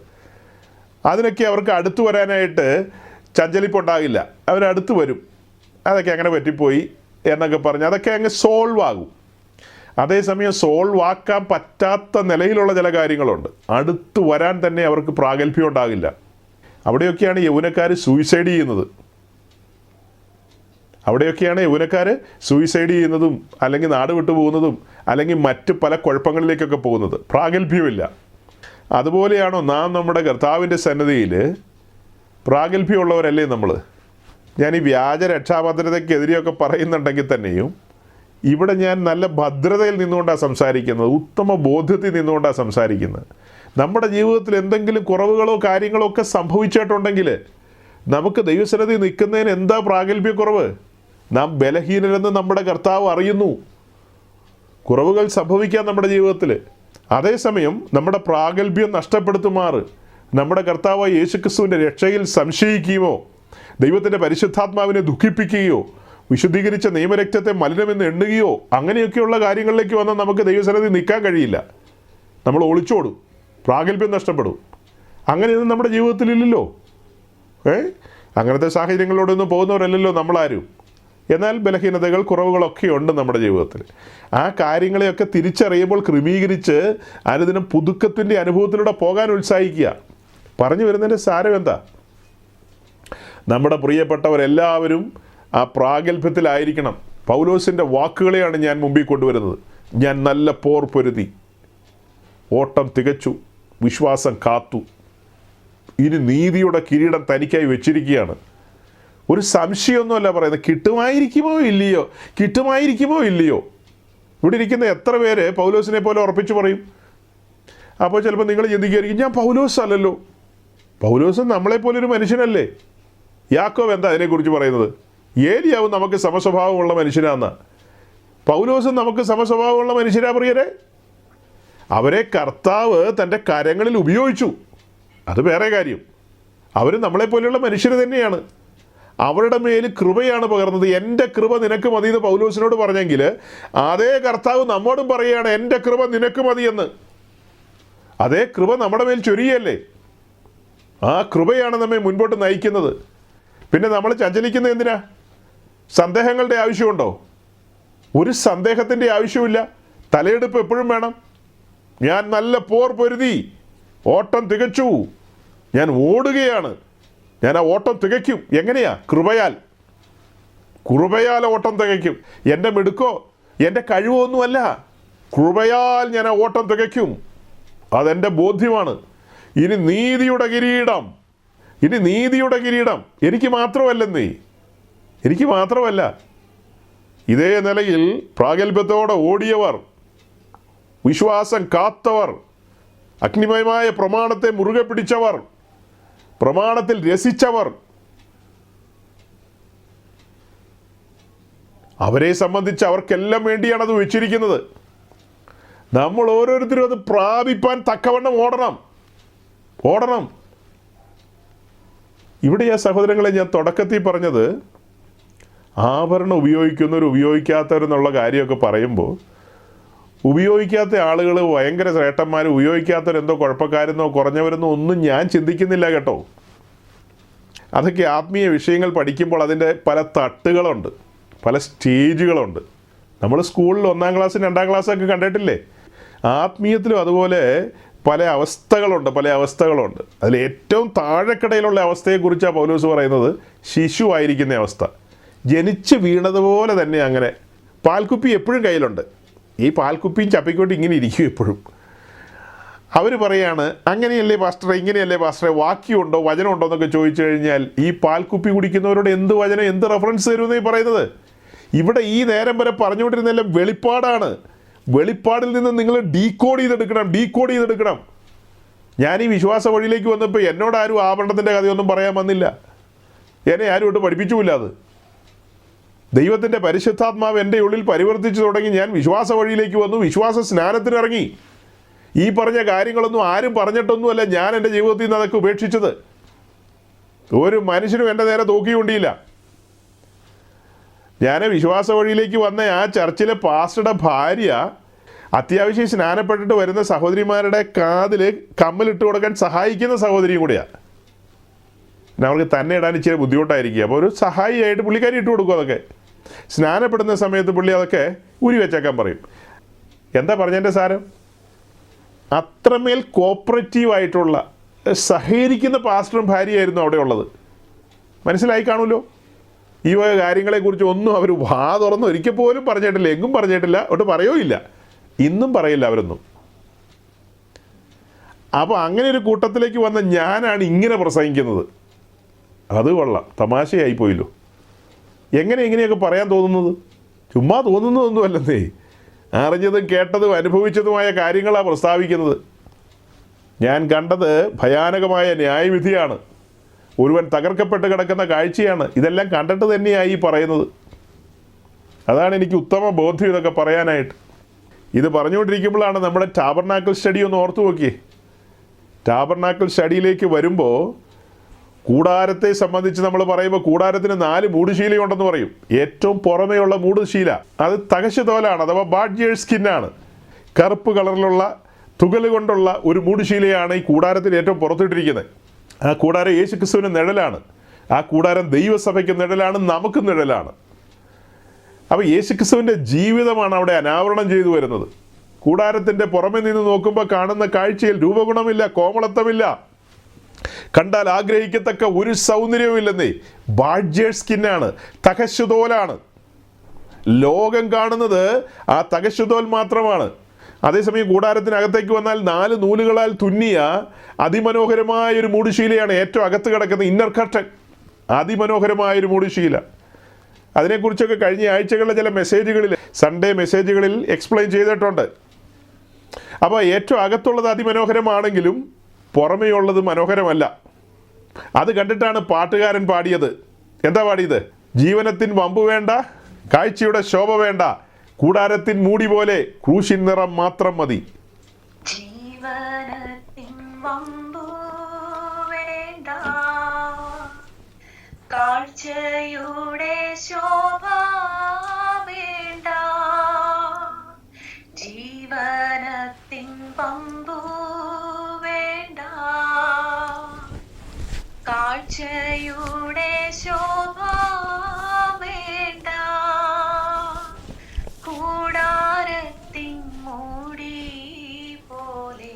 അതിനൊക്കെ അവർക്ക് അടുത്ത് വരാനായിട്ട് ചഞ്ചലിപ്പുണ്ടാകില്ല. അവരടുത്ത് വരും. അതൊക്കെ അങ്ങനെ പറ്റിപ്പോയി എന്നൊക്കെ പറഞ്ഞ് അതൊക്കെ അങ്ങ് സോൾവ് ആകും. അതേസമയം സോൾവ് ആക്കാൻ പറ്റാത്ത നിലയിലുള്ള ചില കാര്യങ്ങളുണ്ട്. അടുത്ത് വരാൻ തന്നെ അവർക്ക് പ്രാഗൽഭ്യം ഉണ്ടാകില്ല. അവിടെയൊക്കെയാണ് യൗവനക്കാർ സൂയിസൈഡ് ചെയ്യുന്നതും അല്ലെങ്കിൽ നാട് വിട്ടു പോകുന്നതും അല്ലെങ്കിൽ മറ്റ് പല കുഴപ്പങ്ങളിലേക്കൊക്കെ പോകുന്നത്. പ്രാഗൽഭ്യമില്ല. അതുപോലെയാണോ നാം നമ്മുടെ കർത്താവിൻ്റെ സന്നിധിയിൽ പ്രാഗൽഭ്യമുള്ളവരല്ലേ നമ്മൾ? ഞാൻ ഈ വ്യാജ രക്ഷാഭദ്രതയ്ക്കെതിരെയൊക്കെ പറയുന്നുണ്ടെങ്കിൽ തന്നെയും ഇവിടെ ഞാൻ നല്ല ഭദ്രതയിൽ നിന്നുകൊണ്ടാണ് സംസാരിക്കുന്നത്, ഉത്തമ ബോധ്യത്തിൽ നിന്നുകൊണ്ടാണ് സംസാരിക്കുന്നത്. നമ്മുടെ ജീവിതത്തിൽ എന്തെങ്കിലും കുറവുകളോ കാര്യങ്ങളോ ഒക്കെ സംഭവിച്ചിട്ടുണ്ടെങ്കിൽ നമുക്ക് ദൈവസന്നിധിയിൽ നിൽക്കുന്നതിന് എന്താ പ്രാഗൽഭ്യക്കുറവ്? നാം ബലഹീനരെന്ന് നമ്മുടെ കർത്താവ് അറിയുന്നു. കുറവുകൾ സംഭവിക്കാം നമ്മുടെ ജീവിതത്തിൽ. അതേസമയം നമ്മുടെ പ്രാഗൽഭ്യം നഷ്ടപ്പെടുത്തുമാറ് നമ്മുടെ കർത്താവ് യേശുക്രിസ്തുവിൻ്റെ രക്ഷയിൽ സംശയിക്കുകയോ ദൈവത്തിൻ്റെ പരിശുദ്ധാത്മാവിനെ ദുഃഖിപ്പിക്കുകയോ വിശുദ്ധീകരിച്ച നിയമരക്തത്തെ മലിനമെന്ന് എണ്ണുകയോ അങ്ങനെയൊക്കെയുള്ള കാര്യങ്ങളിലേക്ക് വന്നാൽ നമുക്ക് ദൈവസന്നിധി നിൽക്കാൻ കഴിയില്ല. നമ്മൾ ഒളിച്ചോടും, പ്രാഗൽഭ്യം നഷ്ടപ്പെടും. അങ്ങനെയൊന്നും നമ്മുടെ ജീവിതത്തിലില്ലല്ലോ. അങ്ങനത്തെ സാഹചര്യങ്ങളിലൂടെയൊന്നും പോകുന്നവരല്ലല്ലോ നമ്മളാരും. എന്നാൽ ബലഹീനതകൾ, കുറവുകളൊക്കെ ഉണ്ട് നമ്മുടെ ജീവിതത്തിൽ. ആ കാര്യങ്ങളെയൊക്കെ തിരിച്ചറിയുമ്പോൾ ക്രമീകരിച്ച് അനുദിനം പുതുക്കത്തിൻ്റെ അനുഭവത്തിലൂടെ പോകാൻ ഉത്സാഹിക്കുക. പറഞ്ഞു വരുന്നതിൻ്റെ സാരം എന്താ? നമ്മുടെ പ്രിയപ്പെട്ടവരെല്ലാവരും ആ പ്രാഗൽഭ്യത്തിലായിരിക്കണം. പൗലോസിൻ്റെ വാക്കുകളെയാണ് ഞാൻ മുമ്പിൽ കൊണ്ടുവരുന്നത്. ഞാൻ നല്ല പോർ പൊരുതി, ഓട്ടം തികച്ചു, വിശ്വാസം കാത്തു, ഇനി നീതിയുടെ കിരീടം തനിക്കായി വെച്ചിരിക്കുകയാണ്. ഒരു സംശയമൊന്നുമല്ല പറയുന്നത്. കിട്ടുമായിരിക്കുമോ ഇല്ലയോ? ഇവിടെ ഇരിക്കുന്ന എത്ര പേര് പൗലോസിനെ പോലെ ഉറപ്പിച്ച് പറയും? അപ്പോൾ ചിലപ്പോൾ നിങ്ങൾ ചിന്തിക്കുകയായിരിക്കും, ഞാൻ പൗലോസ് അല്ലല്ലോ. പൗലോസ് നമ്മളെപ്പോലൊരു മനുഷ്യനല്ലേ. യാക്കോബ് എന്താ അതിനെക്കുറിച്ച് പറയുന്നത്? ഏലിയാവും നമുക്ക് സമസ്വഭാവമുള്ള മനുഷ്യനാണെന്ന്. പൗലോസും നമുക്ക് സമസ്വഭാവമുള്ള മനുഷ്യരാ പ്രിയരെ. അവരെ കർത്താവ് തൻ്റെ കരങ്ങളിൽ ഉപയോഗിച്ചു, അത് വേറെ കാര്യം. അവർ നമ്മളെപ്പോലെയുള്ള മനുഷ്യർ തന്നെയാണ്. അവരുടെ മേൽ കൃപയാണ് പകർന്നത്. എൻ്റെ കൃപ നിനക്ക് മതി എന്ന് പൗലോസിനോട് പറഞ്ഞെങ്കിൽ അതേ കർത്താവ് നമ്മോടും പറയുകയാണ് എൻ്റെ കൃപ നിനക്ക് മതിയെന്ന്. അതേ കൃപ നമ്മുടെ മേൽ ചൊരിയല്ലേ. ആ കൃപയാണ് നമ്മെ മുൻപോട്ട് നയിക്കുന്നത്. പിന്നെ നമ്മൾ ചഞ്ചലിക്കുന്നത് എന്തിനാ? സന്ദേഹങ്ങളുടെ ആവശ്യമുണ്ടോ? ഒരു സന്ദേഹത്തിൻ്റെ ആവശ്യമില്ല. തലയെടുപ്പ് എപ്പോഴും വേണം. ഞാൻ നല്ല പോർ പൊരുതി, ഓട്ടം തികച്ചു, ഞാൻ ഓടുകയാണ്, ഞാൻ ആ ഓട്ടം തികയ്ക്കും. എങ്ങനെയാ? കൃപയാൽ ഓട്ടം തികയ്ക്കും. എൻ്റെ മിടുക്കോ എൻ്റെ കഴിവോ ഒന്നുമല്ല, കൃപയാൽ ഞാൻ ആ ഓട്ടം തികയ്ക്കും. അതെൻ്റെ ബോധ്യമാണ്. ഇനി നീതിയുടെ കിരീടം എനിക്ക് മാത്രമല്ല. ഇതേ നിലയിൽ പ്രാഗൽഭ്യത്തോടെ ഓടിയവർ, വിശ്വാസം കാത്തവർ, അഗ്നിമയമായ പ്രമാണത്തെ മുറുകെ പിടിച്ചവർ, പ്രമാണത്തിൽ രസിച്ചവർ, അവരെ സംബന്ധിച്ച് അവർക്കെല്ലാം വേണ്ടിയാണ് അത് വെച്ചിരിക്കുന്നത്. നമ്മൾ ഓരോരുത്തരും അത് പ്രാപിപ്പാൻ തക്കവണ്ണം ഓടണം. ഇവിടെ ആ സഹോദരങ്ങളെ ഞാൻ തുടക്കത്തിൽ പറഞ്ഞത് ആഭരണം ഉപയോഗിക്കുന്നവർ ഉപയോഗിക്കാത്തവരെന്നുള്ള കാര്യമൊക്കെ പറയുമ്പോൾ ഉപയോഗിക്കാത്ത ആളുകൾ ഭയങ്കര ശ്രേഷ്ഠന്മാർ, ഉപയോഗിക്കാത്തവരെന്തോ കുഴപ്പക്കാരെന്നോ കുറഞ്ഞവരെന്നോ ഒന്നും ഞാൻ ചിന്തിക്കുന്നില്ല കേട്ടോ. അതൊക്കെ ആത്മീയ വിഷയങ്ങൾ പഠിക്കുമ്പോൾ അതിൻ്റെ പല തട്ടുകളുണ്ട്, പല സ്റ്റേജുകളുണ്ട്. നമ്മൾ സ്കൂളിൽ 1-ാം ക്ലാസ് 2-ാം ക്ലാസ്സൊക്കെ കണ്ടിട്ടില്ലേ? ആത്മീയത്തിലും അതുപോലെ പല അവസ്ഥകളുണ്ട്. അതിൽ ഏറ്റവും താഴെക്കടയിലുള്ള അവസ്ഥയെക്കുറിച്ചാണ് പൗലോസ് പറയുന്നത്. ശിശുവായിരിക്കുന്ന അവസ്ഥ, ജനിച്ച് വീണതുപോലെ തന്നെ. അങ്ങനെ പാൽക്കുപ്പി എപ്പോഴും കയ്യിലുണ്ട്. ഈ പാൽക്കുപ്പിയും ചപ്പിക്കൊണ്ട് ഇങ്ങനെ ഇരിക്കും എപ്പോഴും. അവർ പറയാണ് അങ്ങനെയല്ലേ പാസ്റ്ററെ, ഇങ്ങനെയല്ലേ പാസ്റ്ററെ, വാക്യമുണ്ടോ വചനമുണ്ടോ എന്നൊക്കെ ചോദിച്ചു കഴിഞ്ഞാൽ ഈ പാൽക്കുപ്പി കുടിക്കുന്നവരോട് എന്ത് വചനം, എന്ത് റെഫറൻസ് തരുമെന്നേ പറയുന്നത്. ഇവിടെ ഈ നേരം വരെ പറഞ്ഞുകൊണ്ടിരുന്നെല്ലാം വെളിപ്പാടാണ്. വെളിപ്പാടിൽ നിന്ന് നിങ്ങൾ ഡീകോഡ് ചെയ്തെടുക്കണം. ഞാൻ ഈ വിശ്വാസ വഴിയിലേക്ക് വന്നപ്പോൾ എന്നോട് ആരും ആഭരണത്തിൻ്റെ കഥയൊന്നും പറയാൻ വന്നില്ല. എന്നെ ആരും ഇട്ട് പഠിപ്പിച്ചുമില്ല. അത് ദൈവത്തിൻ്റെ പരിശുദ്ധാത്മാവ് എൻ്റെ ഉള്ളിൽ പരിവർത്തിച്ചു തുടങ്ങി. ഞാൻ വിശ്വാസ വഴിയിലേക്ക് വന്നു, വിശ്വാസ സ്നാനത്തിനിറങ്ങി. ഈ പറഞ്ഞ കാര്യങ്ങളൊന്നും ആരും പറഞ്ഞിട്ടൊന്നുമല്ല ഞാൻ എൻ്റെ ജീവിതത്തിൽ നിന്ന് അതൊക്കെ ഉപേക്ഷിച്ചത്. ഒരു മനുഷ്യനും എൻ്റെ നേരെ തൂക്കിക്കൊണ്ടിയില്ല. ഞാൻ വിശ്വാസ വഴിയിലേക്ക് വന്ന ആ ചർച്ചിലെ പാസ്റ്ററുടെ ഭാര്യ അത്യാവശ്യം സ്നാനപ്പെട്ടിട്ട് വരുന്ന സഹോദരിമാരുടെ കാതിൽ കമ്മലിട്ട് കൊടുക്കാൻ സഹായിക്കുന്ന സഹോദരിയും കൂടിയാണ്. പിന്നെ അവർക്ക് തന്നെ ഇടാൻ ഇച്ചിരി ബുദ്ധിമുട്ടായിരിക്കും. അപ്പോൾ ഒരു സഹായിയായിട്ട് പുള്ളിക്കാരി ഇട്ട് കൊടുക്കും. അതൊക്കെ സ്നാനപ്പെടുന്ന സമയത്ത് പുള്ളി അതൊക്കെ ഊരി വെച്ചേക്കാൻ പറയും. എന്താ പറഞ്ഞതിൻ്റെ സാരം? അത്രമേൽ കോപ്പറേറ്റീവായിട്ടുള്ള സഹകരിക്കുന്ന പാസ്റ്ററും ഭാര്യയായിരുന്നു അവിടെ ഉള്ളത്. മനസ്സിലായി കാണുമല്ലോ. ഈ വക കാര്യങ്ങളെക്കുറിച്ച് ഒന്നും അവർ വാ തുറന്ന് ഒരിക്കൽ പോലും പറഞ്ഞിട്ടില്ല, എങ്ങും പറഞ്ഞിട്ടില്ല, ഒട്ട് പറയുകയില്ല, ഇന്നും പറയില്ല അവരൊന്നും. അപ്പോൾ അങ്ങനെ ഒരു കൂട്ടത്തിലേക്ക് വന്ന ഞാനാണ് ഇങ്ങനെ പ്രസംഗിക്കുന്നത്. അത് കൊള്ളാം, തമാശയായി പോയല്ലോ. എങ്ങനെയൊക്കെ പറയാൻ തോന്നുന്നത്? ചുമ്മാ തോന്നുന്നതൊന്നുമല്ലെന്നേ. അറിഞ്ഞതും കേട്ടതും അനുഭവിച്ചതുമായ കാര്യങ്ങളാണ് പ്രസ്താവിക്കുന്നത്. ഞാൻ കണ്ടത് ഭയാനകമായ ന്യായവിധിയാണ്. ഒരുവൻ തകർക്കപ്പെട്ട് കിടക്കുന്ന കാഴ്ചയാണ്. ഇതെല്ലാം കണ്ടിട്ട് തന്നെയായി പറയുന്നത്. അതാണ് എനിക്ക് ഉത്തമ ബോധ്യം ഇതൊക്കെ പറയാനായിട്ട്. ഇത് പറഞ്ഞുകൊണ്ടിരിക്കുമ്പോഴാണ് നമ്മുടെ ടാബർനാക്കിൾ സ്റ്റഡി ഒന്ന് ഓർത്തു നോക്കിയേ. ടാബർനാക്കിൾ സ്റ്റഡിയിലേക്ക് വരുമ്പോൾ കൂടാരത്തെ സംബന്ധിച്ച് നമ്മൾ പറയുമ്പോൾ കൂടാരത്തിന് 4 മൂടുശീലയുണ്ടെന്ന് പറയും. ഏറ്റവും പുറമേയുള്ള മൂടുശീല അത് തകശുതോലാണ്, അഥവാ ബാഡ്ജിയേഴ്സ് സ്കിന്നാണ്. കറുപ്പ് കളറിലുള്ള തുകൽ കൊണ്ടുള്ള ഒരു മൂടുശീലയാണ് ഈ കൂടാരത്തിന് ഏറ്റവും പുറത്തിട്ടിരിക്കുന്നത്. ആ കൂടാരം യേശുക്രിസ്തുവിന് നിഴലാണ്. ആ കൂടാരം ദൈവസഭയ്ക്ക് നിഴലാണ്, നമുക്ക് നിഴലാണ്. അപ്പോൾ യേശുക്രിസ്തുവിൻ്റെ ജീവിതമാണ് അവിടെ അനാവരണം ചെയ്തു വരുന്നത്. കൂടാരത്തിൻ്റെ പുറമെ നിന്ന് നോക്കുമ്പോൾ കാണുന്ന കാഴ്ചയിൽ രൂപഗുണമില്ല, കോമളത്വമില്ല, കണ്ടാൽ ആഗ്രഹിക്കത്തക്ക ഒരു സൗന്ദര്യവുമില്ലെന്നേ. ബാഡ്ജിയേഴ്സ് സ്കിന്നാണ്, തകശുതോലാണ്. ലോകം കാണുന്നത് ആ തകശുതോൽ മാത്രമാണ്. അതേസമയം കൂടാരത്തിനകത്തേക്ക് വന്നാൽ 4 നൂലുകളാൽ തുന്നിയ അതിമനോഹരമായൊരു മൂടുശീലയാണ് ഏറ്റവും അകത്ത് കിടക്കുന്ന ഇന്നർ കർട്ടൻ. അതിമനോഹരമായൊരു മൂടുശീല. അതിനെക്കുറിച്ചൊക്കെ കഴിഞ്ഞ ആഴ്ചകളിലെ ചില മെസ്സേജുകളിൽ, സൺഡേ മെസ്സേജുകളിൽ എക്സ്പ്ലെയിൻ ചെയ്തിട്ടുണ്ട്. അപ്പോൾ ഏറ്റവും അകത്തുള്ളത് അതിമനോഹരമാണെങ്കിലും പുറമേയുള്ളത് മനോഹരമല്ല. അത് കണ്ടിട്ടാണ് പാട്ടുകാരൻ പാടിയത്. എന്താ പാടിയത്? ജീവനത്തിന് വമ്പ് വേണ്ട, കാഴ്ചയുടെ ശോഭ വേണ്ട, കൂടാരത്തിൻ മൂടി പോലെ ക്രൂശിൻ നിറം മാത്രം മതി. ജീവനത്തിൻ വമ്പു വേണ്ട, കാഴ്ചയുടെ ശോഭ വേണ്ട. ജീവനത്തിൻ വമ്പു വേണ്ട, കാഴ്ചയുടെ ശോഭ വേണ്ട. കൂടാരത്തിൻ മൂടി പോലെ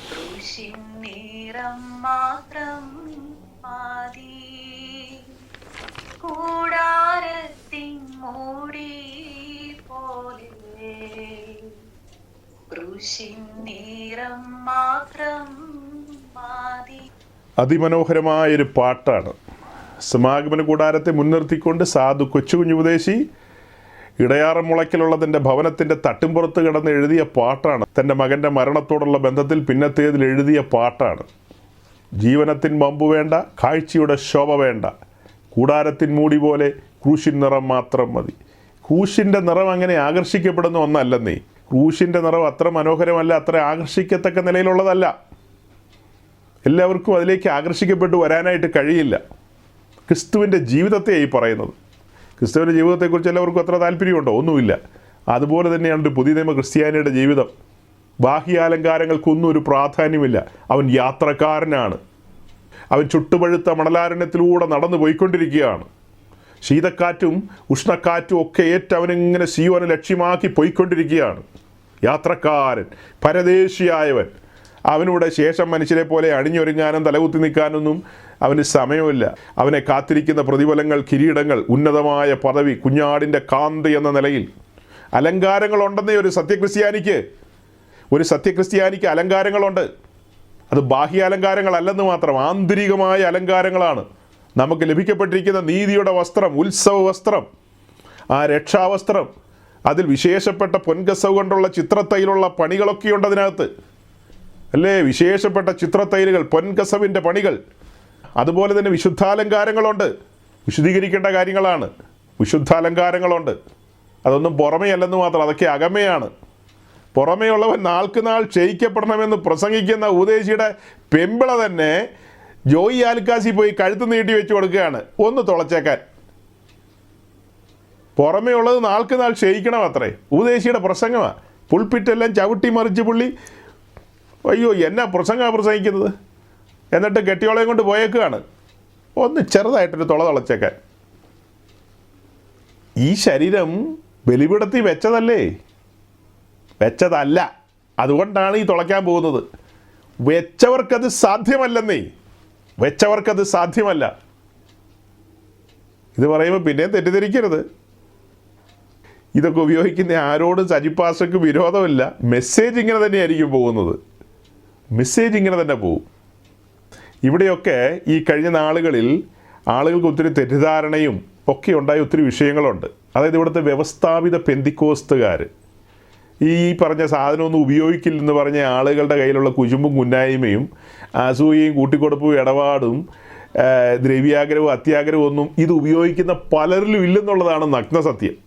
ക്രൂശിൻ നിറം മാത്രം മതി. കൂടാരത്തിൻ മൂടി പോലെ ക്രൂശിൻ നിറം മാത്രം മതി. അതിമനോഹരമായൊരു പാട്ടാണ്. സമാഗമന കൂടാരത്തെ മുൻനിർത്തിക്കൊണ്ട് സാധു കൊച്ചുകുഞ്ഞു ഉപദേശി ഇടയാറം മുളയ്ക്കലുള്ള തൻ്റെ ഭവനത്തിൻ്റെ തട്ടിൻപുറത്ത് കിടന്ന് എഴുതിയ പാട്ടാണ്. തൻ്റെ മകൻ്റെ മരണത്തോടുള്ള ബന്ധത്തിൽ പിന്നത്തേതിൽ എഴുതിയ പാട്ടാണ്. ജീവനത്തിൻ വമ്പു വേണ്ട, കാഴ്ചയുടെ ശോഭ വേണ്ട, കൂടാരത്തിൻ മൂടി പോലെ ക്രൂശിൻ നിറം മാത്രം മതി. ക്രൂശിൻ്റെ നിറം അങ്ങനെ ആകർഷിക്കപ്പെടുന്ന ഒന്നല്ലെന്നേ. ക്രൂശിൻ്റെ നിറം അത്ര മനോഹരമല്ല, അത്ര ആകർഷിക്കത്തക്ക നിലയിലുള്ളതല്ല. എല്ലാവർക്കും അതിലേക്ക് ആകർഷിക്കപ്പെട്ടു വരാനായിട്ട് കഴിയില്ല. ക്രിസ്തുവിൻ്റെ ജീവിതത്തെയായി പറയുന്നത്. ക്രിസ്തുവിൻ്റെ ജീവിതത്തെക്കുറിച്ച് എല്ലാവർക്കും അത്ര താല്പര്യമുണ്ടോ? ഒന്നുമില്ല. അതുപോലെ തന്നെയാണ് ഒരു പുതിയ നിയമ ക്രിസ്ത്യാനിയുടെ ജീവിതം. ബാഹ്യാലങ്കാരങ്ങൾക്കൊന്നും ഒരു പ്രാധാന്യമില്ല. അവൻ യാത്രക്കാരനാണ്. അവൻ ചുട്ടുപഴുത്ത മണലാരണ്യത്തിലൂടെ നടന്നു പോയിക്കൊണ്ടിരിക്കുകയാണ്. ശീതക്കാറ്റും ഉഷ്ണക്കാറ്റും ഒക്കെ ഏറ്റവനിങ്ങനെ സിയോനെ ലക്ഷ്യമാക്കി പോയിക്കൊണ്ടിരിക്കുകയാണ്. യാത്രക്കാരൻ, പരദേശിയായവൻ. അവനൂടെ ശേഷം മനുഷ്യരെ പോലെ അണിഞ്ഞൊരുങ്ങാനും തലകുത്തി നിൽക്കാനൊന്നും അവന് സമയമില്ല. അവനെ കാത്തിരിക്കുന്ന പ്രതിഫലങ്ങൾ, കിരീടങ്ങൾ, ഉന്നതമായ പദവി, കുഞ്ഞാടിൻ്റെ കാന്തി എന്ന നിലയിൽ അലങ്കാരങ്ങളുണ്ടെന്നേ ഒരു സത്യക്രിസ്ത്യാനിക്ക് അലങ്കാരങ്ങളുണ്ട്. അത് ബാഹ്യ അലങ്കാരങ്ങളല്ലെന്ന് മാത്രം, ആന്തരികമായ അലങ്കാരങ്ങളാണ്. നമുക്ക് ലഭിക്കപ്പെട്ടിരിക്കുന്ന നീതിയുടെ വസ്ത്രം, ഉത്സവ വസ്ത്രം, ആ രക്ഷാവസ്ത്രം, അതിൽ വിശേഷപ്പെട്ട പൊൻകസവ് കൊണ്ടുള്ള ചിത്രത്തൈലുള്ള പണികളൊക്കെയുണ്ട് അതിനകത്ത്, അല്ലേ? വിശേഷപ്പെട്ട ചിത്രത്തൈലുകൾ, പൊൻകസവിൻ്റെ പണികൾ. അതുപോലെ തന്നെ വിശുദ്ധാലങ്കാരങ്ങളുണ്ട്. വിശുദ്ധീകരിക്കേണ്ട കാര്യങ്ങളാണ്. വിശുദ്ധാലങ്കാരങ്ങളുണ്ട്. അതൊന്നും പുറമേയല്ലെന്ന് മാത്രം, അതൊക്കെ അകമയാണ്. പുറമേയുള്ളവൻ നാൾക്ക് നാൾ ക്ഷയിക്കപ്പെടണമെന്ന് പ്രസംഗിക്കുന്ന ഉപദേശിയുടെ പെമ്പിള തന്നെ ജോയി ആൽക്കാസി പോയി കഴുത്ത് നീട്ടി വെച്ച് കൊടുക്കുകയാണ് ഒന്ന് തുളച്ചേക്കാൻ. പുറമേ ഉള്ളത് നാൾക്ക് നാൾ ക്ഷയിക്കണം അത്രേ. ഉപദേശിയുടെ പ്രസംഗമാണ്. പുൾപ്പിറ്റെല്ലാം ചവിട്ടി മറിച്ച് പുള്ളി അയ്യോ എന്നാ പ്രസംഗിക്കുന്നത്. എന്നിട്ട് കെട്ടിയോളയും കൊണ്ട് പോയേക്കുകയാണ് ഒന്ന് ചെറുതായിട്ടൊരു തുളച്ചേക്കാൻ. ഈ ശരീരം ബലിപീഠത്തിൽ വെച്ചതല്ല. അതുകൊണ്ടാണ് ഈ തുളയ്ക്കാൻ പോകുന്നത്. വെച്ചവർക്കത് സാധ്യമല്ല. ഇത് പറയുമ്പോൾ പിന്നെയും തെറ്റിദ്ധരിക്കരുത്. ഇതൊക്കെ ഉപയോഗിക്കുന്ന ആരോടും സജിപ്പാസ്റ്റർക്ക് വിരോധമില്ല. മെസ്സേജ് ഇങ്ങനെ തന്നെയായിരിക്കും പോകുന്നത്. മെസ്സേജ് ഇങ്ങനെ തന്നെ പോകും. ഇവിടെയൊക്കെ ഈ കഴിഞ്ഞ നാളുകളിൽ ആളുകൾക്ക് ഒത്തിരി തെറ്റിദ്ധാരണയും ഒക്കെ ഉണ്ടായ ഒത്തിരി വിഷയങ്ങളുണ്ട്. അതായത് ഇവിടുത്തെ വ്യവസ്ഥാപിത പെന്തിക്കോസ്തുകാർ ഈ പറഞ്ഞ സാധനമൊന്നും ഉപയോഗിക്കില്ലെന്ന് പറഞ്ഞ ആളുകളുടെ കയ്യിലുള്ള കുശുമ്പും കുന്നായ്മയും അസൂയയും കൂട്ടിക്കൊടുപ്പും ഇടപാടും ദ്രവ്യാഗ്രഹവും അത്യാഗ്രഹവും ഒന്നും ഇത് ഉപയോഗിക്കുന്ന പലരിലും ഇല്ലെന്നുള്ളതാണ് നഗ്നസത്യം.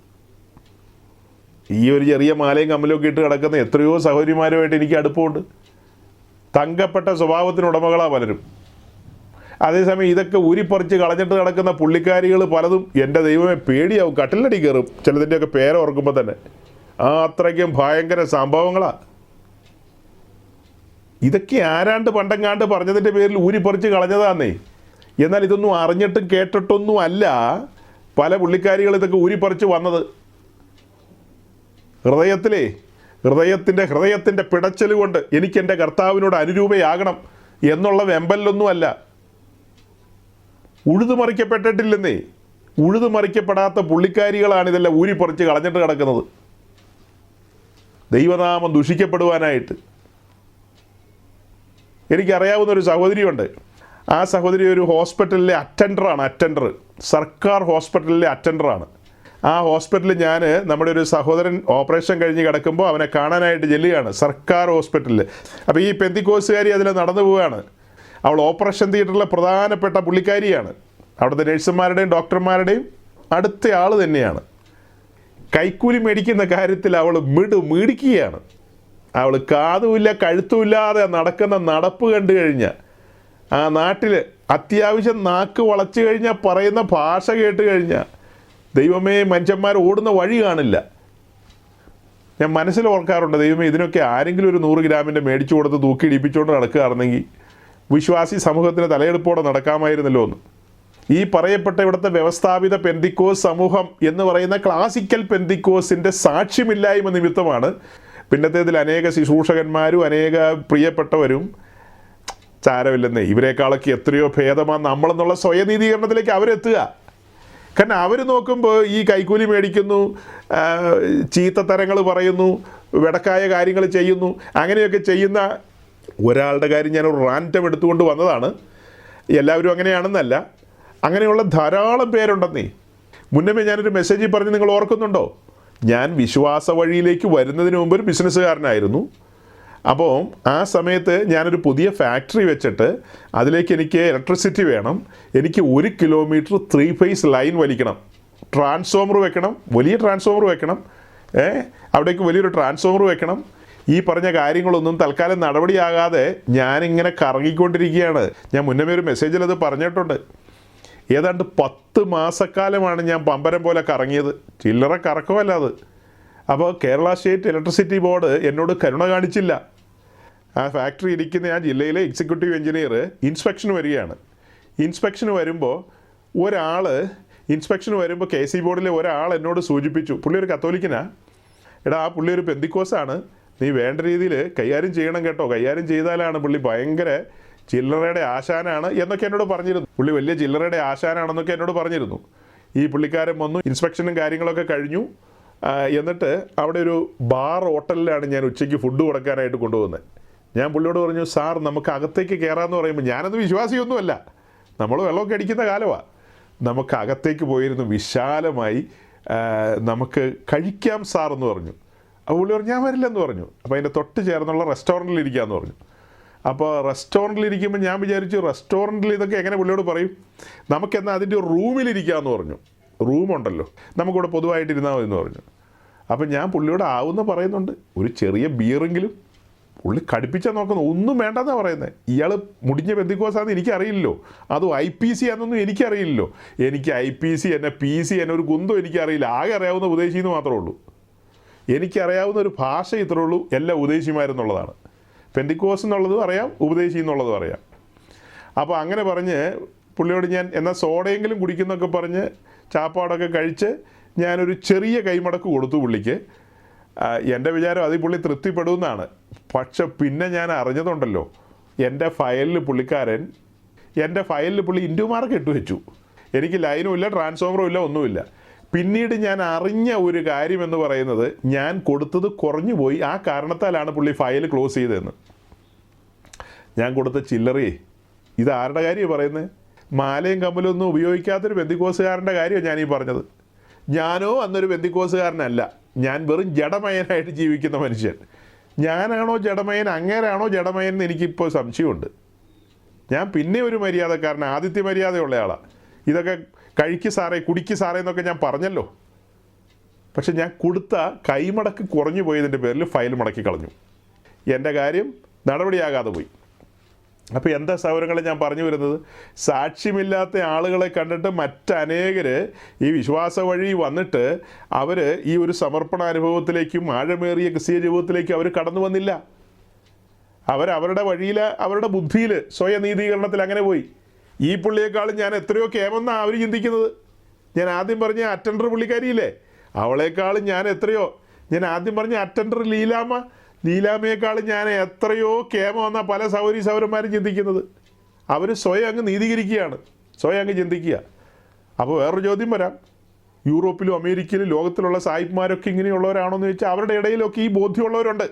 ഈ ഒരു ചെറിയ മാലയും കമ്മലൊക്കെ ഇട്ട് കിടക്കുന്ന എത്രയോ സഹോദരിമാരുമായിട്ട് എനിക്ക് അടുപ്പമുണ്ട്. തങ്കപ്പെട്ട സ്വഭാവത്തിനുടമകളാണ് പലരും. അതേസമയം ഇതൊക്കെ ഊരിപ്പറിച്ച് കളഞ്ഞിട്ട് നടക്കുന്ന പുള്ളിക്കാരികൾ പലതും എൻ്റെ ദൈവമേ പേടിയാവും, കട്ടിലടി കയറും ചിലതിൻ്റെയൊക്കെ പേരോർക്കുമ്പോൾ തന്നെ. അത്രയ്ക്കും ഭയങ്കര സംഭവങ്ങളാണ്. ഇതൊക്കെ ആരാണ്ട് പണ്ടെങ്ങാണ്ട് പറഞ്ഞതിൻ്റെ പേരിൽ ഊരിപ്പറിച്ച് കളഞ്ഞതാന്നേ. എന്നാൽ ഇതൊന്നും അറിഞ്ഞിട്ടും കേട്ടിട്ടൊന്നും അല്ല പല പുള്ളിക്കാരികൾ ഇതൊക്കെ ഊരിപ്പറിച്ച് വന്നത്. ഹൃദയത്തിൻ്റെ പിടച്ചൽ കൊണ്ട് എനിക്ക് എൻ്റെ കർത്താവിനോട് അനുരൂപയാകണം എന്നുള്ള വെമ്പലിലൊന്നുമല്ല. ഉഴുതുമറിക്കപ്പെട്ടിട്ടില്ലെന്നേ. ഉഴുതുമറിക്കപ്പെടാത്ത പുള്ളിക്കാരികളാണ് ഇതെല്ലാം ഊരിപ്പറിച്ച് കളഞ്ഞിട്ട് കിടക്കുന്നത് ദൈവനാമം ദുഷിക്കപ്പെടുവാനായിട്ട്. എനിക്കറിയാവുന്നൊരു സഹോദരിയുണ്ട്. ആ സഹോദരി ഒരു ഹോസ്പിറ്റലിലെ അറ്റൻഡർ, സർക്കാർ ഹോസ്പിറ്റലിലെ അറ്റൻഡറാണ്. ആ ഹോസ്പിറ്റലിൽ ഞാൻ നമ്മുടെ ഒരു സഹോദരൻ ഓപ്പറേഷൻ കഴിഞ്ഞ് കിടക്കുമ്പോൾ അവനെ കാണാനായിട്ട് ചെല്ലുകയാണ് സർക്കാർ ഹോസ്പിറ്റലിൽ. അപ്പോൾ ഈ പെന്തിക്കോസുകാരി അതിൽ നടന്നു പോവുകയാണ്. അവൾ ഓപ്പറേഷൻ തിയേറ്ററിലെ പ്രധാനപ്പെട്ട പുള്ളിക്കാരിയാണ്. അവിടുത്തെ നഴ്സുമാരുടെയും ഡോക്ടർമാരുടെയും അടുത്ത ആൾ തന്നെയാണ്. കൈക്കൂലി മേടിക്കുന്ന കാര്യത്തിൽ അവൾ മിടുക്കുകയാണ്. അവൾ കാതുമില്ല കഴുത്തുമില്ലാതെ നടക്കുന്ന നടപ്പ് കണ്ടു കഴിഞ്ഞാൽ, ആ നാട്ടിൽ അത്യാവശ്യം നാക്ക് വളച്ചു കഴിഞ്ഞാൽ പറയുന്ന ഭാഷ കേട്ട് കഴിഞ്ഞാൽ, ദൈവമേ, മനുഷ്യന്മാർ ഓടുന്ന വഴി കാണില്ല. ഞാൻ മനസ്സിൽ ഓർക്കാറുണ്ട്, ദൈവമേ, ഇതിനൊക്കെ ആരെങ്കിലും ഒരു 100 ഗ്രാമിൻ്റെ മേടിച്ചു കൊടുത്ത് തൂക്കി ഇടിപ്പിച്ചുകൊണ്ട് നടക്കുകയാണെന്നെങ്കിൽ വിശ്വാസി സമൂഹത്തിന് തലയെടുപ്പോടെ നടക്കാമായിരുന്നല്ലോ എന്ന്. ഈ പറയപ്പെട്ട ഇവിടുത്തെ വ്യവസ്ഥാപിത പെന്തിക്കോസ് സമൂഹം എന്ന് പറയുന്ന ക്ലാസിക്കൽ പെന്തിക്കോസിൻ്റെ സാക്ഷ്യമില്ലായ്മ നിമിത്തമാണ് പിന്നത്തേതിൽ അനേക ശുശ്രൂഷകന്മാരും അനേക പ്രിയപ്പെട്ടവരും ചാരമില്ലെന്നേ, ഇവരെക്കാളൊക്കെ എത്രയോ ഭേദമാണ് നമ്മളെന്നുള്ള സ്വയനീതീകരണത്തിലേക്ക് അവരെത്തുക. കാരണം അവർ നോക്കുമ്പോൾ ഈ കൈക്കൂലി മേടിക്കുന്നു, ചീത്തത്തരങ്ങൾ പറയുന്നു, വെടക്കായ കാര്യങ്ങൾ ചെയ്യുന്നു, അങ്ങനെയൊക്കെ ചെയ്യുന്ന ഒരാളുടെ കാര്യം ഞാനൊരു റാൻറ്റം എടുത്തുകൊണ്ട് വന്നതാണ്. എല്ലാവരും അങ്ങനെയാണെന്നല്ല, അങ്ങനെയുള്ള ധാരാളം പേരുണ്ടെന്നേ. മുന്നമേ ഞാനൊരു മെസ്സേജിൽ പറഞ്ഞ് നിങ്ങൾ ഓർക്കുന്നുണ്ടോ? ഞാൻ വിശ്വാസ വഴിയിലേക്ക് വരുന്നതിന് മുമ്പ് ഒരു ബിസിനസ്സുകാരനായിരുന്നു. അപ്പോൾ ആ സമയത്ത് ഞാനൊരു പുതിയ ഫാക്ടറി വെച്ചിട്ട് അതിലേക്ക് എനിക്ക് ഇലക്ട്രിസിറ്റി വേണം. എനിക്ക് 1 കിലോമീറ്റർ 3 ഫേസ് ലൈൻ വലിക്കണം, ട്രാൻസ്ഫോമർ വെക്കണം, വലിയ ട്രാൻസ്ഫോമർ വെക്കണം, അവിടേക്ക് വലിയൊരു ട്രാൻസ്ഫോമർ വെക്കണം. ഈ പറഞ്ഞ കാര്യങ്ങളൊന്നും തൽക്കാലം നടപടിയാകാതെ ഞാനിങ്ങനെ കറങ്ങിക്കൊണ്ടിരിക്കുകയാണ്. ഞാൻ മുന്നമേ ഒരു മെസ്സേജിൽ അത് പറഞ്ഞിട്ടുണ്ട്. ഏതാണ്ട് 10 മാസക്കാലമാണ് ഞാൻ പമ്പരം പോലെ കറങ്ങിയത്. ചില്ലറ കറക്കമല്ല അത്. അപ്പോൾ കേരള സ്റ്റേറ്റ് ഇലക്ട്രിസിറ്റി ബോർഡ് എന്നോട് കരുണ കാണിച്ചില്ല. ആ ഫാക്ടറി ഇരിക്കുന്ന ആ ജില്ലയിലെ എക്സിക്യൂട്ടീവ് എഞ്ചിനീയർ ഇൻസ്പെക്ഷന് വരികയാണ്. ഇൻസ്പെക്ഷന് വരുമ്പോൾ KC ബോർഡിലെ ഒരാൾ എന്നോട് സൂചിപ്പിച്ചു, പുള്ളി ഒരു കത്തോലിക്കനാ, എടാ ആ പുള്ളി ഒരു പെന്തിക്കോസാണ്, നീ വേണ്ട രീതിയിൽ കൈകാര്യം ചെയ്യണം കേട്ടോ, കൈകാര്യം ചെയ്താലാണ് പുള്ളി ഭയങ്കര ചില്ലറയുടെ ആശാനാണ് എന്നൊക്കെ എന്നോട് പറഞ്ഞിരുന്നു. പുള്ളി വലിയ ചില്ലറയുടെ ആശാനാണെന്നൊക്കെ എന്നോട് പറഞ്ഞിരുന്നു. ഈ പുള്ളിക്കാരൻ വന്നു, ഇൻസ്പെക്ഷനും കാര്യങ്ങളൊക്കെ കഴിഞ്ഞു. എന്നിട്ട് അവിടെ ഒരു ബാർ ഹോട്ടലിലാണ് ഞാൻ ഉച്ചയ്ക്ക് ഫുഡ് കൊടുക്കാനായിട്ട് കൊണ്ടുപോകുന്നത്. ഞാൻ പുള്ളിയോട് പറഞ്ഞു, സാർ നമുക്ക് അകത്തേക്ക് കയറാമെന്ന് പറയുമ്പോൾ, ഞാനത് വിശ്വാസിയൊന്നുമല്ല, നമ്മൾ വെള്ളമൊക്കെ അടിക്കുന്ന കാലമാണ്, നമുക്ക് അകത്തേക്ക് പോയിരുന്നു വിശാലമായി നമുക്ക് കഴിക്കാം സാർ എന്ന് പറഞ്ഞു. അപ്പോൾ പുള്ളി പറഞ്ഞു ഞാൻ വരില്ലെന്ന് പറഞ്ഞു. അപ്പോൾ അതിൻ്റെ തൊട്ട് ചേർന്നുള്ള റെസ്റ്റോറൻറ്റിൽ ഇരിക്കാമെന്ന് പറഞ്ഞു. അപ്പോൾ റെസ്റ്റോറൻറ്റിൽ ഇരിക്കുമ്പോൾ ഞാൻ വിചാരിച്ചു, റെസ്റ്റോറൻറ്റിൽ ഇതൊക്കെ എങ്ങനെ പുള്ളിയോട് പറയും, നമുക്കെന്നാൽ അതിൻ്റെ റൂമിലിരിക്കാമെന്ന് പറഞ്ഞു. റൂമുണ്ടല്ലോ, നമുക്കിവിടെ പൊതുവായിട്ടിരുന്നാൽ മതി എന്ന് പറഞ്ഞു. അപ്പം ഞാൻ പുള്ളിയോട് ആവുന്ന പറയുന്നുണ്ട്, ഒരു ചെറിയ ബിയറെങ്കിലും. പുള്ളി കടുപ്പിച്ചാൽ നോക്കുന്നു, ഒന്നും വേണ്ടെന്നാണ് പറയുന്നത്. ഇയാൾ മുടിഞ്ഞ പെന്തിക്കോസാന്ന് എനിക്കറിയില്ലല്ലോ, അതും IPC ആണെന്നൊന്നും എനിക്കറിയില്ലല്ലോ. എനിക്ക് IPC എന്നെ PC എന്നെ ഒരു കുന്തം എനിക്കറിയില്ല. ആകെ അറിയാവുന്ന ഉദ്ദേശിന്ന് മാത്രമേ ഉള്ളൂ. എനിക്കറിയാവുന്ന ഒരു ഭാഷ ഇത്രേ ഉള്ളൂ, എല്ലാ ഉദ്ദേശിമാരെന്നുള്ളതാണ്. പെന്തിക്കോസ് എന്നുള്ളതും അറിയാം, ഉപദേശി എന്നുള്ളതും അറിയാം. അപ്പോൾ അങ്ങനെ പറഞ്ഞ് പുള്ളിയോട് ഞാൻ എന്നാൽ സോഡയെങ്കിലും കുടിക്കുന്നൊക്കെ പറഞ്ഞ് ചാപ്പാടൊക്കെ കഴിച്ച് ഞാനൊരു ചെറിയ കൈമടക്ക് കൊടുത്തു പുള്ളിക്ക്. എൻ്റെ വിചാരം അതിൽ പുള്ളി തൃപ്തിപ്പെടുമെന്നാണ്. പക്ഷെ പിന്നെ ഞാൻ അറിഞ്ഞതുണ്ടല്ലോ, എൻ്റെ ഫയലിൽ പുള്ളി ഇൻഡു മാർക്ക് ഇട്ട് വെച്ചു. എനിക്ക് ലൈനും ഇല്ല, ട്രാൻസ്ഫോമറും ഇല്ല, ഒന്നുമില്ല. പിന്നീട് ഞാൻ അറിഞ്ഞ ഒരു കാര്യമെന്ന് പറയുന്നത്, ഞാൻ കൊടുത്തത് കുറഞ്ഞു പോയി, ആ കാരണത്താലാണ് പുള്ളി ഫയൽ ക്ലോസ് ചെയ്തതെന്ന്. ഞാൻ കൊടുത്ത ചില്ലറയെ, ഇത് ആരുടെ കാര്യമാണ് പറയുന്നത്? മാലയും കമ്മലൊന്നും ഉപയോഗിക്കാത്തൊരു പെന്തിക്കോസുകാരൻ്റെ കാര്യമാണ് ഞാനീ പറഞ്ഞത്. ഞാനോ അന്നൊരു പെന്തിക്കോസുകാരനല്ല, ഞാൻ വെറും ജഡമയനായിട്ട് ജീവിക്കുന്ന മനുഷ്യൻ. ഞാനാണോ ജഡമയൻ, അങ്ങേരാണോ ജഡമയൻ എന്ന് എനിക്കിപ്പോൾ സംശയമുണ്ട്. ഞാൻ പിന്നെ ഒരു മര്യാദക്കാരൻ, ആദിത്യ മര്യാദയുള്ള ആളാണ്. ഇതൊക്കെ കഴിക്ക് സാറേ, കുടിക്ക് സാറേ എന്നൊക്കെ ഞാൻ പറഞ്ഞല്ലോ. പക്ഷെ ഞാൻ കൊടുത്ത കൈമടക്ക് കുറഞ്ഞു പോയതിൻ്റെ പേരിൽ ഫയൽ മടക്കി കളഞ്ഞു. എൻ്റെ കാര്യം നടപടിയാകാതെ പോയി. അപ്പോൾ എന്താ സൗകര്യങ്ങൾ ഞാൻ പറഞ്ഞു വരുന്നത്, സാക്ഷ്യമില്ലാത്ത ആളുകളെ കണ്ടിട്ട് മറ്റനേകർ ഈ വിശ്വാസ വഴി വന്നിട്ട് അവർ ഈ ഒരു സമർപ്പണ അനുഭവത്തിലേക്കും ആഴമേറിയ ക്രിസ്തീയ ജീവിതത്തിലേക്കും അവർ കടന്നു വന്നില്ല. അവരവരുടെ വഴിയിൽ, അവരുടെ ബുദ്ധിയിൽ, സ്വയനീതീകരണത്തിൽ അങ്ങനെ പോയി. ഈ പുള്ളിയേക്കാളും ഞാൻ എത്രയോ കേമെന്നാണ് അവർ ചിന്തിക്കുന്നത്. ഞാൻ ആദ്യം പറഞ്ഞ അറ്റൻഡർ പുള്ളിക്കാരിയില്ലേ, അവളേക്കാളും ഞാൻ ആദ്യം പറഞ്ഞ അറ്റൻഡർ ലീലാമയേക്കാളും ഞാൻ എത്രയോ കേമെന്നാണ് പല സൗരന്മാരും ചിന്തിക്കുന്നത്. അവർ സ്വയം അങ്ങ് നീതീകരിക്കുകയാണ്, സ്വയം അങ്ങ് ചിന്തിക്കുക. അപ്പോൾ വേറൊരു ചോദ്യം വരാം, യൂറോപ്പിലും അമേരിക്കയിലും ലോകത്തിലുള്ള സായിപ്പ്മാരൊക്കെ ഇങ്ങനെയുള്ളവരാണോ എന്ന് ചോദിച്ചാൽ അവരുടെ ഇടയിലൊക്കെ ഈ ബോധ്യമുള്ളവരുണ്ട്.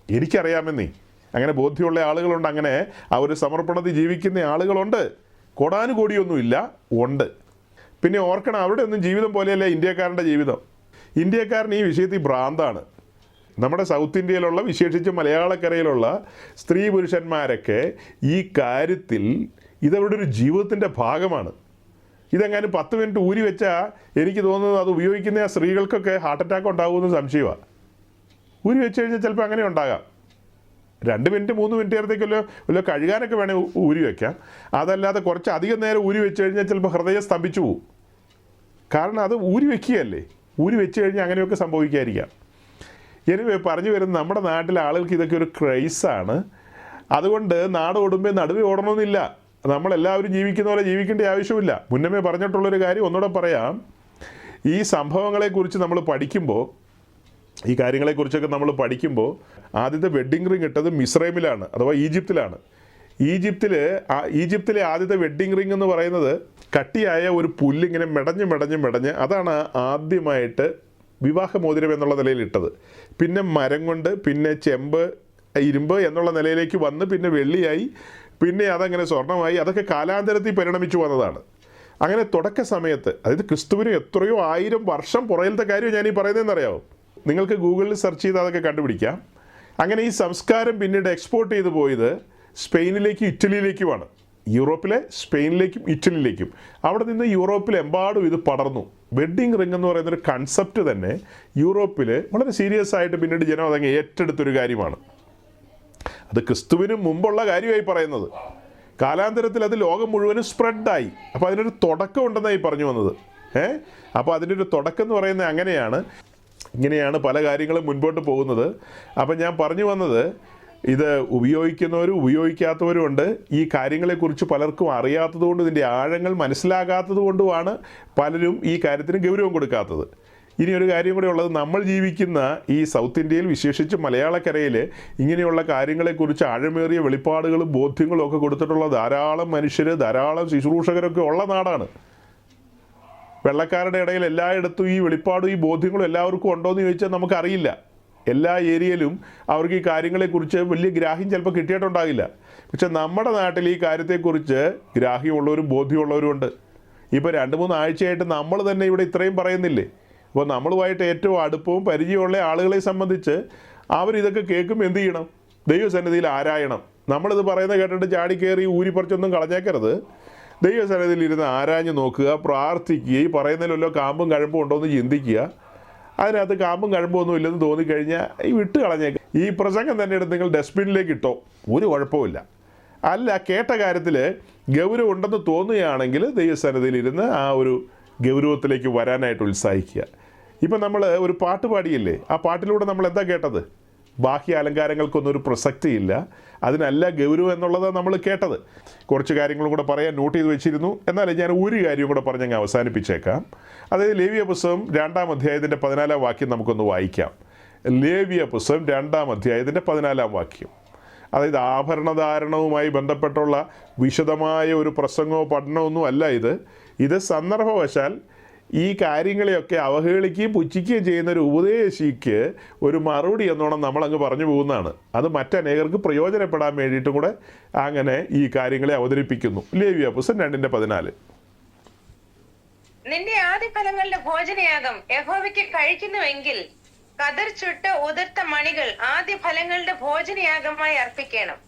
എനിക്കറിയാമെന്നേ, അങ്ങനെ ബോധ്യമുള്ള ആളുകളുണ്ട്, അങ്ങനെ ആ ഒരു സമർപ്പണത്തിൽ ജീവിക്കുന്ന ആളുകളുണ്ട്. കോടാനുകോടിയൊന്നുമില്ല, ഉണ്ട്. പിന്നെ ഓർക്കണം, അവിടെ ഒന്നും ജീവിതം പോലെയല്ല ഇന്ത്യക്കാരൻ്റെ ജീവിതം. ഇന്ത്യക്കാരൻ ഈ വിഷയത്തിൽ ഭ്രാന്താണ്. നമ്മുടെ സൗത്ത് ഇന്ത്യയിലുള്ള, വിശേഷിച്ച് മലയാളക്കരയിലുള്ള സ്ത്രീ പുരുഷന്മാരൊക്കെ ഈ കാര്യത്തിൽ ഇതവരുടെ ഒരു ജീവിതത്തിൻ്റെ ഭാഗമാണ്. ഇതെങ്ങാനും 10 മിനിറ്റ് ഊരി വെച്ചാൽ എനിക്ക് തോന്നുന്നത് അത് ഉപയോഗിക്കുന്ന ആ സ്ത്രീകൾക്കൊക്കെ ഹാർട്ട് അറ്റാക്ക് ഉണ്ടാകുമെന്ന് സംശയമാണ്. ഊരി വെച്ച് കഴിഞ്ഞാൽ ചിലപ്പോൾ അങ്ങനെ ഉണ്ടാകാം. 2 മിനിറ്റ് 3 മിനിറ്റ് നേരത്തേക്കല്ലോ വല്ല കഴുകാനൊക്കെ വേണേൽ ഊരി വയ്ക്കാം. അതല്ലാതെ കുറച്ച് അധികം നേരം ഊരി വെച്ച് കഴിഞ്ഞാൽ ചിലപ്പോൾ ഹൃദയം സ്തംഭിച്ചു പോകും. കാരണം അത് ഊരി വെക്കുകയല്ലേ. ഊരി വെച്ച് കഴിഞ്ഞാൽ അങ്ങനെയൊക്കെ സംഭവിക്കാതിരിക്കാം. എനിവേ പറഞ്ഞു വരുന്നത് നമ്മുടെ നാട്ടിലെ ആളുകൾക്ക് ഇതൊക്കെ ഒരു ക്രൈസാണ്. അതുകൊണ്ട് നാട് ഓടുമ്പോൾ നടുവേ ഓടണമെന്നില്ല. നമ്മളെല്ലാവരും ജീവിക്കുന്ന പോലെ ജീവിക്കേണ്ട ആവശ്യമില്ല. മുന്നമേ പറഞ്ഞിട്ടുള്ളൊരു കാര്യം ഒന്നുകൂടെ പറയാം. ഈ സംഭവങ്ങളെക്കുറിച്ച് നമ്മൾ പഠിക്കുമ്പോൾ, ഈ കാര്യങ്ങളെക്കുറിച്ചൊക്കെ നമ്മൾ പഠിക്കുമ്പോൾ ആദ്യത്തെ വെഡ്ഡിങ് റിങ് ഇട്ടത് മിസ്രൈമിലാണ്, അഥവാ ഈജിപ്തിലാണ്. ഈജിപ്തിലെ ആദ്യത്തെ വെഡ്ഡിങ് റിങ് എന്ന് പറയുന്നത് കട്ടിയായ ഒരു പുല്ലിങ്ങനെ മെടഞ്ഞ് അതാണ് ആദ്യമായിട്ട് വിവാഹമോതിരം എന്നുള്ള നിലയിൽ ഇട്ടത്. പിന്നെ മരം കൊണ്ട്, പിന്നെ ചെമ്പ്, ഇരുമ്പ് എന്നുള്ള നിലയിലേക്ക് വന്ന് പിന്നെ വെള്ളിയായി, പിന്നെ അതങ്ങനെ സ്വർണ്ണമായി. അതൊക്കെ കാലാന്തരത്തിൽ പരിണമിച്ചു വന്നതാണ്. അങ്ങനെ തുടക്ക സമയത്ത്, അതായത് ക്രിസ്തുവിന് എത്രയോ 1000 വർഷം പുറകിലത്തെ കാര്യം ഞാൻ ഈ പറയുന്നതെന്നറിയാമോ? നിങ്ങൾക്ക് ഗൂഗിളിൽ സെർച്ച് ചെയ്ത് അതൊക്കെ കണ്ടുപിടിക്കാം. അങ്ങനെ ഈ സംസ്കാരം പിന്നീട് എക്സ്പോർട്ട് ചെയ്ത് പോയത് സ്പെയിനിലേക്കും ഇറ്റലിയിലേക്കുമാണ്. യൂറോപ്പിലെ സ്പെയിനിലേക്കും ഇറ്റലിയിലേക്കും. അവിടെ നിന്ന് യൂറോപ്പിലെമ്പാടും ഇത് പടർന്നു. വെഡ്ഡിങ് റിംഗ് എന്ന് പറയുന്നൊരു കൺസെപ്റ്റ് തന്നെ യൂറോപ്പിൽ വളരെ സീരിയസ് ആയിട്ട് പിന്നീട് ജനം അതങ്ങ് ഏറ്റെടുത്തൊരു കാര്യമാണ്. അത് ക്രിസ്തുവിന് മുമ്പുള്ള കാര്യമായി പറയുന്നത്. കാലാന്തരത്തിൽ അത് ലോകം മുഴുവനും സ്പ്രെഡായി. അപ്പോൾ അതിനൊരു തുടക്കം ഉണ്ടെന്നായി പറഞ്ഞു വന്നത്. അപ്പോൾ അതിൻ്റെ ഒരു തുടക്കം എന്ന് പറയുന്നത് ഇങ്ങനെയാണ് പല കാര്യങ്ങളും മുൻപോട്ട് പോകുന്നത്. അപ്പം ഞാൻ പറഞ്ഞു വന്നത്, ഇത് ഉപയോഗിക്കുന്നവരും ഉപയോഗിക്കാത്തവരും ഉണ്ട്. ഈ കാര്യങ്ങളെക്കുറിച്ച് പലർക്കും അറിയാത്തതുകൊണ്ടും ഇതിൻ്റെ ആഴങ്ങൾ മനസ്സിലാകാത്തത് കൊണ്ടുമാണ് പലരും ഈ കാര്യത്തിന് ഗൗരവം കൊടുക്കാത്തത്. ഇനി ഒരു കാര്യം കൂടെ ഉള്ളത്, നമ്മൾ ജീവിക്കുന്ന ഈ സൗത്ത് ഇന്ത്യയിൽ, വിശേഷിച്ച് മലയാളക്കരയിൽ ഇങ്ങനെയുള്ള കാര്യങ്ങളെക്കുറിച്ച് ആഴമേറിയ വെളിപ്പാടുകളും ബോധ്യങ്ങളും ഒക്കെ കൊടുത്തിട്ടുള്ള ധാരാളം മനുഷ്യർ, ധാരാളം ശുശ്രൂഷകരൊക്കെ ഉള്ള നാടാണ്. വെള്ളക്കാരുടെ ഇടയിൽ എല്ലായിടത്തും ഈ വെളിപ്പാടും ഈ ബോധ്യങ്ങളും എല്ലാവർക്കും ഉണ്ടോ എന്ന് ചോദിച്ചാൽ നമുക്കറിയില്ല. എല്ലാ ഏരിയയിലും അവർക്ക് ഈ കാര്യങ്ങളെക്കുറിച്ച് വലിയ ഗ്രാഹ്യം ചിലപ്പോൾ കിട്ടിയിട്ടുണ്ടാകില്ല. പക്ഷെ നമ്മുടെ നാട്ടിൽ ഈ കാര്യത്തെക്കുറിച്ച് ഗ്രാഹ്യമുള്ളവരും ബോധ്യമുള്ളവരും ഉണ്ട്. ഇപ്പോൾ 2-3 ആഴ്ചയായിട്ട് നമ്മൾ തന്നെ ഇവിടെ ഇത്രയും പറയുന്നില്ലേ. അപ്പോൾ നമ്മളുമായിട്ട് ഏറ്റവും അടുപ്പവും പരിചയമുള്ള ആളുകളെ സംബന്ധിച്ച് അവരിതൊക്കെ കേൾക്കുമ്പോൾ എന്ത് ചെയ്യണം? ദൈവസന്നിധിയിൽ ആരായണം. നമ്മളിത് പറയുന്നത് കേട്ടിട്ട് ചാടിക്കയറി ഊരിപ്പറിച്ചൊന്നും കളഞ്ഞേക്കരുത്. ദൈവസന്നിധിയിൽ ഇരുന്ന് ആരാഞ്ഞ് നോക്കുക, പ്രാർത്ഥിക്കുക, ഈ പറയുന്നതിലല്ലോ കാമ്പും കഴമ്പും ഉണ്ടോ എന്ന് ചിന്തിക്കുക. അതിനകത്ത് കാമ്പും കഴമ്പൊന്നും ഇല്ലെന്ന് തോന്നിക്കഴിഞ്ഞാൽ ഈ വിട്ട് കളഞ്ഞേക്കുക. ഈ പ്രസംഗം തന്നെ എടുത്ത് നിങ്ങൾ ഡസ്റ്റ്ബിന്നിലേക്ക് ഇട്ടോ, ഒരു കുഴപ്പമില്ല. അല്ല, കേട്ട കാര്യത്തിൽ ഗൗരവം ഉണ്ടെന്ന് തോന്നുകയാണെങ്കിൽ ദൈവസന്നിധിയിലിരുന്ന് ആ ഒരു ഗൗരവത്തിലേക്ക് വരാനായിട്ട് ഉത്സാഹിക്കുക. ഇപ്പം നമ്മൾ ഒരു പാട്ട് പാടിയില്ലേ, ആ പാട്ടിലൂടെ നമ്മൾ എന്താ കേട്ടത്? ബാഹ്യ അലങ്കാരങ്ങൾക്കൊന്നും ഒരു പ്രസക്തിയില്ല, അതിനല്ല ഗൗരവം എന്നുള്ളതാണ് നമ്മൾ കേട്ടത്. കുറച്ച് കാര്യങ്ങളും കൂടെ പറയാൻ നോട്ട് ചെയ്ത് വെച്ചിരുന്നു. എന്നാലും ഞാൻ ഒരു കാര്യം കൂടെ പറഞ്ഞങ്ങ് അവസാനിപ്പിച്ചേക്കാം. അതായത് ലേവ്യ പുസ്തകം 2-ാം അധ്യായത്തിൻ്റെ 14-ാം വാക്യം നമുക്കൊന്ന് വായിക്കാം. ലേവ്യ പുസ്തകം 2-ാം അധ്യായത്തിൻ്റെ 14-ാം വാക്യം. അതായത് ആഭരണധാരണവുമായി ബന്ധപ്പെട്ടുള്ള വിശദമായ ഒരു പ്രസംഗമോ പഠനമൊന്നും അല്ല ഇത് സന്ദർഭവശാൽ ഈ കാര്യങ്ങളെയൊക്കെ അവഹേളിക്കുകയും പുച്ഛിക്കുകയും ചെയ്യുന്ന ഒരു ഉപദേശിക്ക് ഒരു മറുപടി എന്നോണം നമ്മളങ്ങ് പറഞ്ഞു പോകുന്നതാണ്. അത് മറ്റനേകർക്ക് പ്രയോജനപ്പെടാൻ വേണ്ടിയിട്ടും കൂടെ അങ്ങനെ ഈ കാര്യങ്ങളെ അവതരിപ്പിക്കുന്നു. ലേവ്യ പുസ്തകം 2:14. നിന്റെ ആദ്യഫലങ്ങളുടെ ഭോജനയാഗം യഹോവയ്ക്ക് കഴിക്കുന്നുവെങ്കിൽ കതിർ ചുട്ട് ഉതിർത്ത മണികൾ ആദ്യഫലങ്ങളുടെ ഭോജനയാഗമായി അർപ്പിക്കണം.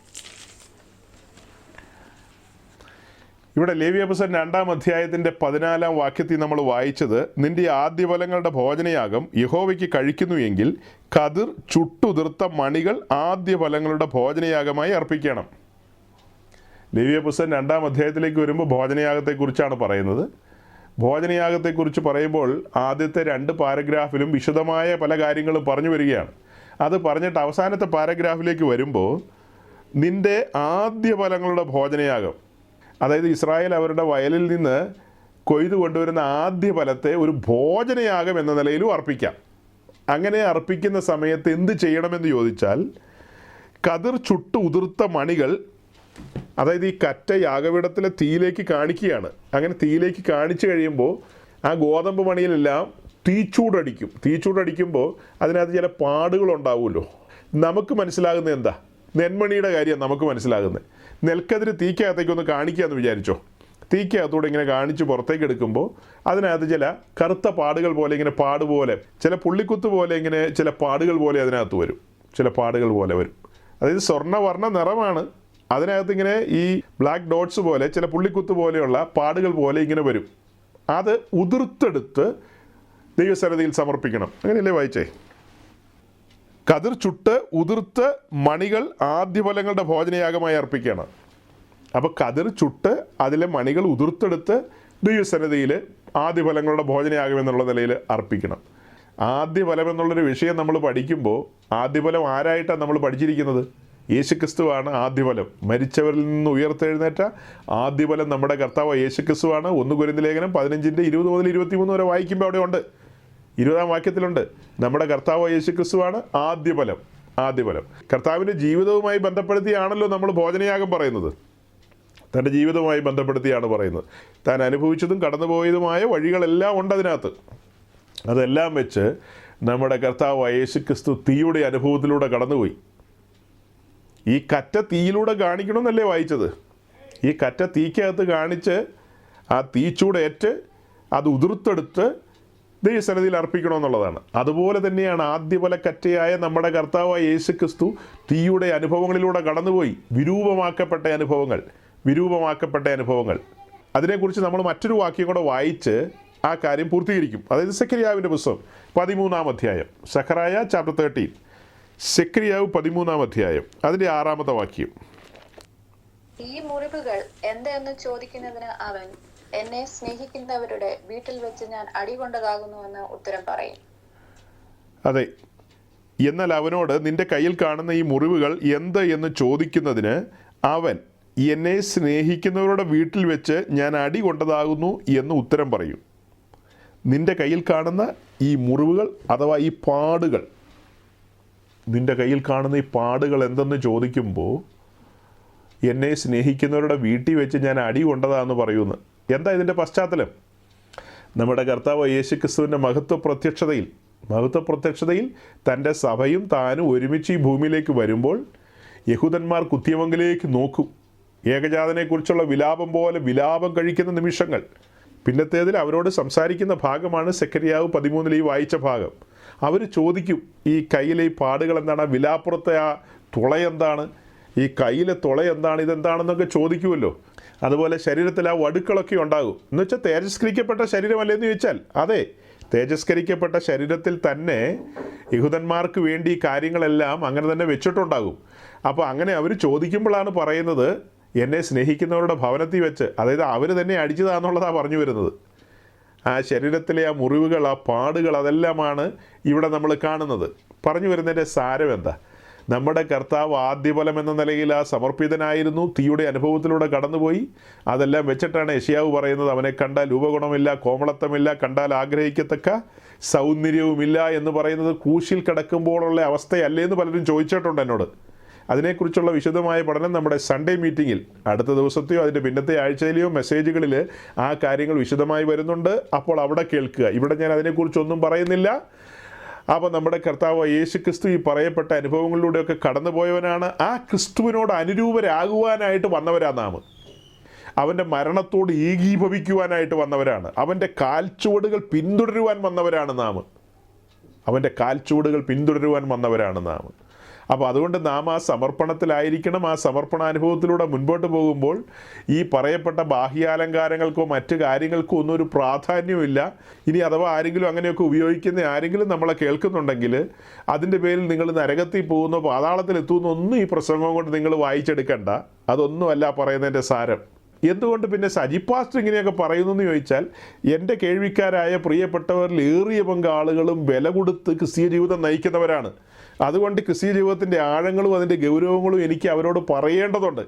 ഇവിടെ ലേവ്യ പുസ്തകം 2-ാം അധ്യായത്തിൻ്റെ 14-ാം വാക്യത്തിൽ നമ്മൾ വായിച്ചത്, നിന്റെ ആദ്യഫലങ്ങളുടെ ഭോജനയാഗം യഹോവയ്ക്ക് കഴിക്കുന്നു എങ്കിൽ കതിർ ചുട്ടുതിർത്ത മണികൾ ആദ്യഫലങ്ങളുടെ ഭോജനയാഗമായി അർപ്പിക്കണം. ലേവ്യ പുസ്തകം 2-ാം അധ്യായത്തിലേക്ക് വരുമ്പോൾ ഭോജനയാഗത്തെക്കുറിച്ചാണ് പറയുന്നത്. ഭോജനയാഗത്തെക്കുറിച്ച് പറയുമ്പോൾ ആദ്യത്തെ 2 പാരഗ്രാഫിലും വിശദമായ പല കാര്യങ്ങളും പറഞ്ഞു വരികയാണ്. അത് പറഞ്ഞിട്ട് അവസാനത്തെ പാരഗ്രാഫിലേക്ക് വരുമ്പോൾ നിന്റെ ആദ്യഫലങ്ങളുടെ ഭോജനയാഗം, അതായത് ഇസ്രായേൽ അവരുടെ വയലിൽ നിന്ന് കൊയ്തു കൊണ്ടുവരുന്ന ആദ്യ ഫലത്തെ ഒരു ഭോജനയാഗം എന്ന നിലയിലും അർപ്പിക്കാം. അങ്ങനെ അർപ്പിക്കുന്ന സമയത്ത് എന്ത് ചെയ്യണമെന്ന് ചോദിച്ചാൽ, കതിർ ചുട്ട് ഉതിർത്ത മണികൾ, അതായത് ഈ കറ്റ യാഗപീഠത്തിലെ തീയിലേക്ക് കാണിക്കുകയാണ്. അങ്ങനെ തീയിലേക്ക് കാണിച്ചു കഴിയുമ്പോൾ ആ ഗോതമ്പ് മണിയിലെല്ലാം തീച്ചൂടടിക്കുമ്പോൾ അതിനകത്ത് ചില പാടുകളുണ്ടാവുമല്ലോ. നമുക്ക് മനസ്സിലാകുന്നത് എന്താ? നെന്മണിയുടെ കാര്യം നമുക്ക് മനസ്സിലാകുന്നത്. നെൽക്കതിര് തീക്കകത്തേക്കൊന്ന് കാണിക്കുക എന്ന് വിചാരിച്ചോ. തീക്കകത്തൂടെ ഇങ്ങനെ കാണിച്ച് പുറത്തേക്ക് എടുക്കുമ്പോൾ അതിനകത്ത് ചില കറുത്ത പാടുകൾ പോലെ, ഇങ്ങനെ പാടുപോലെ, ചില പുള്ളിക്കുത്ത് പോലെ, ഇങ്ങനെ ചില പാടുകൾ പോലെ അതിനകത്ത് വരും. ചില പാടുകൾ പോലെ വരും. അതായത് സ്വർണ്ണവർണ്ണ നിറമാണ്, അതിനകത്ത് ഇങ്ങനെ ഈ ബ്ലാക്ക് ഡോട്ട്സ് പോലെ, ചില പുള്ളിക്കുത്ത് പോലെയുള്ള പാടുകൾ പോലെ ഇങ്ങനെ വരും. അത് ഉതിർത്തെടുത്ത് ദൈവസന്നിധിയിൽ സമർപ്പിക്കണം. അങ്ങനെയല്ലേ വായിച്ചേ? കതിർ ചുട്ട് ഉതിർത്ത് മണികൾ ആദ്യഫലങ്ങളുടെ ഭോജനയാഗമായി അർപ്പിക്കണം. അപ്പോൾ കതിർ ചുട്ട് അതിലെ മണികൾ ഉതിർത്തെടുത്ത് ദൈവസന്നിധിയിൽ ആദ്യഫലങ്ങളുടെ ഭോജനയാഗം എന്നുള്ള നിലയിൽ അർപ്പിക്കണം. ആദ്യഫലം എന്നുള്ളൊരു വിഷയം നമ്മൾ പഠിക്കുമ്പോൾ ആദ്യഫലം ആരായിട്ടാണ് നമ്മൾ പഠിച്ചിരിക്കുന്നത്? യേശുക്രിസ്തുവാണ് ആദ്യഫലം. മരിച്ചവരിൽ നിന്ന് ഉയർത്തെഴുന്നേറ്റ ആദ്യഫലം നമ്മുടെ കർത്താവ് യേശുക്രിസ്തുവാണ്. 1 കൊരിന്ത്യർ ലേഖനം 15:20 മുതൽ 23 വരെ വായിക്കുമ്പോൾ അവിടെ ഉണ്ട്, 20-ാം വാക്യത്തിലുണ്ട്. നമ്മുടെ കർത്താവ് യേശുക്രിസ്തുവാണ് ആദ്യഫലം. കർത്താവിൻ്റെ ജീവിതവുമായി ബന്ധപ്പെടുത്തിയാണല്ലോ നമ്മൾ ഭോജനയാഗം പറയുന്നത്. തൻ്റെ ജീവിതവുമായി ബന്ധപ്പെടുത്തിയാണ് പറയുന്നത്. താൻ അനുഭവിച്ചതും കടന്നുപോയതുമായ വഴികളെല്ലാം ഉണ്ട് അതിനകത്ത്. അതെല്ലാം വെച്ച് നമ്മുടെ കർത്താവ് യേശുക്രിസ്തു തീയുടെ അനുഭവത്തിലൂടെ കടന്നുപോയി. ഈ കറ്റ തീയിലൂടെ കാണിക്കണമെന്നല്ലേ വായിച്ചത്? ഈ കറ്റ തീക്കകത്ത് കാണിച്ച് ആ തീച്ചൂടേറ്റ് അത് ഉതിർത്തെടുത്ത് ദൈവസന്നിധിയിൽ അർപ്പിക്കണമെന്നുള്ളതാണ്. അതുപോലെ തന്നെയാണ് ആദ്യഫല കറ്റയായ നമ്മുടെ കർത്താവായ യേശുക്രിസ്തു തീയുടെ അനുഭവങ്ങളിലൂടെ കടന്നുപോയി. വിരൂപമാക്കപ്പെട്ട അനുഭവങ്ങൾ. അതിനെക്കുറിച്ച് നമ്മൾ മറ്റൊരു വാക്യം കൂടെ വായിച്ച് ആ കാര്യം പൂർത്തീകരിക്കും. അതായത് സെക്കരിയാവിൻ്റെ പുസ്തകം 13-ാം അധ്യായം, സഖറായ ചാപ്റ്റർ 13, സെക്കരിയാവ് 13-ാം അധ്യായം അതിൻ്റെ 6-ാമത്തെ വാക്യം. ഈ മുറിവുകൾ എന്തെന്ന് ചോദിക്കുന്നതിന് അവൻ, എന്നെ സ്നേഹിക്കുന്നവരുടെ വീട്ടിൽ വെച്ച് ഞാൻ അടികൊണ്ടതാകുന്നുവെന്ന് ഉത്തരം പറയും. അതെ, എന്നാൽ അവനോട് നിന്റെ കയ്യിൽ കാണുന്ന ഈ മുറിവുകൾ എന്ത് എന്ന് ചോദിക്കുന്നതിന് അവൻ, എന്നെ സ്നേഹിക്കുന്നവരുടെ വീട്ടിൽ വെച്ച് ഞാൻ അടി കൊണ്ടതാകുന്നു എന്ന് ഉത്തരം പറയും. നിന്റെ കയ്യിൽ കാണുന്ന ഈ മുറിവുകൾ അഥവാ ഈ പാടുകൾ, നിന്റെ കയ്യിൽ കാണുന്ന ഈ പാടുകൾ എന്തെന്ന് ചോദിക്കുമ്പോൾ എന്നെ സ്നേഹിക്കുന്നവരുടെ വീട്ടിൽ വെച്ച് ഞാൻ അടി കൊണ്ടതാന്ന് പറയുന്നു. എന്താ ഇതിൻ്റെ പശ്ചാത്തലം? നമ്മുടെ കർത്താവ് യേശുക്രിസ്തുവിൻ്റെ മഹത്വ പ്രത്യക്ഷതയിൽ തൻ്റെ സഭയും താനും ഒരുമിച്ച് ഈ ഭൂമിയിലേക്ക് വരുമ്പോൾ യഹൂദന്മാർ കുത്തിയമംഗലേക്ക് നോക്കും. ഏകജാതനെക്കുറിച്ചുള്ള വിലാപം പോലെ വിലാപം കഴിക്കുന്ന നിമിഷങ്ങൾ. പിന്നത്തേതിൽ അവരോട് സംസാരിക്കുന്ന ഭാഗമാണ് സെക്കരിയാവ് 13-ൽ ഈ വായിച്ച ഭാഗം. അവർ ചോദിക്കും, ഈ കയ്യിലെ ഈ പാടുകൾ എന്താണ്? വിലാപ്പുറത്തെ ആ തുളയെന്താണ്? ഈ കയ്യിലെ തുളയെന്താണ്? ഇതെന്താണെന്നൊക്കെ ചോദിക്കുമല്ലോ. അതുപോലെ ശരീരത്തിൽ ആ വടുക്കളൊക്കെ ഉണ്ടാകും. എന്ന് വെച്ചാൽ തേജസ്കരിക്കപ്പെട്ട ശരീരമല്ലേന്ന് ചോദിച്ചാൽ അതെ, തേജസ്കരിക്കപ്പെട്ട ശരീരത്തിൽ തന്നെ യഹൂദന്മാർക്ക് വേണ്ടി ഈ കാര്യങ്ങളെല്ലാം അങ്ങനെ തന്നെ വെച്ചിട്ടുണ്ടാകും. അപ്പോൾ അങ്ങനെ അവർ ചോദിക്കുമ്പോഴാണ് പറയുന്നത്, എന്നെ സ്നേഹിക്കുന്നവരുടെ ഭവനത്തിൽ വെച്ച്, അതായത് അവർ തന്നെ അടിച്ചതാണെന്നുള്ളതാണ് പറഞ്ഞു വരുന്നത്. ആ ശരീരത്തിലെ ആ മുറിവുകൾ, ആ പാടുകൾ, അതെല്ലാമാണ് ഇവിടെ നമ്മൾ കാണുന്നത്. പറഞ്ഞു വരുന്നതിൻ്റെ സാരം എന്താ? നമ്മുടെ കർത്താവ് ആദ്യഫലം എന്ന നിലയിൽ ആ സമർപ്പിതനായിരുന്നു. തീയുടെ അനുഭവത്തിലൂടെ കടന്നുപോയി. അതെല്ലാം വെച്ചിട്ടാണ് യെശയ്യാവ് പറയുന്നത്, അവനെ കണ്ടാൽ രൂപഗുണമില്ല, കോമളത്വമില്ല, കണ്ടാൽ ആഗ്രഹിക്കത്തക്ക സൗന്ദര്യവുമില്ല എന്ന് പറയുന്നത് ക്രൂശിൽ കിടക്കുമ്പോഴുള്ള അവസ്ഥയല്ലേന്ന് പലരും ചോദിച്ചിട്ടുണ്ട് എന്നോട്. അതിനെക്കുറിച്ചുള്ള വിശദമായ പഠനം നമ്മുടെ സൺഡേ മീറ്റിങ്ങിൽ അടുത്ത ദിവസത്തെയോ അതിൻ്റെ പിന്നത്തെ ആഴ്ചയിലെയോ മെസ്സേജുകളിൽ ആ കാര്യങ്ങൾ വിശദമായി വരുന്നുണ്ട്. അപ്പോൾ അവിടെ കേൾക്കുക. ഇവിടെ ഞാൻ അതിനെക്കുറിച്ചൊന്നും പറയുന്നില്ല. അപ്പോൾ നമ്മുടെ കർത്താവ് യേശുക്രിസ്തു ഈ പറയപ്പെട്ട അനുഭവങ്ങളിലൂടെയൊക്കെ കടന്നുപോയവനാണ്. ആ ക്രിസ്തുവിനോട് അനുരൂപരാകുവാനായിട്ട് വന്നവരാണ് നാം. അവൻ്റെ മരണത്തോട് ഏകീഭവിക്കുവാനായിട്ട് വന്നവരാണ്. അവൻ്റെ കാൽച്ചുവടുകൾ പിന്തുടരുവാൻ വന്നവരാണ് നാം. അപ്പോൾ അതുകൊണ്ട് നാം ആ സമർപ്പണത്തിലായിരിക്കണം. ആ സമർപ്പണാനുഭവത്തിലൂടെ മുൻപോട്ട് പോകുമ്പോൾ ഈ പറയപ്പെട്ട ബാഹ്യാലങ്കാരങ്ങൾക്കോ മറ്റു കാര്യങ്ങൾക്കോ ഒന്നും ഒരു പ്രാധാന്യമില്ല. ഇനി അഥവാ ആരെങ്കിലും അങ്ങനെയൊക്കെ ഉപയോഗിക്കുന്ന ആരെങ്കിലും നമ്മളെ കേൾക്കുന്നുണ്ടെങ്കിൽ അതിൻ്റെ പേരിൽ നിങ്ങൾ നരകത്തിൽ പോകുന്നോ പാതാളത്തിലെത്തുന്നോ ഒന്നും ഈ പ്രസംഗം കൊണ്ട് നിങ്ങൾ വായിച്ചെടുക്കണ്ട. അതൊന്നുമല്ല പറയുന്നതിൻ്റെ സാരം. എന്തുകൊണ്ട് പിന്നെ സജി പാസ്റ്റർ ഇങ്ങനെയൊക്കെ പറയുന്നു എന്ന് ചോദിച്ചാൽ, എൻ്റെ കേൾവിക്കാരായ പ്രിയപ്പെട്ടവരിൽ ഏറിയ പങ്കാളുകളും വില കൊടുത്ത് ക്രിസ്തീയ ജീവിതം നയിക്കുന്നവരാണ്. അതുകൊണ്ട് ക്രിസ്തീയ ജീവിതത്തിൻ്റെ ആഴങ്ങളും അതിൻ്റെ ഗൗരവങ്ങളും എനിക്ക് അവരോട് പറയേണ്ടതുണ്ട്.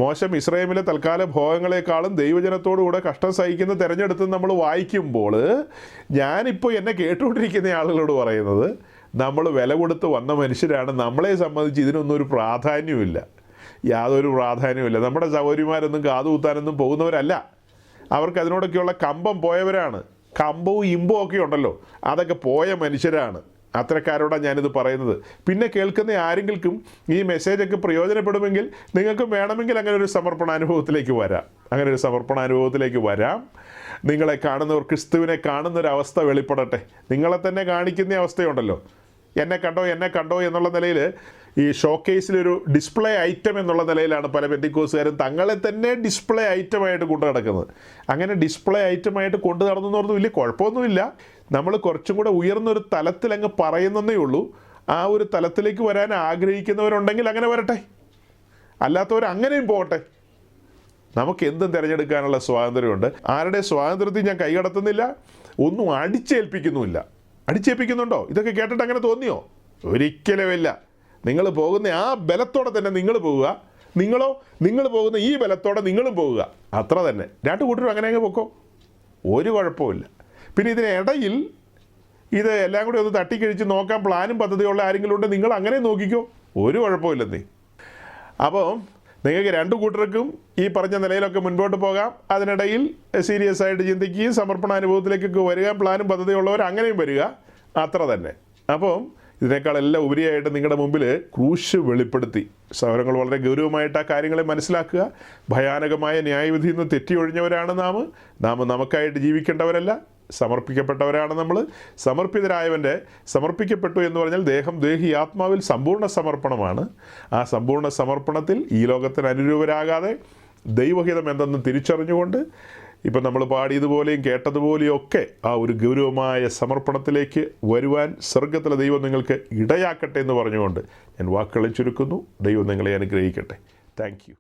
മോശം ഇസ്രായേലിലെ തൽക്കാല ഭോഗങ്ങളെക്കാളും ദൈവജനത്തോടുകൂടെ കഷ്ടം സഹിക്കുന്ന തിരഞ്ഞെടുത്ത് നമ്മൾ വായിക്കുമ്പോൾ ഞാനിപ്പോൾ എന്നെ കേട്ടുകൊണ്ടിരിക്കുന്ന ആളുകളോട് പറയുന്നത്, നമ്മൾ വില കൊടുത്ത് വന്ന മനുഷ്യരാണ്. നമ്മളെ സംബന്ധിച്ച് ഇതിനൊന്നും ഒരു പ്രാധാന്യമില്ല, യാതൊരു പ്രാധാന്യമില്ല. നമ്മുടെ സഹോദരിമാരൊന്നും കാതുകുത്താനൊന്നും പോകുന്നവരല്ല. അവർക്ക് അതിനോടൊക്കെയുള്ള കമ്പം പോയവരാണ്. കമ്പവും ഇമ്പവും ഒക്കെ ഉണ്ടല്ലോ, അതൊക്കെ പോയ മനുഷ്യരാണ്. അത്തരക്കാരോടാണ് ഞാനിത് പറയുന്നത്. പിന്നെ കേൾക്കുന്ന ആരെങ്കിലും ഈ മെസ്സേജൊക്കെ പ്രയോജനപ്പെടുമെങ്കിൽ നിങ്ങൾക്കും വേണമെങ്കിൽ അങ്ങനെ ഒരു സമർപ്പണാനുഭവത്തിലേക്ക് വരാം. നിങ്ങളെ കാണുന്നവർ ക്രിസ്തുവിനെ കാണുന്നൊരവസ്ഥ വെളിപ്പെടട്ടെ. നിങ്ങളെ തന്നെ കാണിക്കുന്ന അവസ്ഥയുണ്ടല്ലോ, എന്നെ കണ്ടോ എന്നുള്ള നിലയിൽ ഈ ഷോക്കേസിലൊരു ഡിസ്പ്ലേ ഐറ്റം എന്നുള്ള നിലയിലാണ് പല പെന്തിക്കോസുകാരും തങ്ങളെ തന്നെ ഡിസ്പ്ലേ ഐറ്റമായിട്ട് കൊണ്ടു നടക്കുന്നത്. അങ്ങനെ ഡിസ്പ്ലേ ഐറ്റമായിട്ട് കൊണ്ടു നടന്നു പറഞ്ഞ് വലിയ കുഴപ്പമൊന്നുമില്ല. നമ്മൾ കുറച്ചും കൂടെ ഉയർന്നൊരു തലത്തിൽ അങ്ങ് പറയുന്നതേ ഉള്ളൂ. ആ ഒരു തലത്തിലേക്ക് വരാൻ ആഗ്രഹിക്കുന്നവരുണ്ടെങ്കിൽ അങ്ങനെ വരട്ടെ, അല്ലാത്തവർ അങ്ങനെയും പോകട്ടെ. നമുക്ക് എന്തും തിരഞ്ഞെടുക്കാനുള്ള സ്വാതന്ത്ര്യമുണ്ട്. ആരുടെ സ്വാതന്ത്ര്യത്തിൽ ഞാൻ കൈകടത്തുന്നില്ല, ഒന്നും അടിച്ചേൽപ്പിക്കുന്നുമില്ല. അടിച്ചേൽപ്പിക്കുന്നുണ്ടോ? ഇതൊക്കെ കേട്ടിട്ട് അങ്ങനെ തോന്നിയോ? ഒരിക്കലുമില്ല. നിങ്ങൾ പോകുന്ന ആ ബലത്തോടെ തന്നെ നിങ്ങൾ പോവുക, നിങ്ങൾ പോകുന്ന ഈ ബലത്തോടെ നിങ്ങളും പോവുക, അത്ര തന്നെ. രണ്ട് കൂട്ടരും അങ്ങനെ അങ്ങ് പൊക്കോ, ഒരു കുഴപ്പമില്ല. പിന്നെ ഇതിനിടയിൽ ഇത് എല്ലാം കൂടി ഒന്ന് തട്ടിക്കഴിച്ച് നോക്കാൻ പ്ലാനും പദ്ധതിയുള്ള ആരെങ്കിലും ഉണ്ട്, നിങ്ങൾ അങ്ങനെ നോക്കിക്കോ, ഒരു കുഴപ്പമില്ലെന്നേ. അപ്പോൾ നിങ്ങൾക്ക് രണ്ടു കൂട്ടർക്കും ഈ പറഞ്ഞ നിലയിലൊക്കെ മുൻപോട്ട് പോകാം. അതിനിടയിൽ സീരിയസ് ആയിട്ട് ചിന്തിക്കുകയും സമർപ്പണാനുഭവത്തിലേക്കൊക്കെ വരിക, പ്ലാനും പദ്ധതിയുള്ളവർ അങ്ങനെയും വരിക, അത്ര തന്നെ. അപ്പം ഇതിനേക്കാളെല്ലാം ഉപരിയായിട്ട് നിങ്ങളുടെ മുമ്പിൽ ക്രൂശ് വെളിപ്പെടുത്തി സഹോദരങ്ങൾ വളരെ ഗൗരവമായിട്ട് ആ കാര്യങ്ങളെ മനസ്സിലാക്കുക. ഭയാനകമായ ന്യായവിധിയിൽ നിന്ന് തെറ്റിയൊഴിഞ്ഞവരാണ് നാം നമുക്കായിട്ട് ജീവിക്കേണ്ടവരല്ല, സമർപ്പിക്കപ്പെട്ടവരാണ് നമ്മൾ. സമർപ്പിക്കപ്പെട്ടു എന്ന് പറഞ്ഞാൽ ദേഹം ദേഹി ആത്മാവിൽ സമ്പൂർണ്ണ സമർപ്പണമാണ്. ആ സമ്പൂർണ്ണ സമർപ്പണത്തിൽ ഈ ലോകത്തിന് അനുരൂപരാകാതെ ദൈവഹിതം എന്തെന്ന് തിരിച്ചറിഞ്ഞുകൊണ്ട് ഇപ്പം നമ്മൾ പാടിയതുപോലെയും കേട്ടതുപോലെയും ഒക്കെ ആ ഒരു ഗൗരവമായ സമർപ്പണത്തിലേക്ക് വരുവാൻ സ്വർഗത്തിലെ ദൈവം നിങ്ങൾക്ക് ഇടയാക്കട്ടെ എന്ന് പറഞ്ഞുകൊണ്ട് ഞാൻ വാക്കുകളെ ചുരുക്കുന്നു. ദൈവം നിങ്ങളെ അനുഗ്രഹിക്കട്ടെ. Thank you.